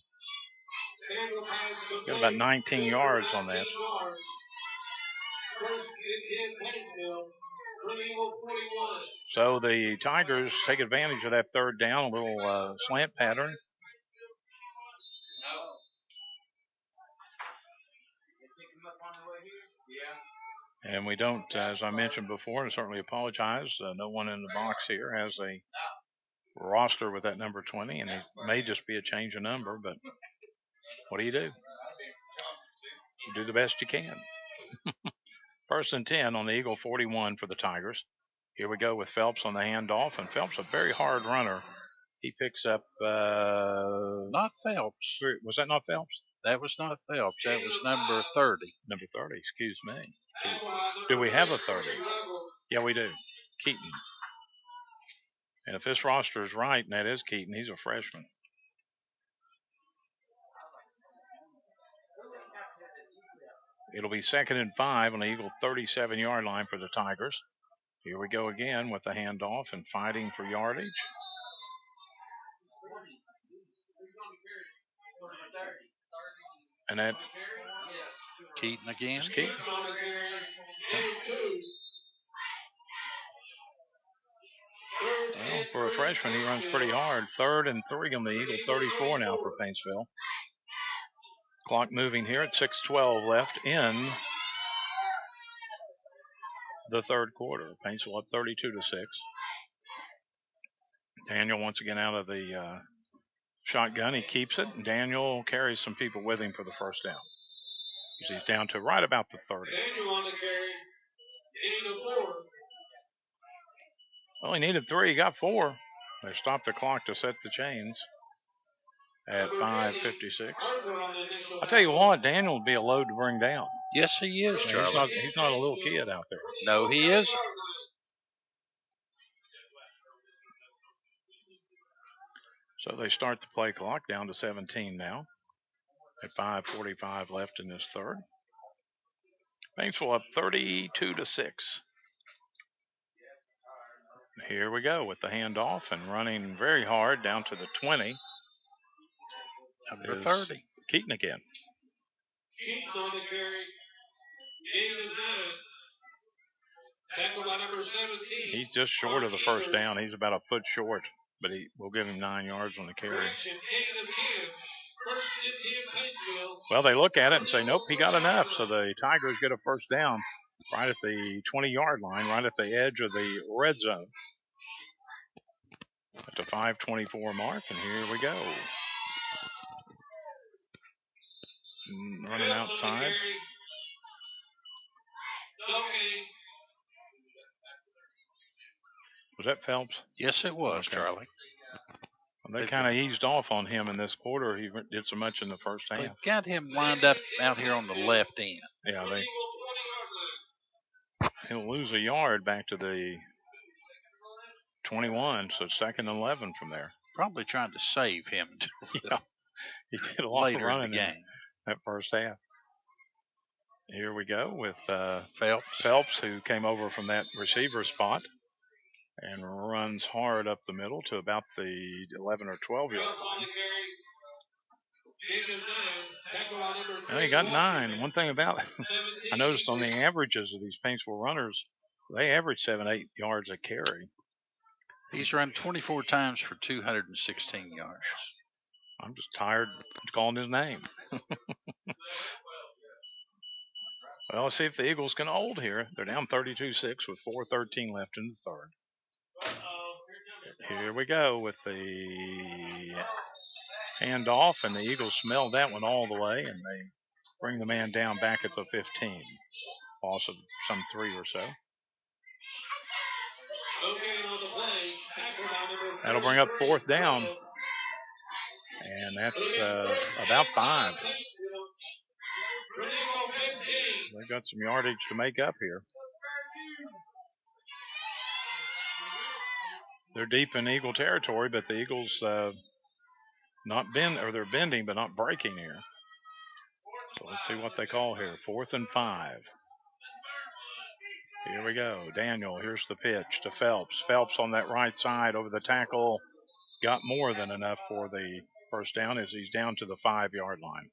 Got about 19 yards on that. So the Tigers take advantage of that third down, a little slant pattern. And we don't, as I mentioned before, and certainly apologize, no one in the box here has a roster with that number 20, and it may just be a change of number, but what do? You do the best you can. First and 10 on the Eagle 41 for the Tigers. Here we go with Phelps on the handoff, and Phelps a very hard runner. He picks up not Phelps. Was that not Phelps? That was not Phelps. That was number 30. Number 30, excuse me. Do we have a 30? Yeah, we do. Keaton. And if this roster is right, and that is Keaton, he's a freshman. It'll be 2nd and 5 on the Eagle 37-yard line for the Tigers. Here we go again with the handoff and fighting for yardage. And that Keaton again. It's Keaton. Well, for a freshman, he runs pretty hard. 3rd and 3 on the Eagle 34 now for Paintsville. Clock moving here at 6:12 left in the third quarter. Paintsville up 32-6. Daniel once again out of the shotgun. He keeps it, and Daniel carries some people with him for the first down. He's down to right about the 30. Daniel on the carry. Gain of 4. Well, he needed 3. He got 4. They stopped the clock to set the chains at 5:56. I'll tell you what, Daniel would be a load to bring down. Yes, he is, Charlie. He's not a little kid out there. No, he isn't. So they start the play clock down to 17 now at 5:45 left in this third. Paintsville up 32-6. Here we go with the handoff and running very hard down to the 20. Number 30. Keaton again. Keaton on the carry. Gain of 9. Tackle by number 17. He's just short of the first down. He's about a foot short, but we'll give him 9 yards on the carry. Gain of 10. First and 10 Paintsville. Well, they look at it and say, nope, he got enough. So the Tigers get a first down right at the 20-yard line, right at the edge of the red zone. At the 5:24 mark, and here we go. Running outside. Was that Phelps? Yes, it was, okay. Charlie. Well, they kind of eased off on him in this quarter. He did so much in the first half. They got him lined up out here on the left end. Yeah, he'll lose a yard back to the 21, so 2nd and 11 from there. Probably trying to save him. Yeah, he did a lot later of running in the game. That first half. Here we go with Phelps, who came over from that receiver spot and runs hard up the middle to about the 11 or 12-yard line. Well, he got 9. One thing about I noticed on the averages of these Paintsville runners, they average 7-8 yards a carry. He's run 24 times for 216 yards. I'm just tired of calling his name. Well, let's see if the Eagles can hold here. They're down 32-6 with 4:13 left in the third. Here we go with the handoff, and the Eagles smelled that one all the way, and they bring the man down back at the 15. Loss of some 3 or so. That'll bring up 4th down. And that's about 5. They've got some yardage to make up here. They're deep in Eagle territory, but the Eagles they're bending but not breaking here. So let's see what they call here. 4th and 5. Here we go. Daniel, here's the pitch to Phelps. Phelps on that right side over the tackle. Got more than enough for the first down as he's down to the 5-yard line.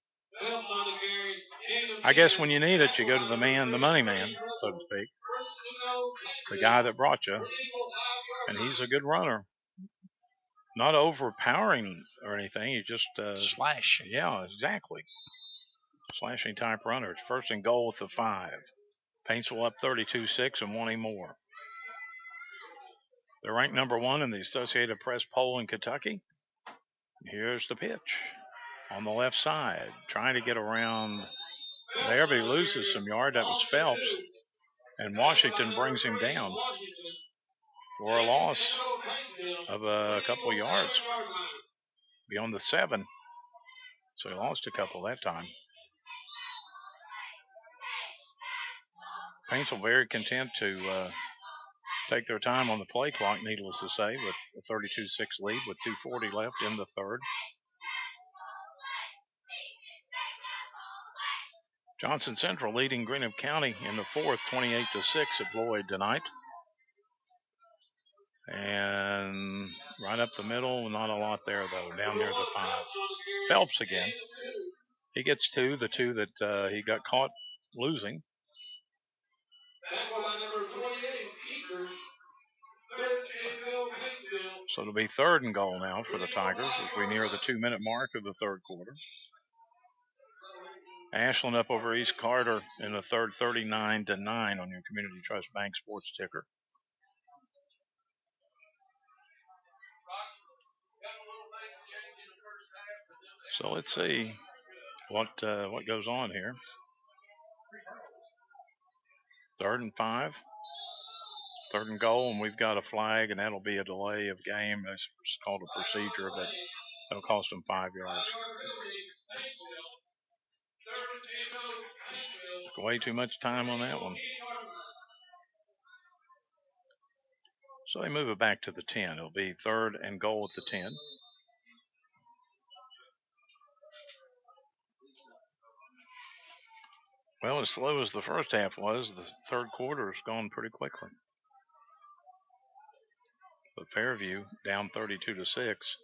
I guess when you need it, you go to the money man, so to speak. The guy that brought you. And he's a good runner. Not overpowering or anything. He just slashing. Yeah, exactly. Slashing type runner. It's 1st and goal with the 5. Paintsville up 32-6 and wanting more. They're ranked number 1 in the Associated Press poll in Kentucky. Here's the pitch on the left side, trying to get around there, but he loses some yard. That was Phelps, and Washington brings him down for a loss of a couple of yards beyond the 7. So he lost a couple that time. Paintsville very content to take their time on the play clock, needless to say, with a 32-6 lead with 2:40 left in the 3rd. Johnson Central leading Greenup County in the 4th, 28-6 at Lloyd tonight. And right up the middle, not a lot there, though, down near the 5. Phelps again. He gets 2, the 2 that he got caught losing. So it'll be 3rd and goal now for the Tigers as we near the 2-minute mark of the 3rd quarter. Ashland up over East Carter in the 3rd, 39-9 on your Community Trust Bank sports ticker. So let's see what goes on here. 3rd and 5. 3rd and goal, and we've got a flag, and that'll be a delay of game. It's called a procedure, but it'll cost them 5 yards. Took way too much time on that one. So they move it back to the 10. It'll be 3rd and goal at the 10. Well, as slow as the first half was, the 3rd quarter has gone pretty quickly. But Fairview down 32-6.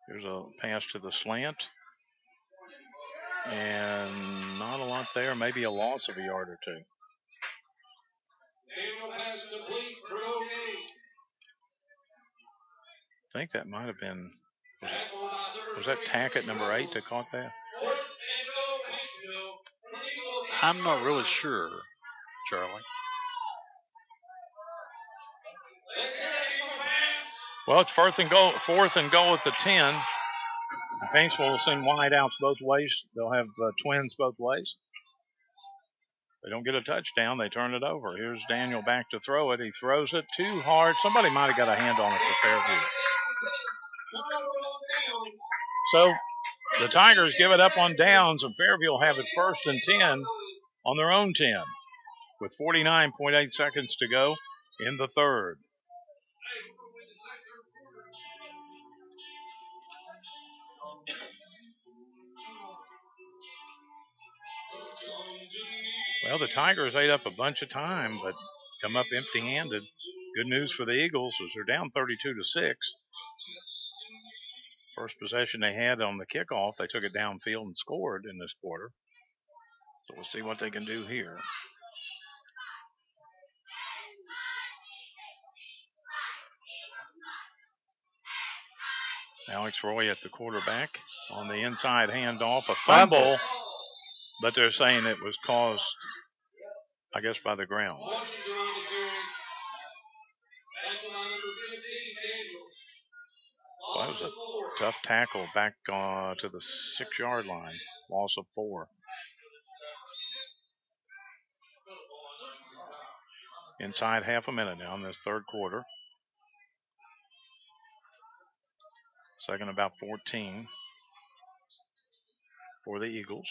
Here's a pass to the slant. And not a lot there, maybe a loss of a yard or 2. I think that might have been, was that Tackett, number 8, that caught that? I'm not really sure, Charlie. Well, it's 4th and goal at the 10. Paintsville will send wide outs both ways. They'll have twins both ways. They don't get a touchdown. They turn it over. Here's Daniel back to throw it. He throws it too hard. Somebody might have got a hand on it for Fairview. So the Tigers give it up on downs, and Fairview will have it 1st and 10 on their own 10 with 49.8 seconds to go in the 3rd. Well, the Tigers ate up a bunch of time, but come up empty-handed. Good news for the Eagles is they're down 32-6. First possession they had on the kickoff, they took it downfield and scored in this quarter. So we'll see what they can do here. Alex Roy at the quarterback on the inside handoff, a fumble, but they're saying it was caused, I guess, by the ground. Well, that was a tough tackle back to the 6-yard line, loss of 4. Inside half a minute now in this 3rd quarter. 2nd about 14 for the Eagles.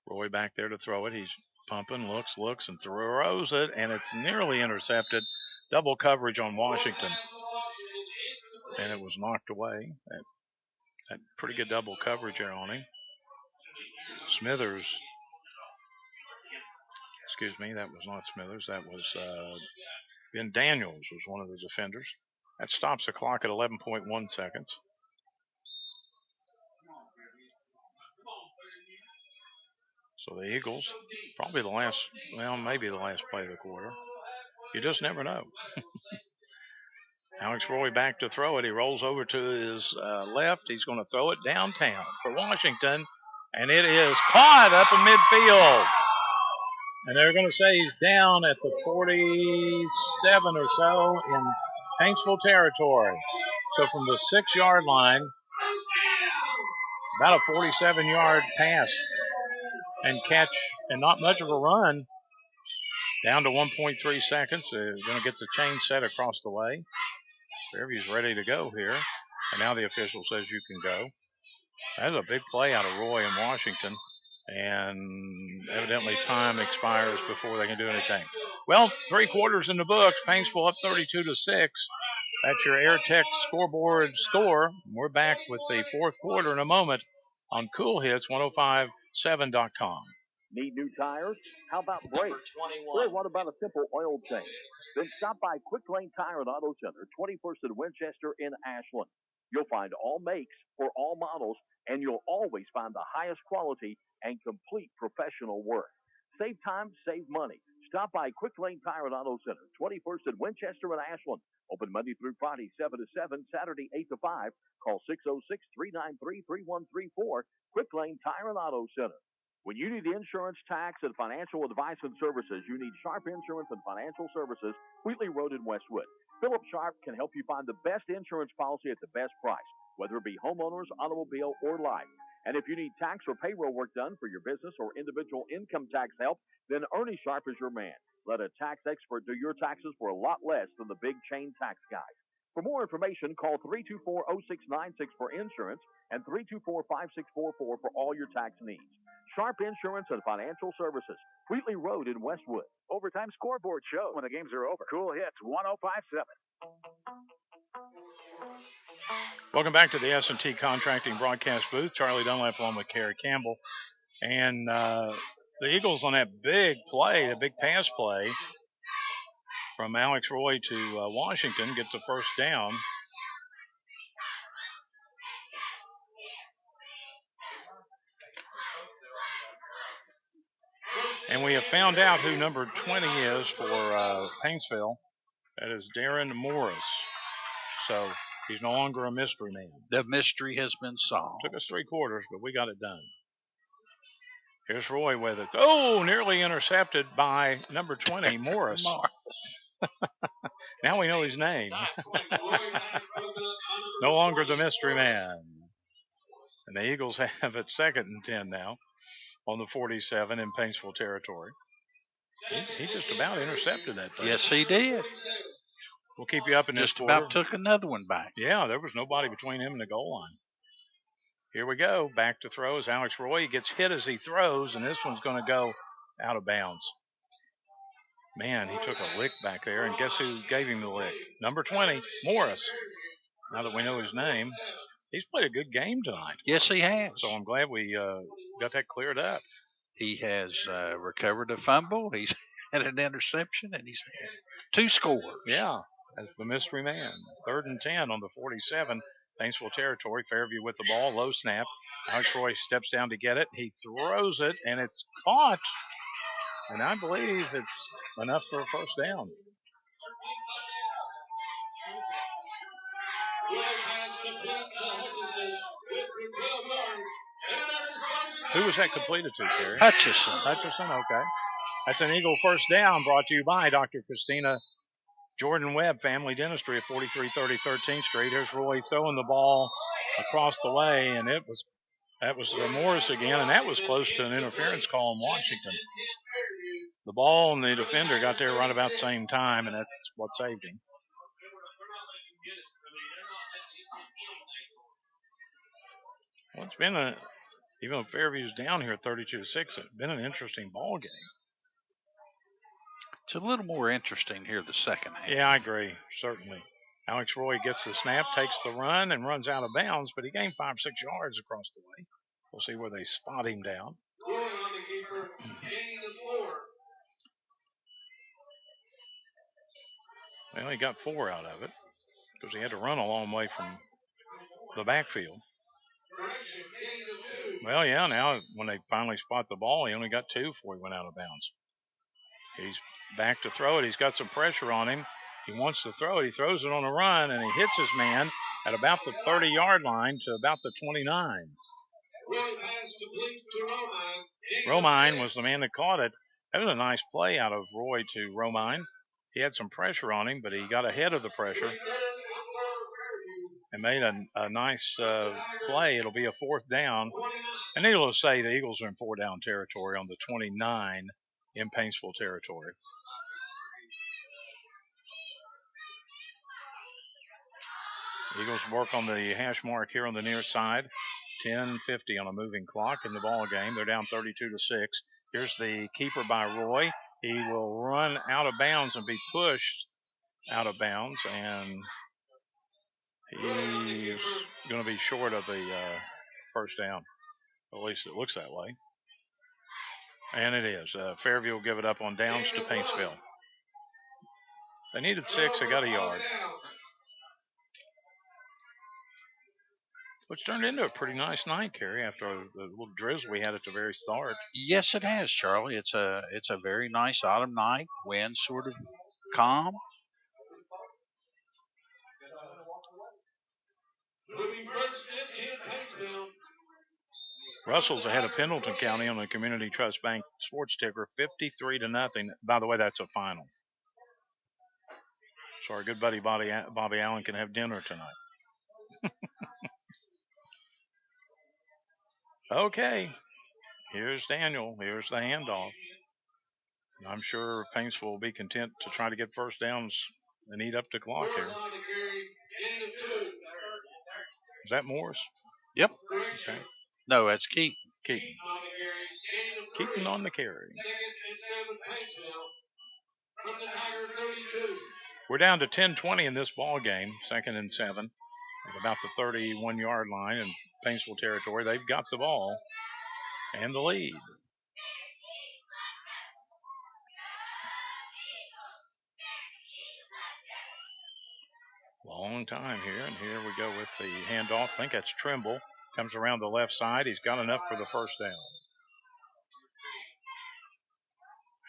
Roy back there to throw it. He's pumping, looks, and throws it, and it's nearly intercepted. Double coverage on Washington. And it was knocked away. That pretty good double coverage there on him. Smithers. Excuse me, that was not Smithers. That was Ben Daniels was one of the defenders. That stops the clock at 11.1 seconds. So the Eagles, probably maybe the last play of the quarter. You just never know. Alex Roy back to throw it. He rolls over to his left. He's going to throw it downtown for Washington, and it is caught up in midfield. And they're going to say he's down at the 47 or so in Paintsville territory. So from the 6-yard line, about a 47-yard pass and catch, and not much of a run, down to 1.3 seconds. They're going to get the chain set across the way. Fairview's ready to go here. And now the official says you can go. That's a big play out of Roy in Washington. And evidently time expires before they can do anything. Well, 3 quarters in the books. Paintsville up 32-6. That's your Air Tech scoreboard score. We're back with the 4th quarter in a moment on Cool Hits 105.7.com. Need new tires? How about brakes? Well, what about a simple oil change? Then stop by Quick Lane Tire and Auto Center, 21st and Winchester in Ashland. You'll find all makes for all models, and you'll always find the highest quality and complete professional work. Save time, save money. Stop by Quick Lane Tire and Auto Center, 21st and Winchester in Ashland. Open Monday through Friday, 7 to 7, Saturday, 8 to 5. Call 606-393-3134. Quick Lane Tire and Auto Center. When you need insurance, tax, and financial advice and services, you need Sharp Insurance and Financial Services, Wheatley Road in Westwood. Philip Sharp can help you find the best insurance policy at the best price, whether it be homeowners, automobile, or life. And if you need tax or payroll work done for your business or individual income tax help, then Ernie Sharp is your man. Let a tax expert do your taxes for a lot less than the big chain tax guys. For more information, call 324-0696 for insurance and 324-5644 for all your tax needs. Sharp Insurance and Financial Services, Wheatley Road in Westwood. Overtime scoreboard show when the games are over. Cool Hits 105.7. Welcome back to the S&T Contracting broadcast booth. Charlie Dunlap along with Kerry Campbell. And the Eagles on that big play, the big pass play from Alex Roy to Washington, get the first down. And we have found out who number 20 is for Paintsville. That is Darren Morris. So he's no longer a mystery man. The mystery has been solved. Took us 3 quarters, but we got it done. Here's Roy with it. Oh, nearly intercepted by number 20, Morris. Now we know his name. No longer the mystery man. And the Eagles have it 2nd and 10 now on the 47 in Paintsville territory. He just about intercepted that thing. Yes, he did. We'll keep you up in this quarter. Just about took another one back. Yeah, there was nobody between him and the goal line. Here we go. Back to throws. Alex Roy gets hit as he throws, and this one's going to go out of bounds. Man, he took a lick back there, and guess who gave him the lick? Number 20, Morris. Now that we know his name, he's played a good game tonight. Yes, he has. So I'm glad we got that cleared up. He has recovered a fumble. He's had an interception, and he's had 2 scores. Yeah, as the mystery man. 3rd and 10 on the 47, Paintsville territory. Fairview with the ball, low snap. Alex Roy steps down to get it. He throws it, and it's caught. And I believe it's enough for a first down. Who was that completed to, Terry? Hutchison. Hutchison, okay. That's an Eagle first down brought to you by Dr. Christina Jordan Webb Family Dentistry at 4330 13th Street. Here's Roy throwing the ball across the way, and that was Morris again, and that was close to an interference call in Washington. The ball and the defender got there right about the same time, and that's what saved him. Well, it's been even though Fairview's down here at 32-6, it's been an interesting ball game. It's a little more interesting here the second half. Yeah, I agree, certainly. Alex Roy gets the snap, takes the run, and runs out of bounds, but he gained 5-6 yards across the way. We'll see where they spot him down. Well, he got 4 out of it because he had to run a long way from the backfield. Well, yeah, now when they finally spot the ball, he only got 2 before he went out of bounds. He's back to throw it. He's got some pressure on him. He wants to throw it. He throws it on a run, and he hits his man at about the 30-yard line to about the 29. Romine was the man that caught it. That was a nice play out of Roy to Romine. He had some pressure on him, but he got ahead of the pressure and made a nice play. It'll be a 4th down. And needless to say, the Eagles are in 4-down territory on the 29 in Paintsville territory. Eagles work on the hash mark here on the near side. 10:50 on a moving clock in the ball game. They're down 32-6. Here's the keeper by Roy. He will run out of bounds and be pushed out of bounds, and he's going to be short of the first down. At least it looks that way. And it is. Fairview will give it up on downs to Paintsville. They needed 6. They got a yard. Which turned into a pretty nice night, Kerry, after the little drizzle we had at the very start. Yes, it has, Charlie. It's a very nice autumn night. Wind sort of calm. Russell's ahead of Pendleton County on the Community Trust Bank sports ticker, 53-0. By the way, that's a final. So our good buddy Bobby Allen can have dinner tonight. Okay, here's Daniel. Here's the handoff. I'm sure Paintsville will be content to try to get first downs and eat up the clock here. Is that Morris? Yep. Okay. No, that's Keaton. Keaton on the carry. We're down to 10:20 in this ball game, 2nd and 7, at about the 31-yard line in Paintsville territory. They've got the ball and the lead. Long time here, and here we go with the handoff. I think that's Trimble. Comes around the left side. He's got enough for the first down.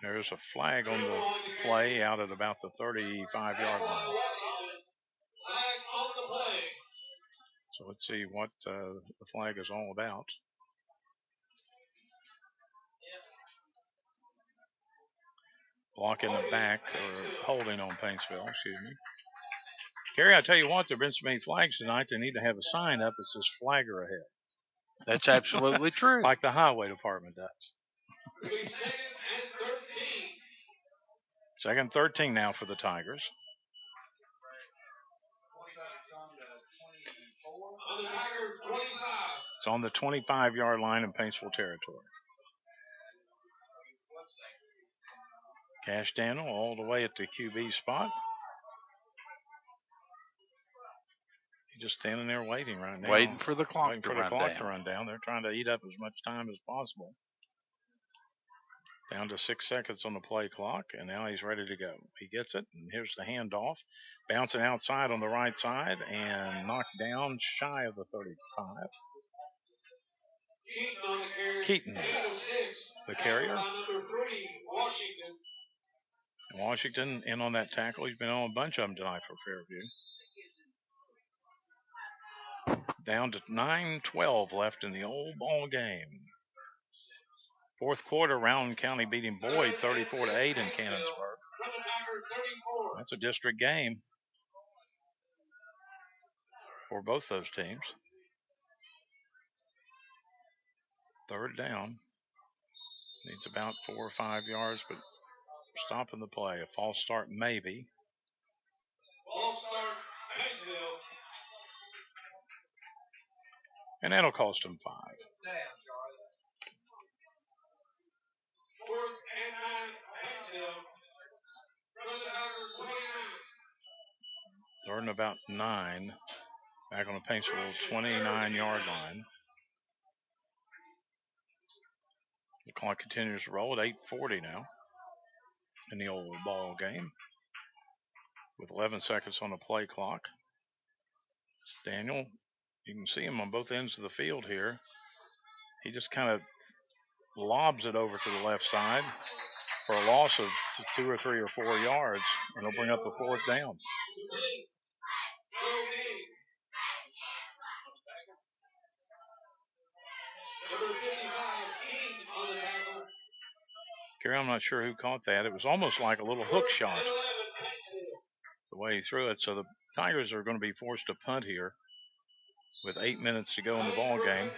There's a flag on the play out at about the 35-yard line. So let's see what the flag is all about. Block in the back, or holding on Paintsville, excuse me. Kerry, I tell you what, there have been so many flags tonight, they need to have a sign up that says flagger ahead. That's absolutely true. Like the highway department does. 2nd and 13 now for the Tigers. It's on the 25-yard line in Paintsville territory. Cash Daniel all the way at the QB spot. He's just standing there waiting right now. Waiting for the clock to run down. They're trying to eat up as much time as possible. Down to 6 seconds on the play clock, and now he's ready to go. He gets it, and here's the handoff. Bouncing outside on the right side and knocked down shy of the 35. Keaton, the carrier. Washington in on that tackle. He's been on a bunch of them tonight for Fairview. Down to 9:12 left in the old ball game. 4th quarter, Round County beating Boyd 34-8 in Cannonsburg. That's a district game for both those teams. 3rd down. Needs about 4 or 5 yards, but stopping the play. A false start maybe. False start, Paintsville. And that'll cost them 5. 4th and 9, Paintsville. 3rd and about 9. Back on the Paintsville 29-yard line. The clock continues to roll at 8:40 now in the old ball game. with 11 seconds on the play clock. Daniel, you can see him on both ends of the field here. He just kind of lobs it over to the left side for a loss of 2 or 3 or 4 yards, and it'll bring up a fourth down. Gary, I'm not sure who caught that. It was almost like a little hook shot the way he threw it. So the Tigers are going to be forced to punt here with 8 minutes to go in the ball game.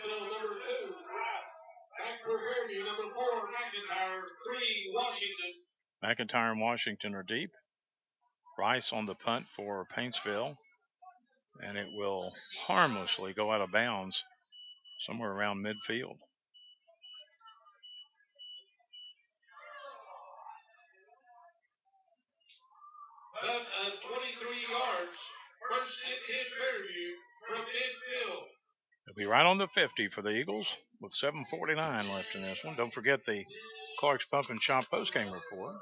McIntyre and Washington are deep. Rice on the punt for Paintsville, and it will harmlessly go out of bounds somewhere around midfield. But at 23 yards, first and 10 Fairview from midfield. It'll be right on the 50 for the Eagles with 7:49 left in this one. Don't forget the Clark's Pump and Shop postgame report.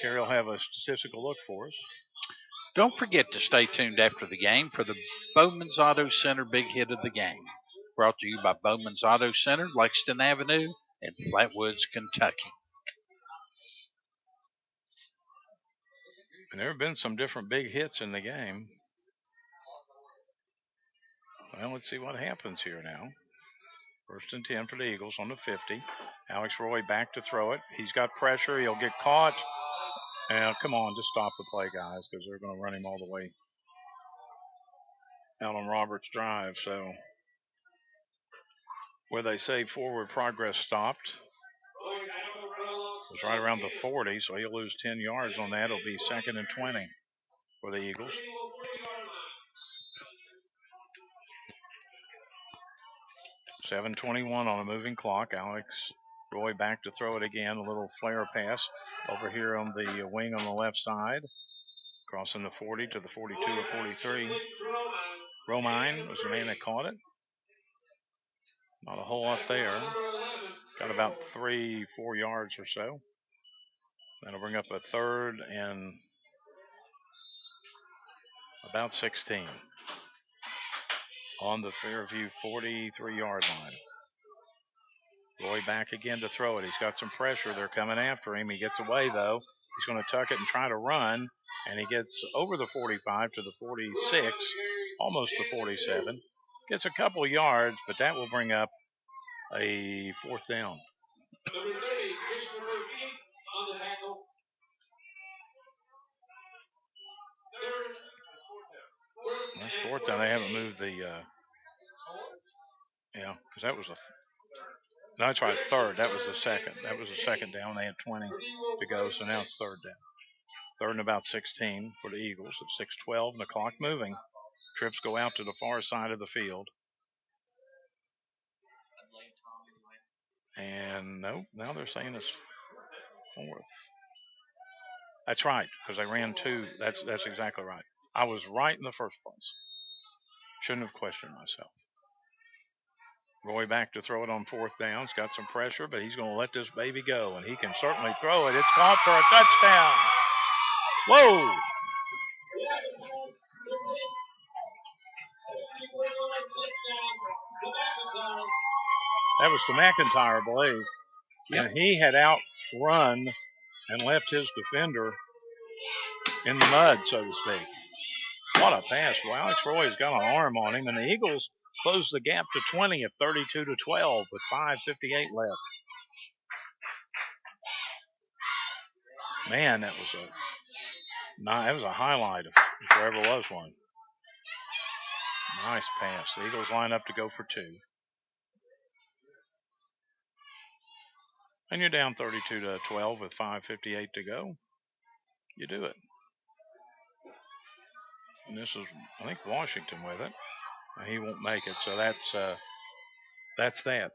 Kerry will have a statistical look for us. Don't forget to stay tuned after the game for the Bowman's Auto Center Big Hit of the Game. Brought to you by Bowman's Auto Center, Lexington Avenue in Flatwoods, Kentucky. And there have been some different big hits in the game. Well, let's see what happens here now. First and 10 for the Eagles on the 50. Alex Roy back to throw it. He's got pressure. He'll get caught. And come on, just stop the play, guys, because they're going to run him all the way out on Roberts Drive. So where they say forward progress stopped was right around the 40, so he'll lose 10 yards on that. It'll be 2nd and 20 for the Eagles. .7:21 on a moving clock. Alex Roy back to throw it again. A little flare pass over here on the wing on the left side. Crossing the 40 to the 42 or 43. Romine was the man that caught it. Not a whole lot there. Got about 3-4 yards or so. That'll bring up a 3rd and about 16 on the Fairview 43-yard line. Roy back again to throw it. He's got some pressure. They're coming after him. He gets away, though. He's going to tuck it and try to run, and he gets over the 45 to the 46, almost the 47. Gets a couple yards, but that will bring up a 4th down. Number 30, Christopher Keith on the tackle. That's 4th down. They haven't moved the, because that was a, no, that's right, 3rd. That was the 2nd. That was the 2nd down. They had 20 to go, so now it's 3rd down. 3rd and about 16 for the Eagles at 6:12, and the clock moving. Trips go out to the far side of the field. And no, now they're saying it's 4th. That's right, because they ran 2. That's exactly right. I was right in the first place. Shouldn't have questioned myself. Roy back to throw it on 4th down. He's got some pressure, but he's going to let this baby go, and he can certainly throw it. It's caught for a touchdown. Whoa! That was to McIntyre, I believe. Yep. And he had outrun and left his defender in the mud, so to speak. What a pass. Well, Alex Roy's got an arm on him, and the Eagles close the gap to 20 at 32-12 with 5:58 left. Man, that was a highlight if there ever was one. Nice pass. The Eagles line up to go for 2. And you're down 32-12 with 5:58 to go. You do it. And this is, I think, Washington with it. He won't make it, so that's that.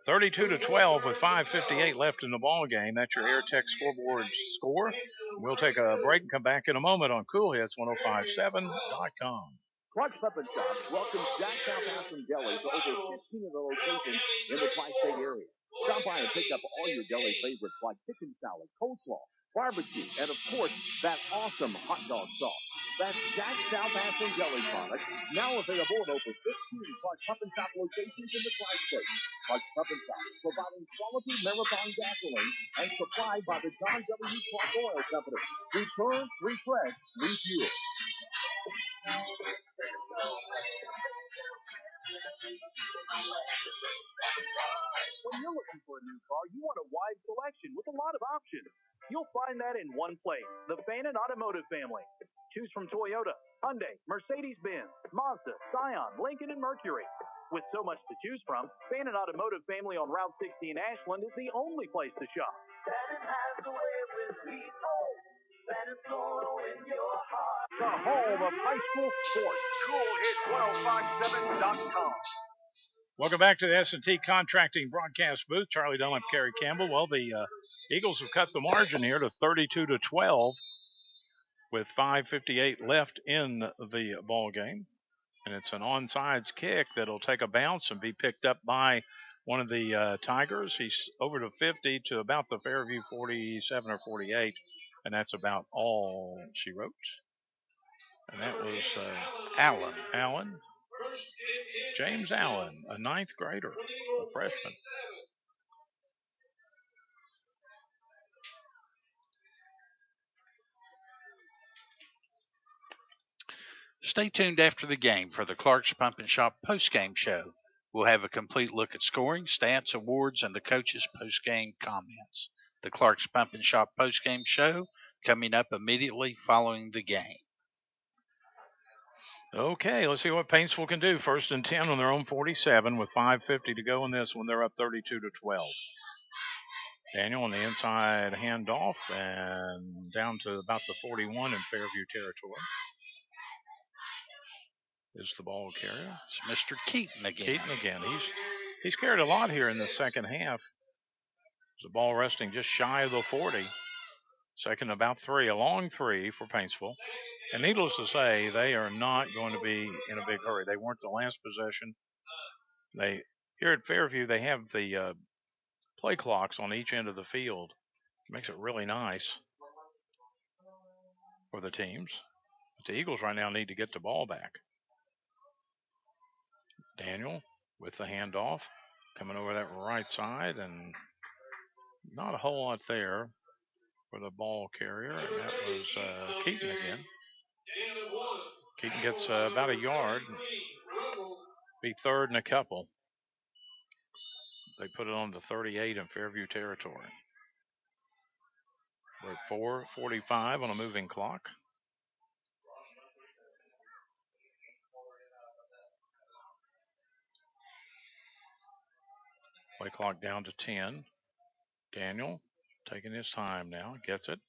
32-12 with 5:58 left in the ball game. That's your Airtech scoreboard score. We'll take a break and come back in a moment on CoolHits1057.com. Clark's Pump and Shop welcomes Jack Southampton Deli to over 15 of the locations in the tri-state area. Stop by and pick up all your deli favorites like chicken salad, coleslaw, barbecue, and of course, that awesome hot dog sauce. That's Jack's South Ash and Jelly product, now available at over 15 Clark Pump and Shop locations in the Tri-State. Clark Pump and Shop, providing quality Marathon gasoline and supplied by the John W. Clark Oil Company. Return, refresh, refuel. When you're looking for a new car, you want a wide selection with a lot of options. You'll find that in one place, the Fannin Automotive family. Choose from Toyota, Hyundai, Mercedes-Benz, Mazda, Scion, Lincoln, and Mercury. With so much to choose from, Fannin Automotive family on Route 60 in Ashland is the only place to shop. Fannin has the way with people. Fannin's Auto in your heart. The home of high school sports. CoolHit1057.com. Welcome back to the S&T Contracting broadcast booth. Charlie Dunlap, Kerry Campbell. Well, the Eagles have cut the margin here to 32-12 with 5:58 left in the ball game. And it's an onside kick that'll take a bounce and be picked up by one of the Tigers. He's over to 50 to about the Fairview 47 or 48. And that's about all she wrote. And that was Allen. James Allen, a ninth grader, a freshman. Stay tuned after the game for the Clark's Pump and Shop postgame show. We'll have a complete look at scoring, stats, awards, and the coaches' postgame comments. The Clark's Pump and Shop postgame show coming up immediately following the game. Okay, let's see what Paintsville can do. 1st and 10 on their own 47 with 5:50 to go in this one. They're up 32-12. Daniel on the inside handoff and down to about the 41 in Fairview territory. Is the ball carrier. It's Mr. Keaton again. He's carried a lot here in the second half. The ball resting just shy of the 40. Second about 3, a long 3 for Paintsville. And needless to say, they are not going to be in a big hurry. They weren't the last possession. Here at Fairview, they have the play clocks on each end of the field. It makes it really nice for the teams. But the Eagles right now need to get the ball back. Daniel with the handoff, coming over that right side, and not a whole lot there for the ball carrier. And that was Keaton again. Keaton gets about a yard. Be third and a couple. They put it on the 38 in Fairview territory. We're at 4:45 on a moving clock. Play clock down to 10. Daniel taking his time now. Gets it.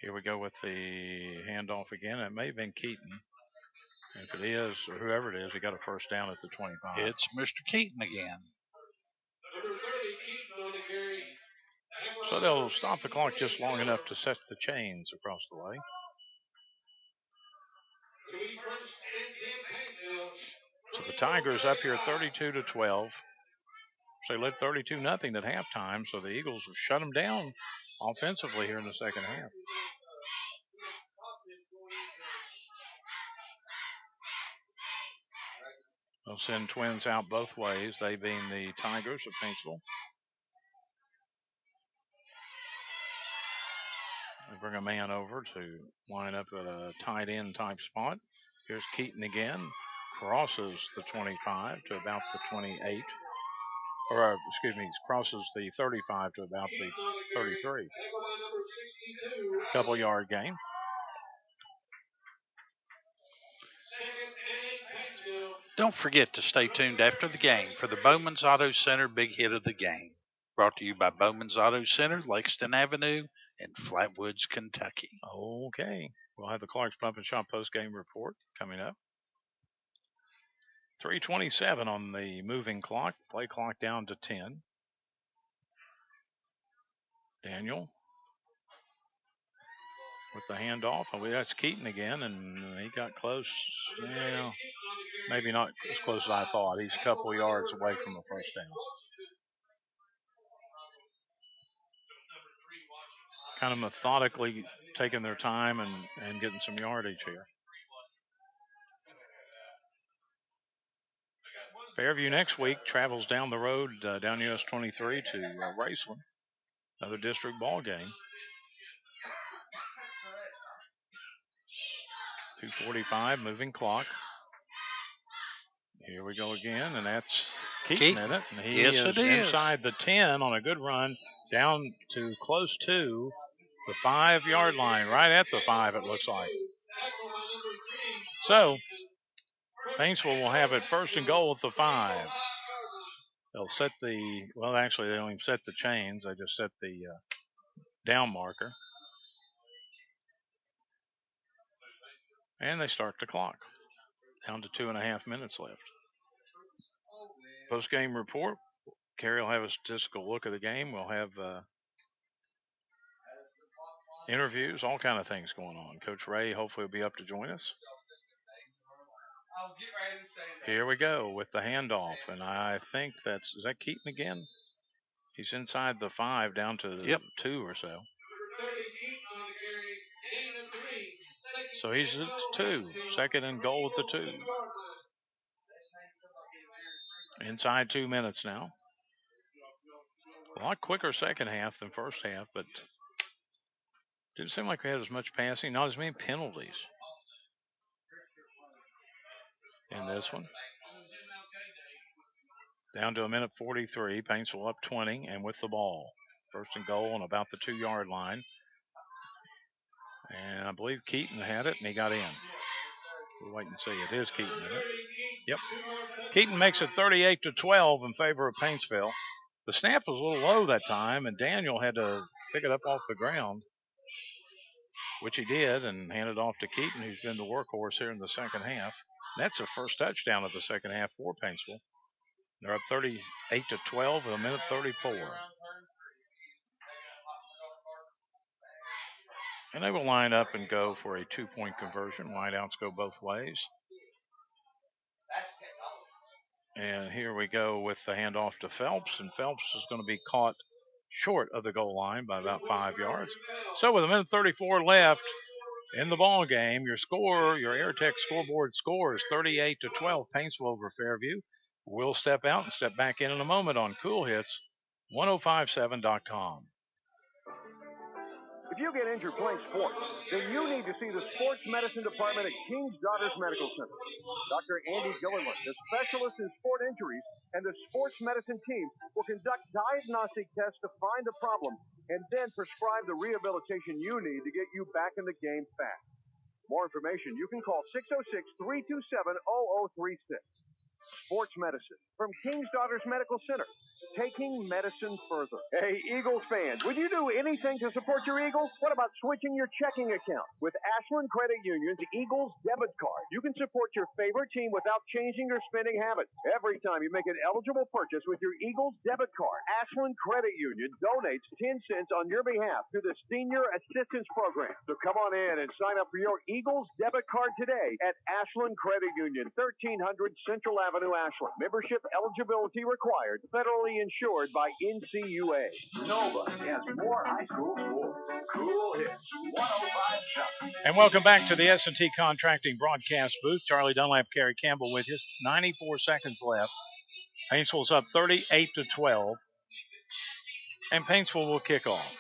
Here we go with the handoff again. It may have been Keaton. If it is, or whoever it is, he got a first down at the 25. It's Mr. Keaton again. So they'll stop the clock just long enough to set the chains across the way. So the Tigers up here 32-12. So they led 32-0 at halftime, so the Eagles have shut them down offensively here in the second half. They'll send twins out both ways, they being the Tigers of Paintsville. They bring a man over to line up at a tight end type spot. Here's Keaton again. Crosses the 25 to about the 28. Or, crosses the 35 to about the 33. Couple yard gain. Don't forget to stay tuned after the game for the Bowman's Auto Center Big Hit of the Game. Brought to you by Bowman's Auto Center, Lexington Avenue in Flatwoods, Kentucky. Okay. We'll have the Clark's Pump and Shop post-game report coming up. 3:27 on the moving clock. Play clock down to 10. Daniel with the handoff. Oh, that's Keaton again, and he got close. Yeah, maybe not as close as I thought. He's a couple yards away from a first down. Kind of methodically taking their time and getting some yardage here. Fairview next week travels down the road, down US 23 to Raceland. Another district ball game. 2:45, moving clock. Here we go again, and that's Keaton in it. And he Yes, is it is. inside the 10 on a good run, down to close to the 5-yard line, right at the 5, it looks like. So, Paintsville will have it first and goal at the 5. They'll set the, well, actually, they don't even set the chains. They just set the down marker. And they start the clock. Down to 2.5 minutes left. Post-game report. Carrie will have a statistical look at the game. We'll have interviews, all kind of things going on. Coach Ray hopefully will be up to join us. Here we go with the handoff, and I think is that Keaton again? He's inside the 5 down to the 2 or so. So he's at 2, second and goal at the 2. Inside 2 minutes now. A lot quicker second half than first half, but didn't seem like we had as much passing, not as many penalties in this one. Down to 1:43. Paintsville up 20 and with the ball. First and goal on about the 2-yard line. And I believe Keaton had it and he got in. We'll wait and see. It is Keaton in it. Yep. Keaton makes it 38-12 in favor of Paintsville. The snap was a little low that time, and Daniel had to pick it up off the ground, which he did, and handed off to Keaton, who's been the workhorse here in the second half. That's the first touchdown of the second half for Paintsville. They're up 38-12 with 1:34. And they will line up and go for a 2-point conversion. Wideouts go both ways. And here we go with the handoff to Phelps, and Phelps is going to be caught short of the goal line by about 5 yards. So with 1:34 left in the ball game, your score, your AirTech scoreboard score is 38-12, Paintsville over Fairview. We'll step out and step back in a moment on Cool Hits 1057.com. If you get injured playing sports, then you need to see the sports medicine department at King's Daughters Medical Center. Dr. Andy Gilliland, the specialist in sport injuries, and the sports medicine team will conduct diagnostic tests to find the problem and then prescribe the rehabilitation you need to get you back in the game fast. More information, you can call 606-327-0036. Sports medicine from King's Daughters Medical Center, taking medicine further. Hey, Eagles fans, would you do anything to support your Eagles? What about switching your checking account? With Ashland Credit Union's Eagles debit card, you can support your favorite team without changing your spending habits. Every time you make an eligible purchase with your Eagles debit card, Ashland Credit Union donates 10 cents on your behalf to the Senior Assistance Program. So come on in and sign up for your Eagles debit card today at Ashland Credit Union, 1300 Central Avenue, Ashland. Membership eligibility required. Federally insured by NCUA. Nobody has more high school sports. Cool Hits 105.7. And welcome back to the S&T Contracting broadcast booth. Charlie Dunlap, Kerry Campbell with you. 94 seconds left. Paintsville's up 38-12. And Paintsville will kick off.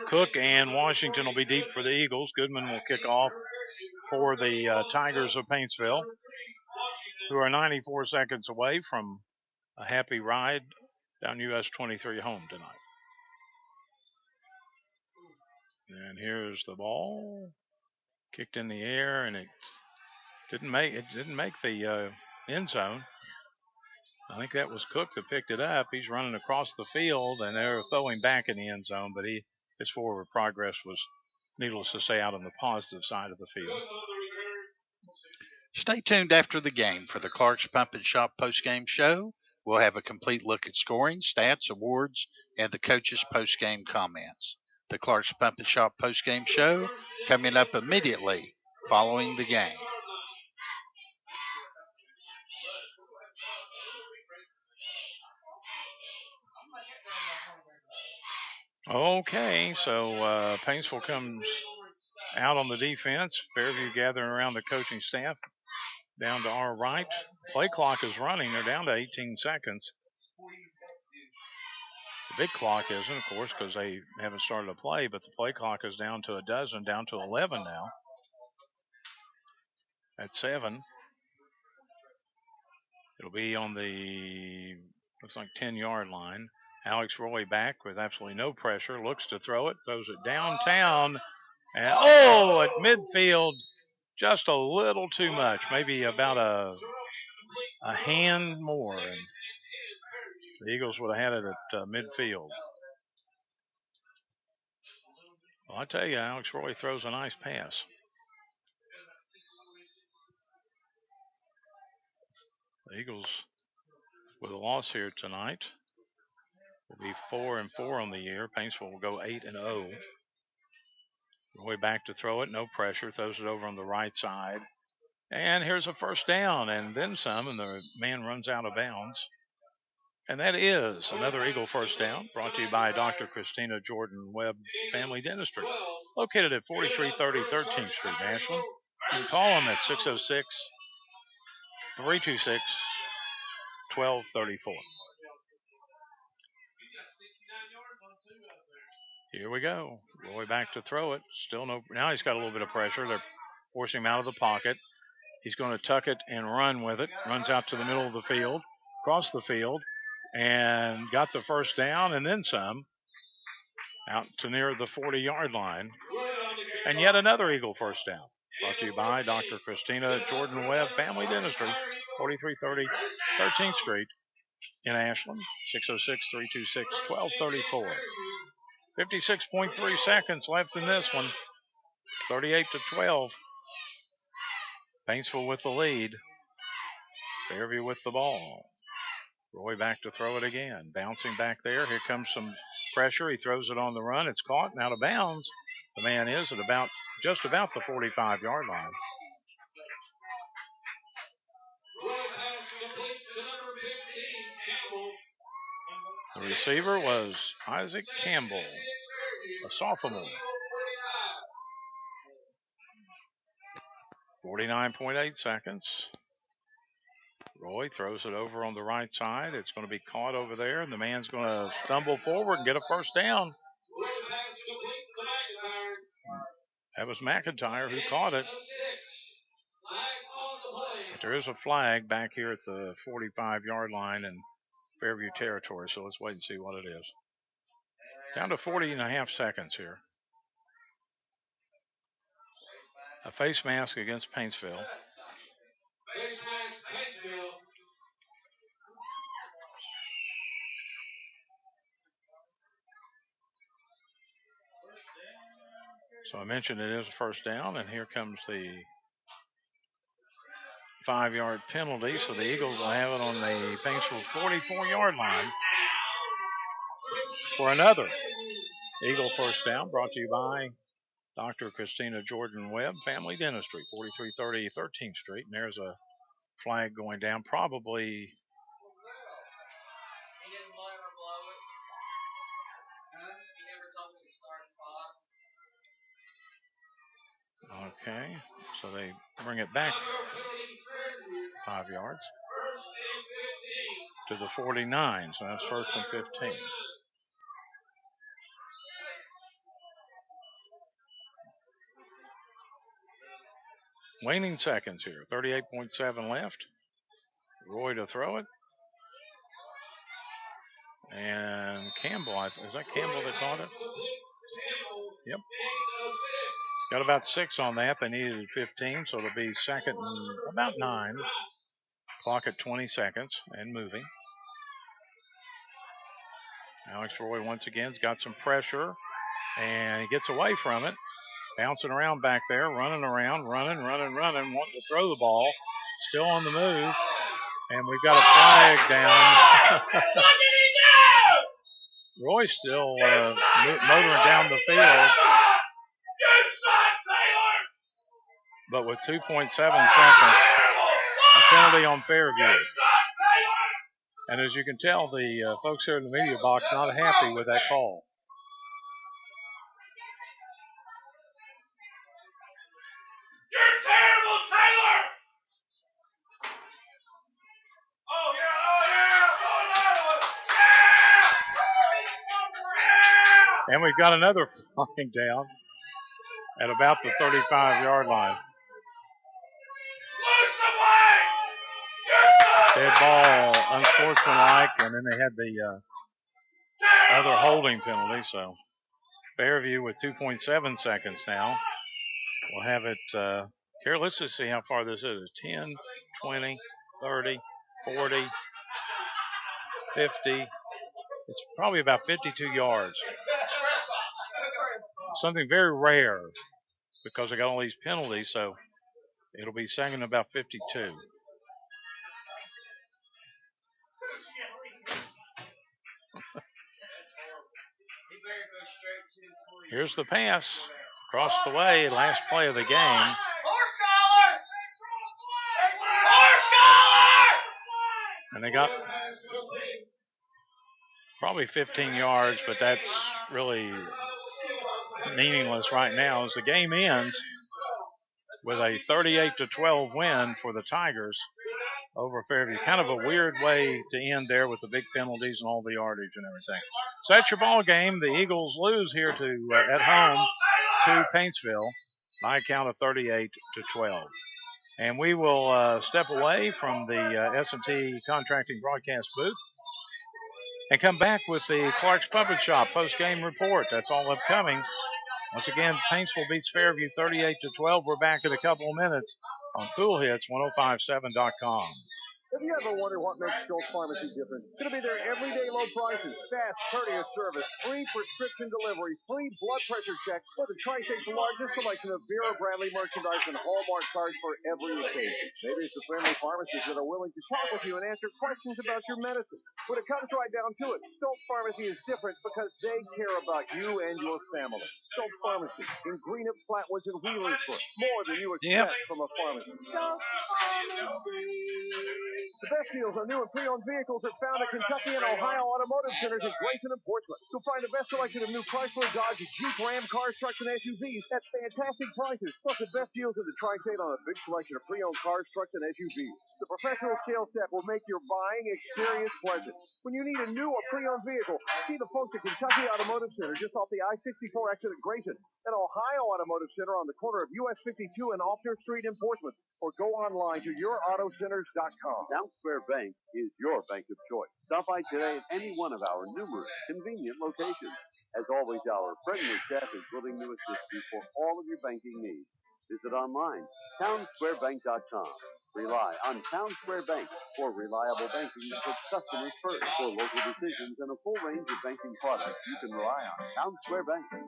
Cook and Washington will be deep for the Eagles. Goodman will kick off for the Tigers of Paintsville, who are 94 seconds away from a happy ride down US 23 home tonight. And here's the ball kicked in the air, and it didn't make the end zone. I think that was Cook that picked it up. He's running across the field, and they're throwing back in the end zone, but his forward progress was, needless to say, out on the positive side of the field. Stay tuned after the game for the Clark's Pump and Shop postgame show. We'll have a complete look at scoring, stats, awards, and the coaches' postgame comments. The Clark's Pump and Shop postgame show coming up immediately following the game. Okay, so Paintsville comes out on the defense. Fairview gathering around the coaching staff. down to our right. Play clock is running. They're down to 18 seconds. The big clock isn't, of course, because they haven't started to play, but the play clock is down to a dozen, down to 11 now. At 7. It'll be on the, looks like 10-yard line. Alex Roy back with absolutely no pressure. Looks to throw it, throws it downtown. And at midfield, just a little too much. Maybe about a hand more. And the Eagles would have had it at midfield. Well, I tell you, Alex Roy throws a nice pass. The Eagles, with a loss here tonight, will be 4-4 on the year. Paintsville will go 8-0. Roy back to throw it, no pressure, throws it over on the right side. And here's a first down, and then some, and the man runs out of bounds. And that is another Eagle first down, brought to you by Dr. Christina Jordan Webb Family Dentistry, located at 4330 13th Street, Ashland. You can call them at 606-326-1234. Here we go. Roy back to throw it. Still no. Now he's got a little bit of pressure. They're forcing him out of the pocket. He's going to tuck it and run with it. Runs out to the middle of the field, across the field, and got the first down and then some. Out to near the 40-yard line. And yet another Eagle first down. Brought to you by Dr. Christina Jordan Webb Family Dentistry, 4330 13th Street in Ashland, 606-326-1234. 56.3 seconds left in this one. It's 38-12. Paintsville with the lead. Fairview with the ball. Roy back to throw it again. Bouncing back there. Here comes some pressure. He throws it on the run. It's caught and out of bounds. The man is at just about the 45-yard line. The receiver was Isaac Campbell, a sophomore. 49.8 seconds. Roy throws it over on the right side. It's going to be caught over there, and the man's going to stumble forward and get a first down. That was McIntyre who caught it. But there is a flag back here at the 45-yard line in Fairview territory, so let's wait and see what it is. Down to 40.5 seconds here. A face mask against Paintsville. So I mentioned it is a first down, and here comes the 5-yard penalty. So the Eagles will have it on the Paintsville's 44-yard line for another Eagle first down, brought to you by Dr. Christina Jordan Webb Family Dentistry, 4330 13th Street. And there's a flag going down, probably. Okay, so they bring it back 5 yards to the 49, so that's first and 15. Waning seconds here, 38.7 left. Roy to throw it. And Campbell, is that Campbell that caught it? Yep. Got about 6 on that. They needed 15, so it'll be second and about 9. Clock at 20 seconds and moving. Alex Roy once again's got some pressure, and he gets away from it. Bouncing around back there, running around, running, wanting to throw the ball. Still on the move, and we've got a flag down. What did he do? Roy's still motoring down the field. But with 2.7 seconds, a penalty on Fairview. And as you can tell, the folks here in the media box not happy with that call. You're terrible, Taylor! And we've got another flying down at about the 35-yard line. Dead ball, unsportsmanlike, and then they had the other holding penalty. So Fairview with 2.7 seconds now. We'll have it here. Let's just see how far this is. 10, 20, 30, 40, 50. It's probably about 52 yards. Something very rare because they got all these penalties, so it'll be second about 52. Here's the pass. Across the way, last play of the game. And they got probably 15 yards, but that's really meaningless right now as the game ends with a 38-12 win for the Tigers over Fairview. Kind of a weird way to end there with the big penalties and all the yardage and everything. So that's your ball game. The Eagles lose here to at home to Paintsville by a count of 38-12. And we will step away from the S&T Contracting Broadcast booth and come back with the Clark's Puppet Shop post-game report. That's all upcoming. Once again, Paintsville beats Fairview 38-12. We're back in a couple of minutes on Cool Hits 1057.com. Have you ever wondered what makes Schultz Pharmacy different? It's going to be their everyday low prices, fast, courteous service, free prescription delivery, free blood pressure check, with the Tri-State's largest selection of Vera Bradley merchandise and Hallmark cards for every occasion. Maybe it's the friendly pharmacists that are willing to talk with you and answer questions about your medicine. When it comes right down to it, Schultz Pharmacy is different because they care about you and your family. Schultz Pharmacy in Greenup, Flatwoods, and Wheelersburg. More than you expect from a pharmacy. Schultz Pharmacy. The best deals on new and pre-owned vehicles are found at Kentucky and Ohio Automotive Centers in Grayson and Portsmouth. You'll find the best selection of new Chrysler, Dodge, Jeep, Ram, cars, trucks, and SUVs at fantastic prices. Plus the best deals in the Tri-State on a big selection of pre-owned cars, trucks, and SUVs. The professional sales staff will make your buying experience pleasant. When you need a new or pre-owned vehicle, see the folks at Kentucky Automotive Center just off the I-64 exit at Grayson and Ohio Automotive Center on the corner of US 52 and Alpner Street in Portsmouth. Or go online to yourautocenters.com. Town Square Bank is your bank of choice. Stop by today at any one of our numerous convenient locations. As always, our friendly staff is willing to assist you for all of your banking needs. Visit online, townsquarebank.com. Rely on Town Square Bank for reliable banking that puts customers first. For local decisions and a full range of banking products, you can rely on Town Square Bank. Town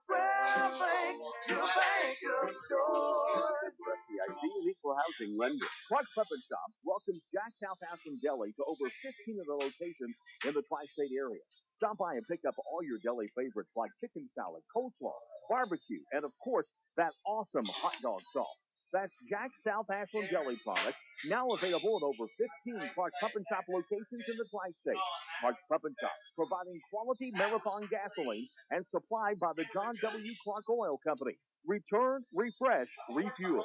Square Bank, your bank of choice. FDIC and equal housing lender. Clark's Puppet Shop welcomes Jack South Ashland Deli to over 15 of the locations in the Tri-State area. Stop by and pick up all your deli favorites like chicken salad, coleslaw, barbecue, and of course, that awesome hot dog sauce. That's Jack South Ashland Deli products, now available at over 15 Clark's Puppet Shop locations in the Tri-State. Clark's Puppet Shop, providing quality Marathon gasoline and supplied by the John W. Clark Oil Company. Return, refresh, refuel.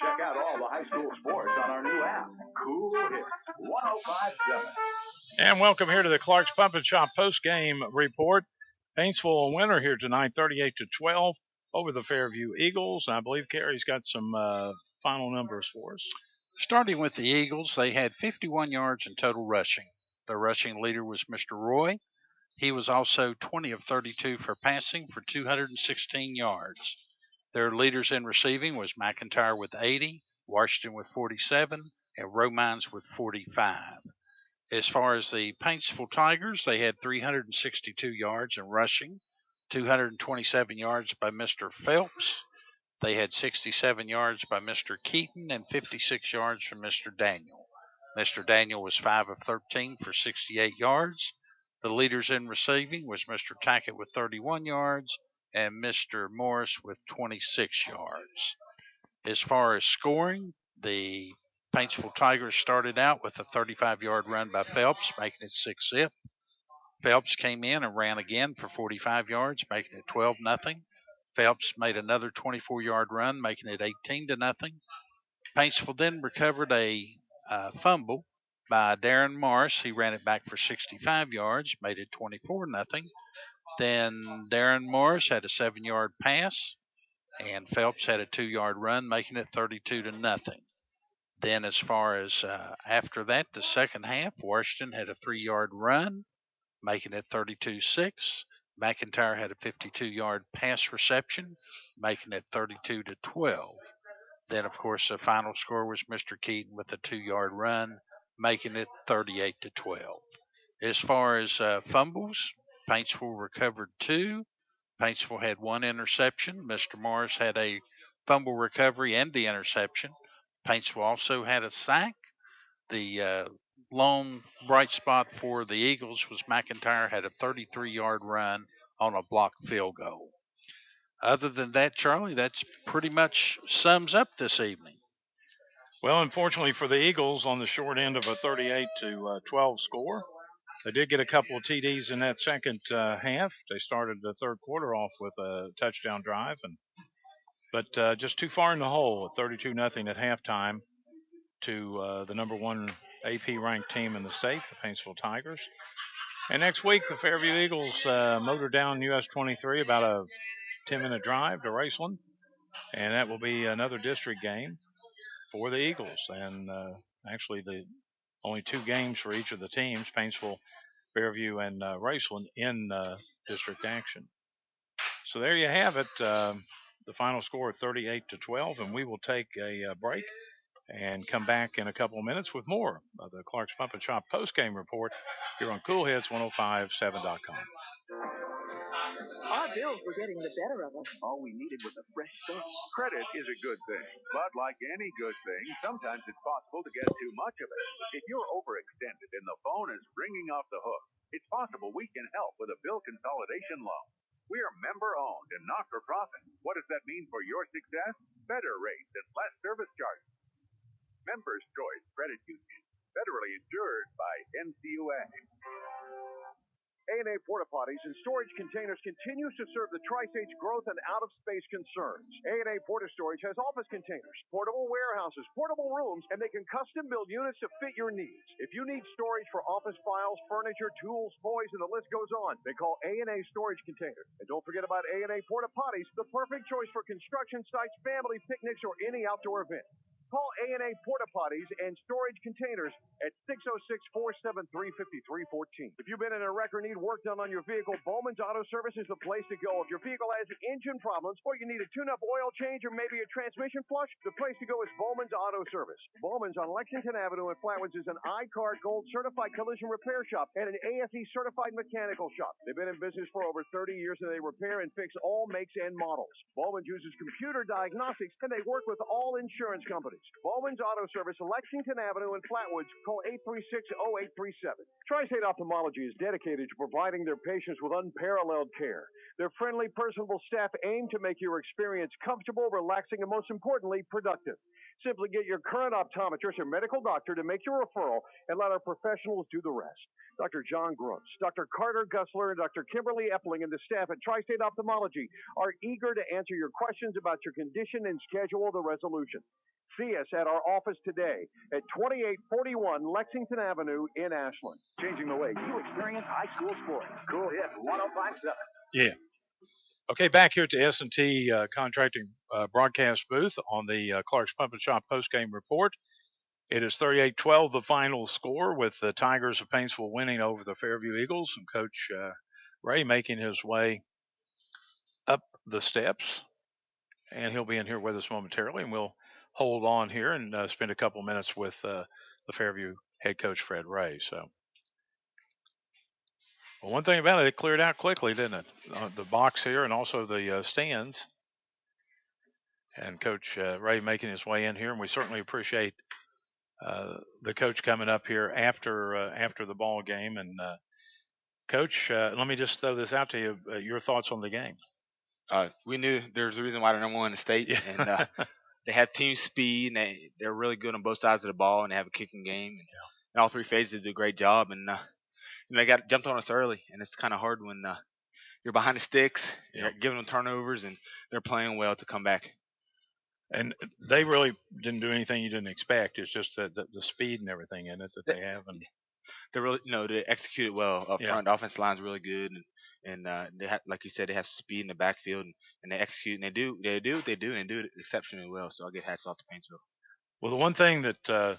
Check out all the high school sports on our new app, Cool Hits 1057. And welcome here to the Clark's Puppet Shop post-game report. Paintsville a winner here tonight, 38-12 over the Fairview Eagles. I believe Carey's got some final numbers for us. Starting with the Eagles, they had 51 yards in total rushing. The rushing leader was Mr. Roy. He was also 20 of 32 for passing for 216 yards. Their leaders in receiving was McIntyre with 80, Washington with 47, and Romines with 45. As far as the Paintsville Tigers, they had 362 yards in rushing, 227 yards by Mr. Phelps. They had 67 yards by Mr. Keaton and 56 yards from Mr. Daniel. Mr. Daniel was 5 of 13 for 68 yards. The leaders in receiving was Mr. Tackett with 31 yards and Mr. Morris with 26 yards. As far as scoring, the Paintsville Tigers started out with a 35-yard run by Phelps, making it 6-zip. Phelps came in and ran again for 45 yards, making it 12-0. Phelps made another 24-yard run, making it 18-0. Paintsville then recovered a fumble by Darren Morris. He ran it back for 65 yards, made it 24-0. Then Darren Morris had a 7-yard pass, and Phelps had a 2-yard run, making it 32-0. Then as far as after that, the second half, Washington had a 3-yard run, making it 32-6. McIntyre had a 52-yard pass reception, making it 32-12. Then, of course, the final score was Mr. Keaton with a 2-yard run, making it 38-12. As far as fumbles, Paintsville recovered 2. Paintsville had 1 interception. Mr. Morris had a fumble recovery and the interception. Paintsville also had a sack. The lone bright spot for the Eagles was McIntyre had a 33-yard run on a blocked field goal. Other than that, Charlie, that's pretty much sums up this evening. Well, unfortunately for the Eagles, on the short end of a 38-12 score, they did get a couple of TDs in that second half. They started the third quarter off with a touchdown drive, but just too far in the hole at 32-0 at halftime to the number 1 AP-ranked team in the state, the Paintsville Tigers. And next week, the Fairview Eagles motor down US 23, about a 10-minute drive to Raceland, and that will be another district game for the Eagles. And actually, the only 2 games for each of the teams, Paintsville, Fairview, and Raceland, in district action. So there you have it, the final score of 38-12, and we will take a break and come back in a couple of minutes with more of the Clark's Pump and Shop post-game report here on CoolHits1057.com. Our bills were getting the better of us. All we needed was a fresh start. Credit is a good thing, but like any good thing, sometimes it's possible to get too much of it. If you're overextended and the phone is ringing off the hook, it's possible we can help with a bill consolidation loan. We are member-owned and not-for-profit. What does that mean for your success? Better rates and less service charges. Members Choice Credit Union, federally insured by NCUA. A&A Porta Potties and Storage Containers continues to serve the Tri-State's growth and out-of-space concerns. A&A Porta Storage has office containers, portable warehouses, portable rooms, and they can custom build units to fit your needs. If you need storage for office files, furniture, tools, toys, and the list goes on, they call A&A Storage Containers. And don't forget about A&A Porta Potties, the perfect choice for construction sites, family picnics, or any outdoor event. Call A&A Porta Potties and Storage Containers at 606-473-5314. If you've been in a wreck or need work done on your vehicle, Bowman's Auto Service is the place to go. If your vehicle has engine problems or you need a tune-up oil change or maybe a transmission flush, the place to go is Bowman's Auto Service. Bowman's on Lexington Avenue in Flatwoods is an I-CAR Gold certified collision repair shop and an ASE certified mechanical shop. They've been in business for over 30 years and they repair and fix all makes and models. Bowman's uses computer diagnostics and they work with all insurance companies. Bowman's Auto Service, Lexington Avenue in Flatwoods. Call 836-0837. Tri-State Ophthalmology is dedicated to providing their patients with unparalleled care. Their friendly, personable staff aim to make your experience comfortable, relaxing, and most importantly, productive. Simply get your current optometrist or medical doctor to make your referral and let our professionals do the rest. Dr. John Gross, Dr. Carter Gussler, and Dr. Kimberly Epling and the staff at Tri-State Ophthalmology are eager to answer your questions about your condition and schedule the resolution. See us at our office today at 2841 Lexington Avenue in Ashland. Changing the way you experience high school sports. Cool Hit 1057. Yeah. Okay, back here at the S&T Contracting broadcast booth on the Clark's Pump and Shop postgame report. It is 38-12, the final score, with the Tigers of Paintsville winning over the Fairview Eagles, and Coach Ray making his way up the steps. And he'll be in here with us momentarily, and we'll hold on here and spend a couple minutes with the Fairview head coach, Fred Ray. So, well, one thing about it cleared out quickly, didn't it? The box here and also the stands. And Coach Ray making his way in here, and we certainly appreciate the coach coming up here after the ball game. And Coach, let me just throw this out to you: your thoughts on the game? We knew there's a reason why they're number 1 in the state, and they have team speed, and they're really good on both sides of the ball, and they have a kicking game. And in all 3 phases, they do a great job, and they got jumped on us early, and it's kind of hard when you're behind the sticks, you're giving them turnovers, and they're playing well to come back. And they really didn't do anything you didn't expect. It's just the speed and everything in it that they have. And they're really, they executed well up front. The offensive line's really good, and they have, like you said, they have speed in the backfield, and they execute, and they do what they do, and they do it exceptionally well. So I get hats off to Paintsville. Well, the one thing that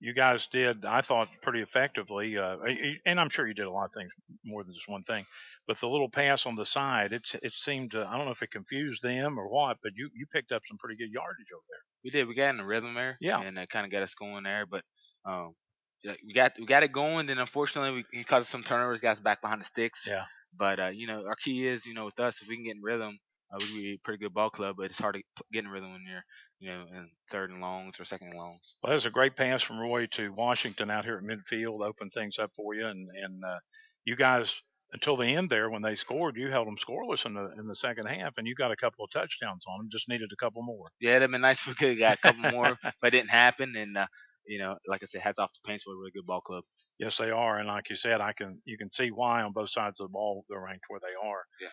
you guys did, I thought, pretty effectively, and I'm sure you did a lot of things more than just one thing, but the little pass on the side, it seemed to, I don't know if it confused them or what, but you picked up some pretty good yardage over there. We did. We got in the rhythm there, and that kind of got us going there. But we got it going. Then unfortunately, because of some turnovers, got us back behind the sticks. Yeah. But our key is, with us, if we can get in rhythm, we can be a pretty good ball club. But it's hard to get in rhythm when you're, in third and longs or second and longs. Well, there's a great pass from Roy to Washington out here at midfield, opened things up for you, and you guys, until the end there when they scored, you held them scoreless in the second half, and you got a couple of touchdowns on them. Just needed a couple more. Yeah, it'd have been nice if we could have got a couple more, but it didn't happen. And like I said, hats off to Paintsville, a really good ball club. Yes, they are, and like you said, you can see why on both sides of the ball they're ranked where they are. Yeah.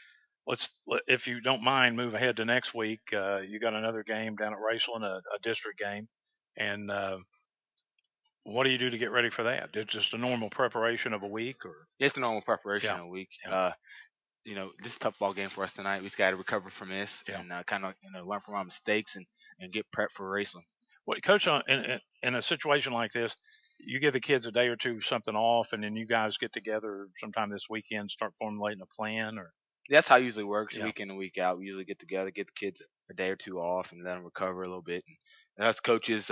If you don't mind, move ahead to next week. You got another game down at Raceland, a district game, and what do you do to get ready for that? It's just a normal preparation of a week, or it's a normal preparation of a week. Yeah. This is a tough ball game for us tonight. We just got to recover from this and kind of learn from our mistakes and get prepped for Raceland. Well, Coach, in a situation like this, you give the kids a day or two something off, and then you guys get together sometime this weekend, start formulating a plan, or. That's how it usually works, week in and week out. We usually get together, get the kids a day or two off, and let them recover a little bit. And us coaches,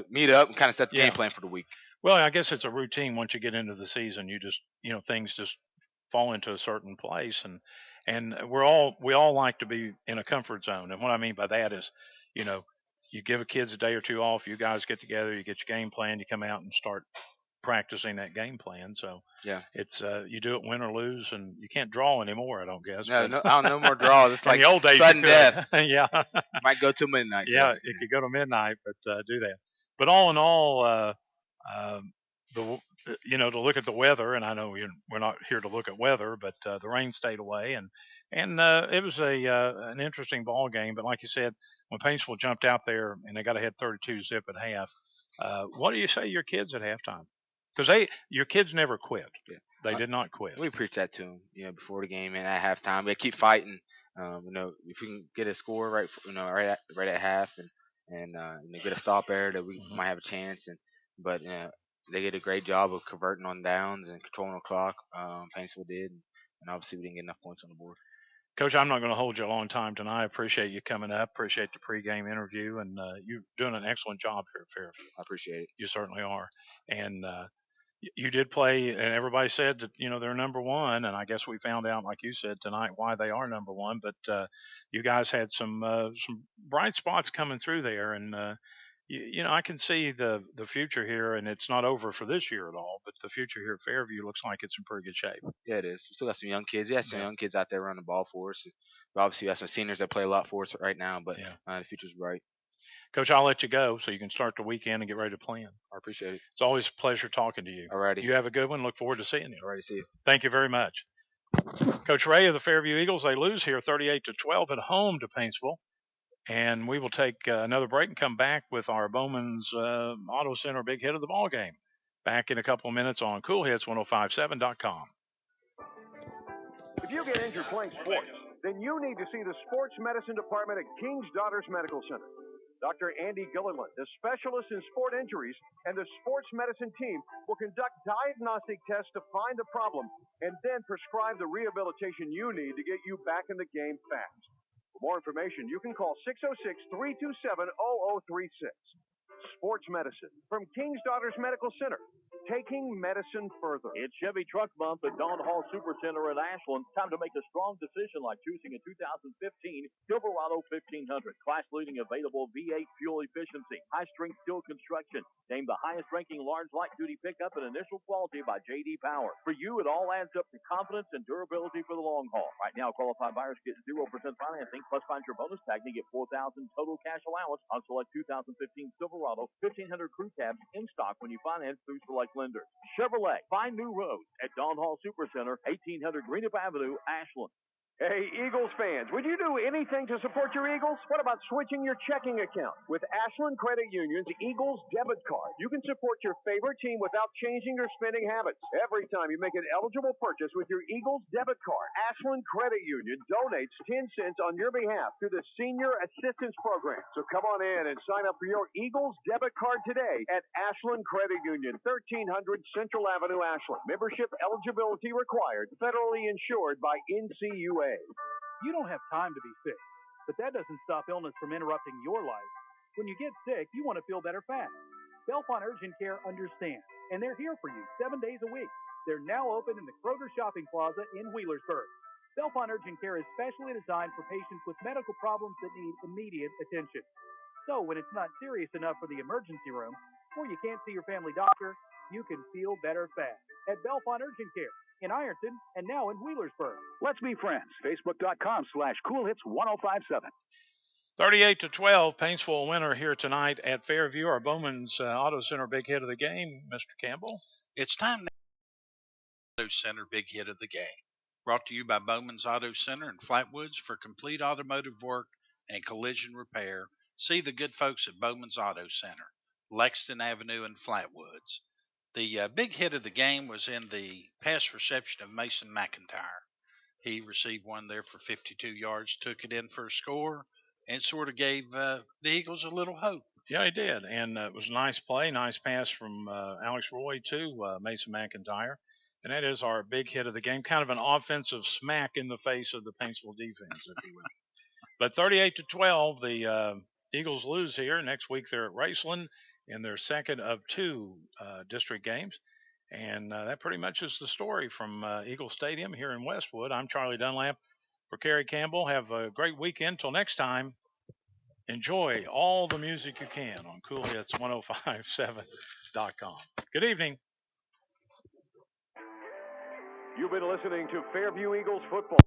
meet up and kind of set the game plan for the week. Well, I guess it's a routine once you get into the season. You just, things just fall into a certain place, and we all like to be in a comfort zone. And what I mean by that is, you give the kids a day or two off, you guys get together, you get your game plan, you come out and start practicing that game plan. So it's you do it win or lose, and you can't draw anymore, I don't guess. No more draws. It's like the old days, sudden death. Yeah. Might go till midnight. Yeah, it could go to midnight, but do that. But all in all, to look at the weather, and I know we're not here to look at weather, but the rain stayed away, and it was an interesting ball game. But like you said, when Paintsville jumped out there and they got ahead 32-zip at half, what do you say to your kids at halftime? Because your kids never quit. Yeah. They did not quit. We preach that to them, before the game and at halftime. We keep fighting. If we can get a score right at half and get a stop there, that we might have a chance. But they did a great job of converting on downs and controlling the clock. Paintsville did, and obviously we didn't get enough points on the board. Coach, I'm not going to hold you a long time tonight. I appreciate you coming up. Appreciate the pregame interview, and you're doing an excellent job here at Fairview. I appreciate it. You certainly are. And you did play, and everybody said that they're number one, and I guess we found out, like you said tonight, why they are number one. But you guys had some bright spots coming through there, and I can see the future here, and it's not over for this year at all. But the future here at Fairview looks like it's in pretty good shape. Yeah, it is. We still got some young kids. Yeah, some young kids out there running the ball for us. We obviously got some seniors that play a lot for us right now, but the future's bright. Coach, I'll let you go so you can start the weekend and get ready to plan. I appreciate it. It's always a pleasure talking to you. Alrighty. You have a good one. Look forward to seeing you. Alrighty, see you. Thank you very much. Coach Ray of the Fairview Eagles, they lose here 38-12 at home to Paintsville. And we will take another break and come back with our Bowman's Auto Center big hit of the ball game. Back in a couple of minutes on CoolHits1057.com. If you get injured playing sports, then you need to see the sports medicine department at King's Daughters Medical Center. Dr. Andy Gilliland, the specialist in sport injuries, and the sports medicine team will conduct diagnostic tests to find the problem and then prescribe the rehabilitation you need to get you back in the game fast. For more information, you can call 606-327-0036. Sports medicine from King's Daughters Medical Center. Taking medicine further. It's Chevy Truck Month at Dawn Hall Super Center in Ashland. Time to make a strong decision like choosing a 2015 Silverado 1500. Class-leading available V8 fuel efficiency. High-strength steel construction. Named the highest-ranking large light-duty pickup in initial quality by J.D. Power. For you, it all adds up to confidence and durability for the long haul. Right now, qualified buyers get 0% financing, plus find your bonus tag and get $4,000 total cash allowance on select 2015 Silverado 1500 crew cabs in stock when you finance through select lenders. Chevrolet, find new roads at Dawn Hall Super Center, 1800 Greenup Avenue, Ashland. Hey, Eagles fans, would you do anything to support your Eagles? What about switching your checking account? With Ashland Credit Union's Eagles debit card, you can support your favorite team without changing your spending habits. Every time you make an eligible purchase with your Eagles debit card, Ashland Credit Union donates 10 cents on your behalf to the Senior Assistance Program. So come on in and sign up for your Eagles debit card today at Ashland Credit Union, 1300 Central Avenue, Ashland. Membership eligibility required, federally insured by NCUA. You don't have time to be sick, but that doesn't stop illness from interrupting your life. When you get sick, you want to feel better fast. Belfont Urgent Care understands, and they're here for you 7 days a week. They're now open in the Kroger Shopping Plaza in Wheelersburg. Belfont Urgent Care is specially designed for patients with medical problems that need immediate attention. So when it's not serious enough for the emergency room, or you can't see your family doctor, you can feel better fast at Belfont Urgent Care in Ironton and now in Wheelersburg. Let's be friends. Facebook.com/CoolHits1057. 38-12, Paintsville winner here tonight at Fairview. Our Bowman's Auto Center big hit of the game, Mr. Campbell. It's time now. Auto Center big hit of the game. Brought to you by Bowman's Auto Center in Flatwoods for complete automotive work and collision repair. See the good folks at Bowman's Auto Center, Lexington Avenue in Flatwoods. The big hit of the game was in the pass reception of Mason McIntyre. He received one there for 52 yards, took it in for a score, and sort of gave the Eagles a little hope. Yeah, he did, and it was a nice play, nice pass from Alex Roy to Mason McIntyre. And that is our big hit of the game, kind of an offensive smack in the face of the Paintsville defense, if you will. But 38-12, the Eagles lose here. Next week they're at Raceland in their second of two district games. And that pretty much is the story from Eagle Stadium here in Westwood. I'm Charlie Dunlap for Kerry Campbell. Have a great weekend. Till next time, enjoy all the music you can on CoolHits1057.com. Good evening. You've been listening to Fairview Eagles football.